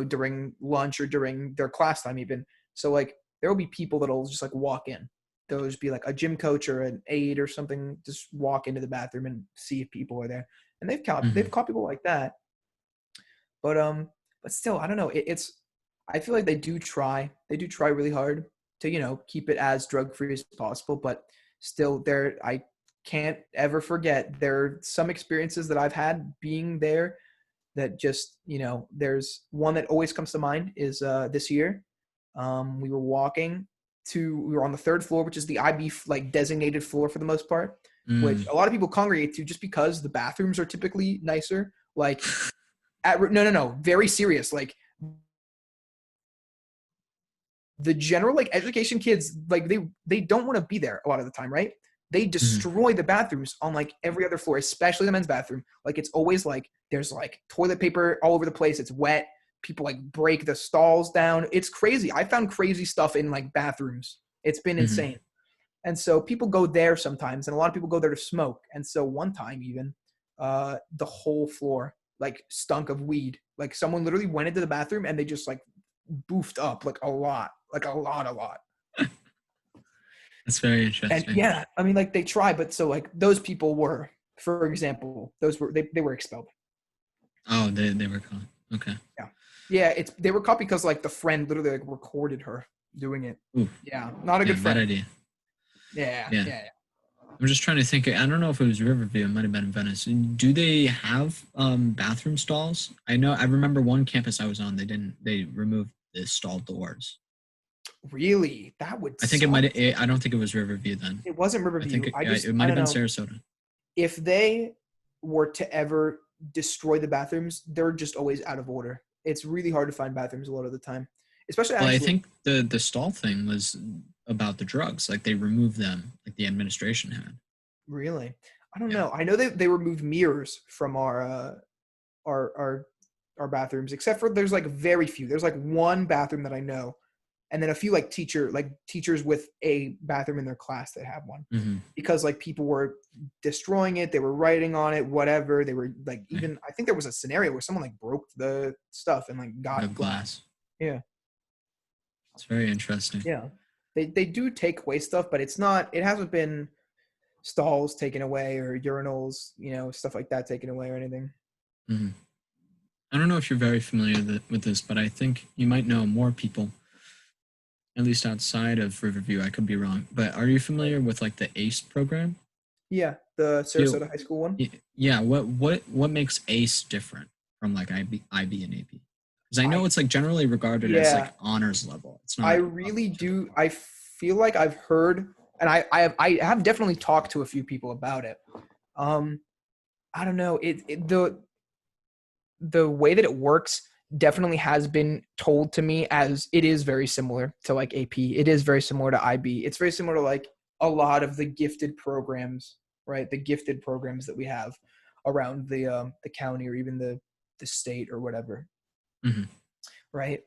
during lunch or during their class time even. So there will be people that'll just walk in. There'll just be a gym coach or an aide or something, just walk into the bathroom and see if people are there. And Mm-hmm. they've caught people like that. But still, I don't know. It's I feel like they do try. They do try really hard to keep it as drug free as possible. But still, I can't ever forget there are some experiences that I've had being there that just there's one that always comes to mind is this year. We were on the third floor, which is the IB designated floor for the most part, which Mm. a lot of people congregate to just because the bathrooms are typically nicer. No, very serious. The general education kids, they don't want to be there a lot of the time, right? They Mm-hmm. destroy the bathrooms on every other floor, especially the men's bathroom. It's always there's toilet paper all over the place. It's wet. People break the stalls down. It's crazy. I found crazy stuff in bathrooms. It's been Mm-hmm. insane. And so people go there sometimes, and a lot of people go there to smoke. And so one time even, the whole floor stunk of weed. Someone literally went into the bathroom and they just boofed up a lot, a lot. That's very And interesting. yeah, I mean, they try, but so those people were, for example, they were expelled. Oh, they were gone. Okay. Yeah, yeah, they were caught because the friend literally recorded her doing it. Ooh, Yeah, not a yeah, good bad friend. idea. Yeah, Yeah. yeah, yeah. I'm just trying to think. I don't know if it was Riverview. It might have been in Venice. Do they have bathroom stalls? I know. I remember one campus I was on. They didn't. They removed the stall doors. Really, that would I think it suck. might. I don't think it was Riverview then. It wasn't I Riverview. think yeah, it I might have don't been know. Sarasota. If they were to ever destroy the bathrooms, they're just always out of order. It's really hard to find bathrooms a lot of the time, especially Well, I actually. think the stall thing was about the drugs. Like they removed them. Like the administration had. Really, I don't Yeah. know. I know they removed mirrors from our our our bathrooms, except for there's very few. There's one bathroom that I know, and then a few teachers with a bathroom in their class that have one, Mm-hmm. because people were destroying it, they were writing on it, whatever. They were Right. even I think there was a scenario where someone broke the stuff and got Of glass. glass. Yeah, It's very interesting. yeah. They do take away stuff, but it hasn't been stalls taken away or urinals, stuff like that taken away or anything. Mm-hmm. I don't know if you're very familiar with this, but I think you might know more people, at least outside of Riverview. I could be wrong, but are you familiar with like the ACE program? Yeah, the Yeah, Sarasota High School one. yeah. What makes ACE different from like IB and AP? Because I know I it's like generally regarded as like Yeah, honors level. It's I not up really to the do. core. I feel like I've heard, and I have definitely talked to a few people about it. Um, I don't know. The way that it works definitely has been told to me as it is very similar to AP. It is very similar to IB. It's very similar to a lot of the gifted programs, right? The gifted programs that we have around the county or even the state or whatever, Mm-hmm. right?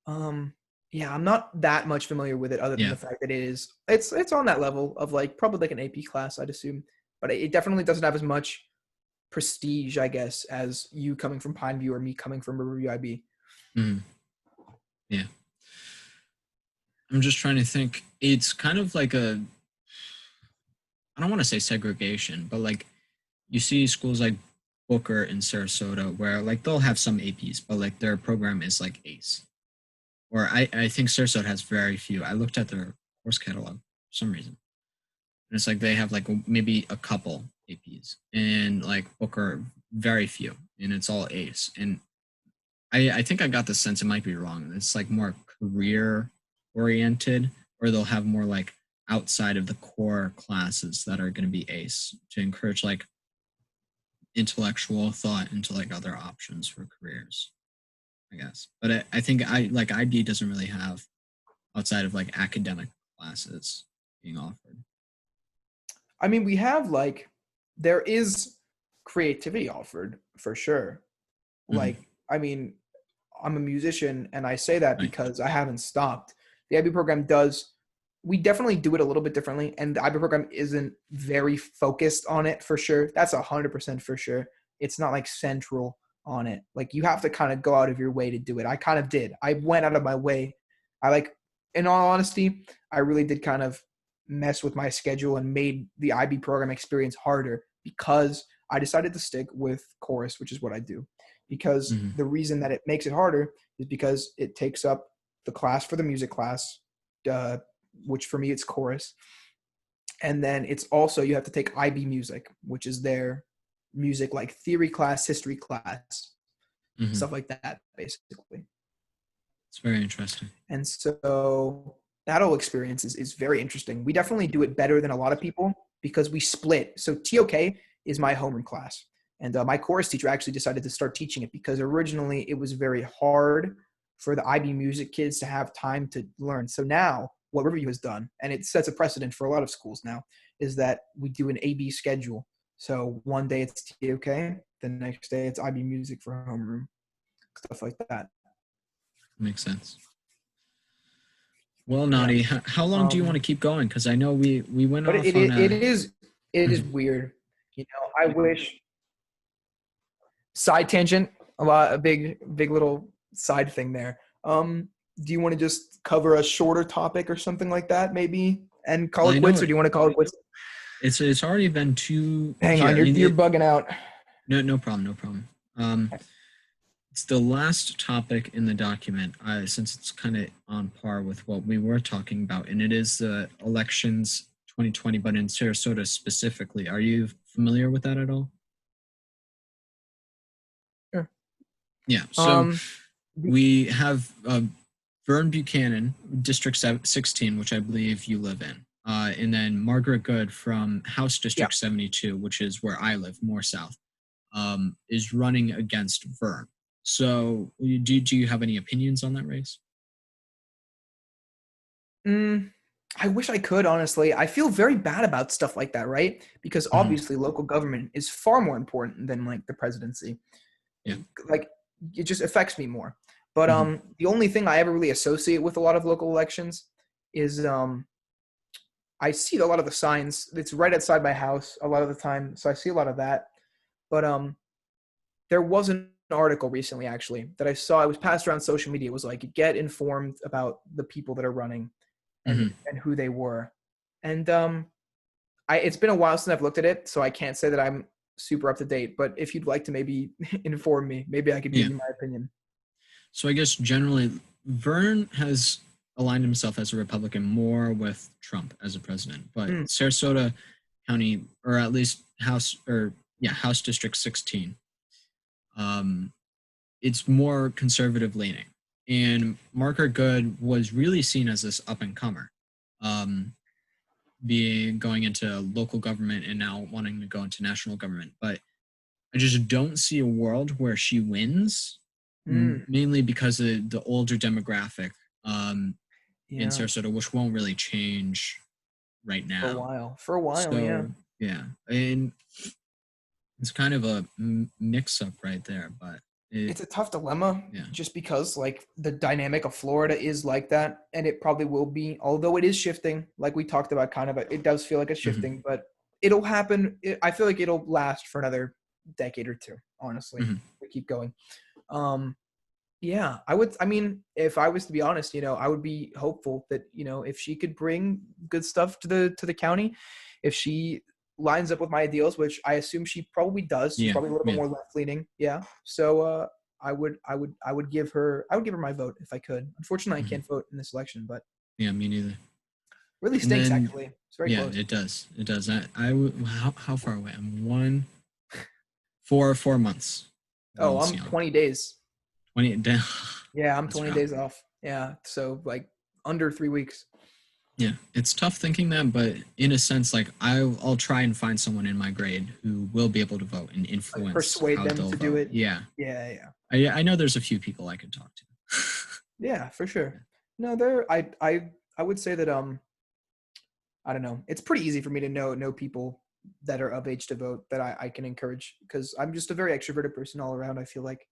Um, yeah, I'm not that much familiar with it other than Yeah. the fact that it's on that level of probably an AP class, I'd assume, but it definitely doesn't have as much prestige, I guess, as you coming from Pineview or me coming from Riverview IB. Mm-hmm. Yeah. I'm just trying to think. It's kind of like I don't want to say segregation, but like you see schools like Booker and Sarasota where like they'll have some APs, but like their program is like ACE. Or I think Sarasota has very few. I looked at their course catalog for some reason. And it's like they have like maybe a couple APs and like Booker, very few. And it's all ACE. And I think I got the sense, it might be wrong. It's like more career oriented, or they'll have more like outside of the core classes that are going to be ACE to encourage like intellectual thought into like other options for careers, I guess. But I think I like IB doesn't really have outside of like academic classes being offered? I mean, we have like there is creativity offered for sure. Hmm. Like, I mean, I'm a musician and I say that Right. because I haven't stopped. The IB program does, we definitely do it a little bit differently. And the IB program isn't very focused on it for sure. That's 100% for sure. It's not like central on it. Like you have to kind of go out of your way to do it. I kind of did. I went out of my way. I like, in all honesty, I really did kind of mess with my schedule and made the IB program experience harder because I decided to stick with chorus, which is what I do. Because Hmm. the reason that it makes it harder is because it takes up the class for the music class, uh, which for me it's chorus, and then it's also you have to take IB music, which is their music like theory class, history class, Hmm. stuff like that, basically. It's very interesting. And so that whole experience is very interesting. We definitely do it better than a lot of people because we split. So TOK is my homeroom class. And my chorus teacher actually decided to start teaching it because originally it was very hard for the IB music kids to have time to learn. So now what Riverview has done, and it sets a precedent for a lot of schools now, is that we do an AB schedule. So one day it's TOK, the next day it's IB music for homeroom, stuff like that. Makes sense. Well, Yeah. Nadi, how long do you want to Um, keep going? Because I know we went but off on a. it is Mhm. weird. You know, I wish side tangent a big little side thing there. Do you want to just cover a shorter topic or something like that, maybe, and call Well, it I quits, know or do you want to call it quits? it's already been two Hang here. on, I mean, you're bugging out. no problem, no problem. It's the last topic in the document, since it's kind of on par with what we were talking about, and it is the elections 2020, but in Sarasota specifically. Are you familiar with that at all? Sure. Yeah. So Um, we have Vern Buchanan, District 16, which I believe you live in, and then Margaret Good from House yeah. District 72, which is where I live, more south, is running against Vern. So, do you have any opinions on that race? Mm, I wish I could, honestly. I feel very bad about stuff like that, right? Because Hmm. obviously local government is far more important than like the presidency. Yeah. Like it just affects me more. But Hmm. the only thing I ever really associate with a lot of local elections is I see a lot of the signs. It's right outside my house a lot of the time, so I see a lot of that. But there was an article recently actually that I saw. It was passed around social media. It was like get informed about the people that are running Hmm. and who they were. And I it's been a while since I've looked at it, so I can't say that I'm super up to date. But if you'd like to maybe inform me, maybe I could give Yeah. you my opinion. So I guess generally, Vern has aligned himself as a Republican more with Trump as a president, but Mm, Sarasota County, or at least House, or yeah, House District 16, um, it's more conservative leaning. And Margaret Good was really seen as this up and comer, um, being going into local government and now wanting to go into national government. But I just don't see a world where she wins, mm, mainly because of the older demographic in yeah, Sarasota, which won't really change right for a now. while. For a while, yeah. So yeah, and it's kind of a mix up right there, but it It's a tough dilemma yeah. just because like the dynamic of Florida is like that, and it probably will be, although it is shifting, like we talked about kind of it does feel like it's Hmm. shifting, but it'll happen. I feel like it'll last for another decade or two, honestly. Hmm. We keep going. Um yeah, I would I mean, if I was to be honest, I would be hopeful that, if she could bring good stuff to the county, if she lines up with my ideals, which I assume she probably does. She's Yeah, probably a little bit yeah. more left leaning. Yeah. So I would give her my vote if I could. Unfortunately, I Hmm. can't vote in this election, but Yeah, me neither. really And stinks then actually. It's very yeah, close. it does. It does. How far away? I'm 4 months. Oh, Almost I'm young. 20 days. 20 down. Yeah, I'm That's 20 rough. days off. Yeah. So like under 3 weeks. Yeah, it's tough thinking that, but in a sense, like I'll try and find someone in my grade who will be able to vote and Like influence persuade how them they'll to do vote. it. Yeah, Yeah, yeah. I know there's a few people I could talk to. Yeah, for sure. No, there. I would say that I don't know. It's pretty easy for me to know people that are of age to vote that I can encourage because I'm just a very extroverted person all around. I feel like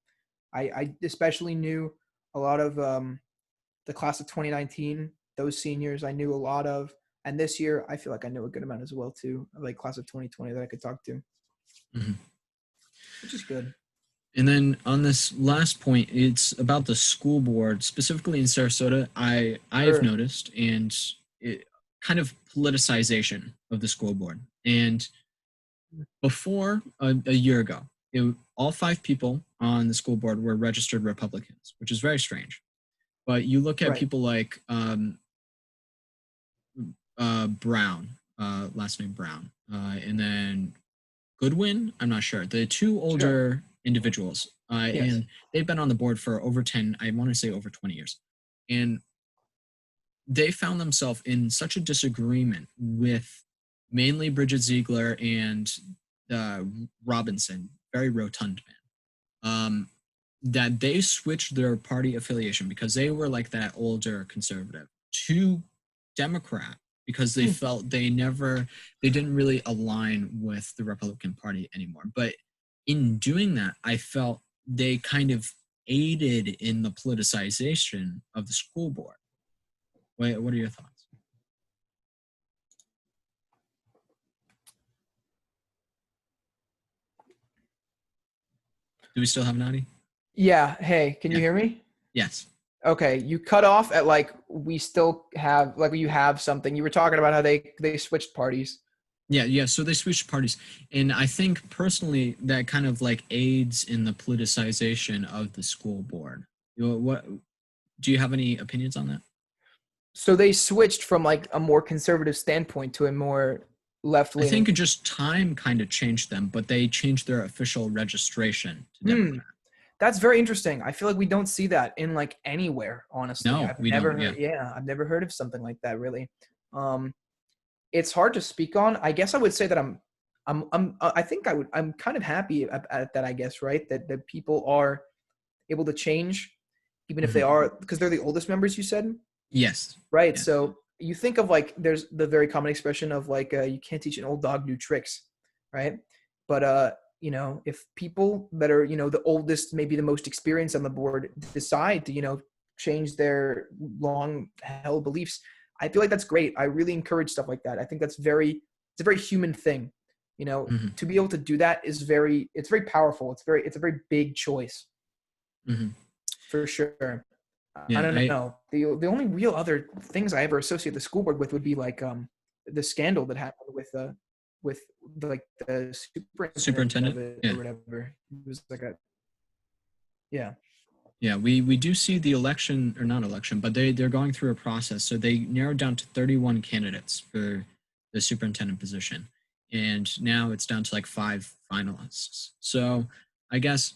I especially knew a lot of the class of 2019. Those seniors I knew a lot of, and this year I feel like I know a good amount as well too. Like class of 2020 that I could talk to, Mhm. which is good. And then on this last point, it's about the school board, specifically in Sarasota. I've Sure. noticed and it kind of politicization of the school board. And before a year ago, all 5 people on the school board were registered Republicans, which is very strange. But you look at Right. people like Brown, last name Brown, and then Goodwin. I'm not sure. The two Sure. older individuals, Yes. and they've been on the board for over 10. I want to say over 20 years, and they found themselves in such a disagreement with mainly Bridget Ziegler and Robinson, very rotund man, that they switched their party affiliation because they were like that older conservative to Democrat because they Hmm. felt they didn't really align with the Republican Party anymore. But in doing that, I felt they kind of aided in the politicization of the school board. What are your thoughts? Do we still have Nati? Yeah. Hey, can you Yeah. hear me? Yes. Okay, you cut off at like we still have like you have something. You were talking about how they switched parties. Yeah, yeah. So they switched parties, and I think personally that kind of like aids in the politicization of the school board. What do you have any opinions on that? So they switched from like a more conservative standpoint to a more left I think leaning. just time kind of changed them, but they changed their official registration to Hmm. Democrat. That's very interesting. I feel like we don't see that in like anywhere, honestly. No, I've we never don't. Yeah. heard yeah, I've never heard of something like that really. Um it's hard to speak on. I guess I would say that I think I'm kind of happy at that, I guess, right? That people are able to change even if they Mhm. are because they're the oldest members you said. Yes. Right. Yes. So you think of like there's the very common expression of like you can't teach an old dog new tricks, right? But if people that are the oldest, maybe the most experienced on the board, decide to change their long held beliefs, I feel like that's great. I really encourage stuff like that. I think it's a very human thing. Hmm. To be able to do that it's very powerful. It's a very big choice Hmm. for sure. I Yeah. don't know. The only real other things I ever associate the school board with would be like the scandal that happened with like the superintendent of Superintendent. it or Yeah. whatever. It was like a yeah. Yeah, we do see the election or not election, but they're going through a process. So they narrowed down to 31 candidates for the superintendent position, and now it's down to like 5 finalists. So I guess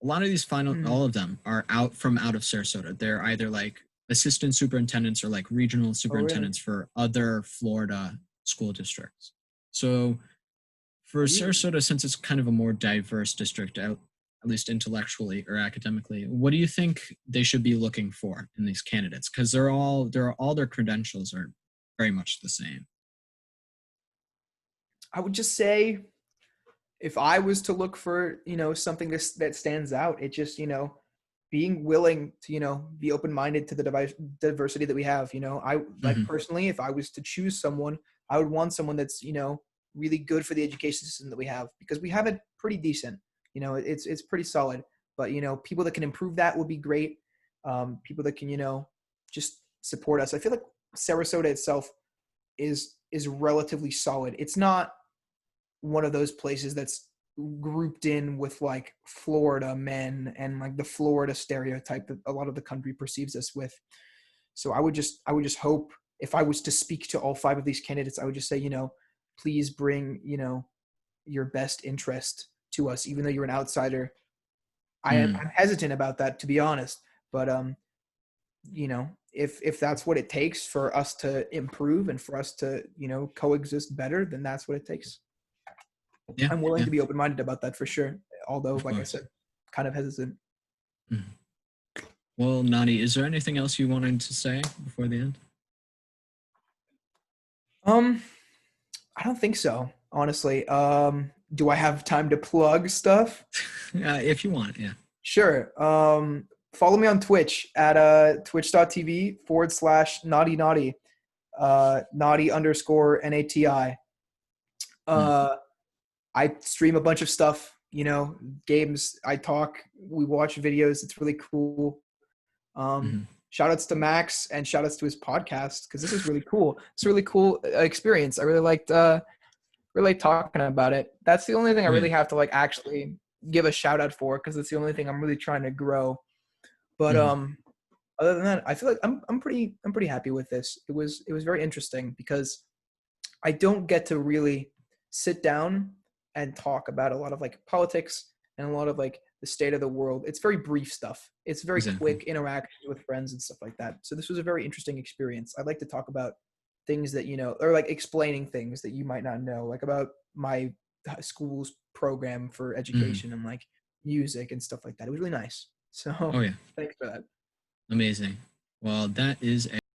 a lot of these Mm, all of them are out of Sarasota. They're either like assistant superintendents or like regional oh really? superintendents for other Florida school districts. So for Weird. Sarasota, since it's kind of a more diverse district, at least intellectually or academically, what do you think they should be looking for in these candidates? Because all their credentials are very much the same. I would just say if I was to look for, something that stands out, it just, being willing to, be open-minded to the diversity that we have. I like Hmm. personally, if I was to choose someone, I would want someone that's, really good for the education system that we have because we have it pretty decent. It's pretty solid, but people that can improve that would be great. People that can, just support us. I feel like Sarasota itself is relatively solid. It's not one of those places that's grouped in with like Florida men and like the Florida stereotype that a lot of the country perceives us with. So I would just hope if I was to speak to all 5 of these candidates, I would just say, please bring, your best interest to us, even though you're an outsider. I'm Mm. hesitant about that, to be honest, but if that's what it takes for us to improve and for us to, coexist better, then that's what it takes. Yeah, I'm willing yeah, to be open minded about that for sure. Although, of like I course. said, kind of hesitant. Mhm. Well, Nani, is there anything else you wanted to say before the end? Um, I don't think so, honestly. Do I have time to plug stuff? If you want, yeah. Sure. Follow me on Twitch at twitch.tv/naughty naughty, naughty underscore NATI. Mm, Uh, I stream a bunch of stuff, games. I talk, we watch videos. It's really cool. mhm. Shout outs to Max and shout outs to his podcast because this is really cool. It's a really cool experience. I really talking about it. That's the only thing I Oh, yeah. really have to like actually give a shout out for because it's the only thing I'm really trying to grow. But Mhm. other than that, I feel like I'm pretty happy with this. It was very interesting because I don't get to really sit down and talk about a lot of like politics and a lot of like the state of the world. It's very brief stuff. It's very Exactly. quick interaction with friends and stuff like that. So this was a very interesting experience. I'd like to talk about things that or like explaining things that you might not know, like about my school's program for Mhm. education and like music and stuff like that. It was really nice. So Oh, yeah. thanks for that. Amazing. Well, that is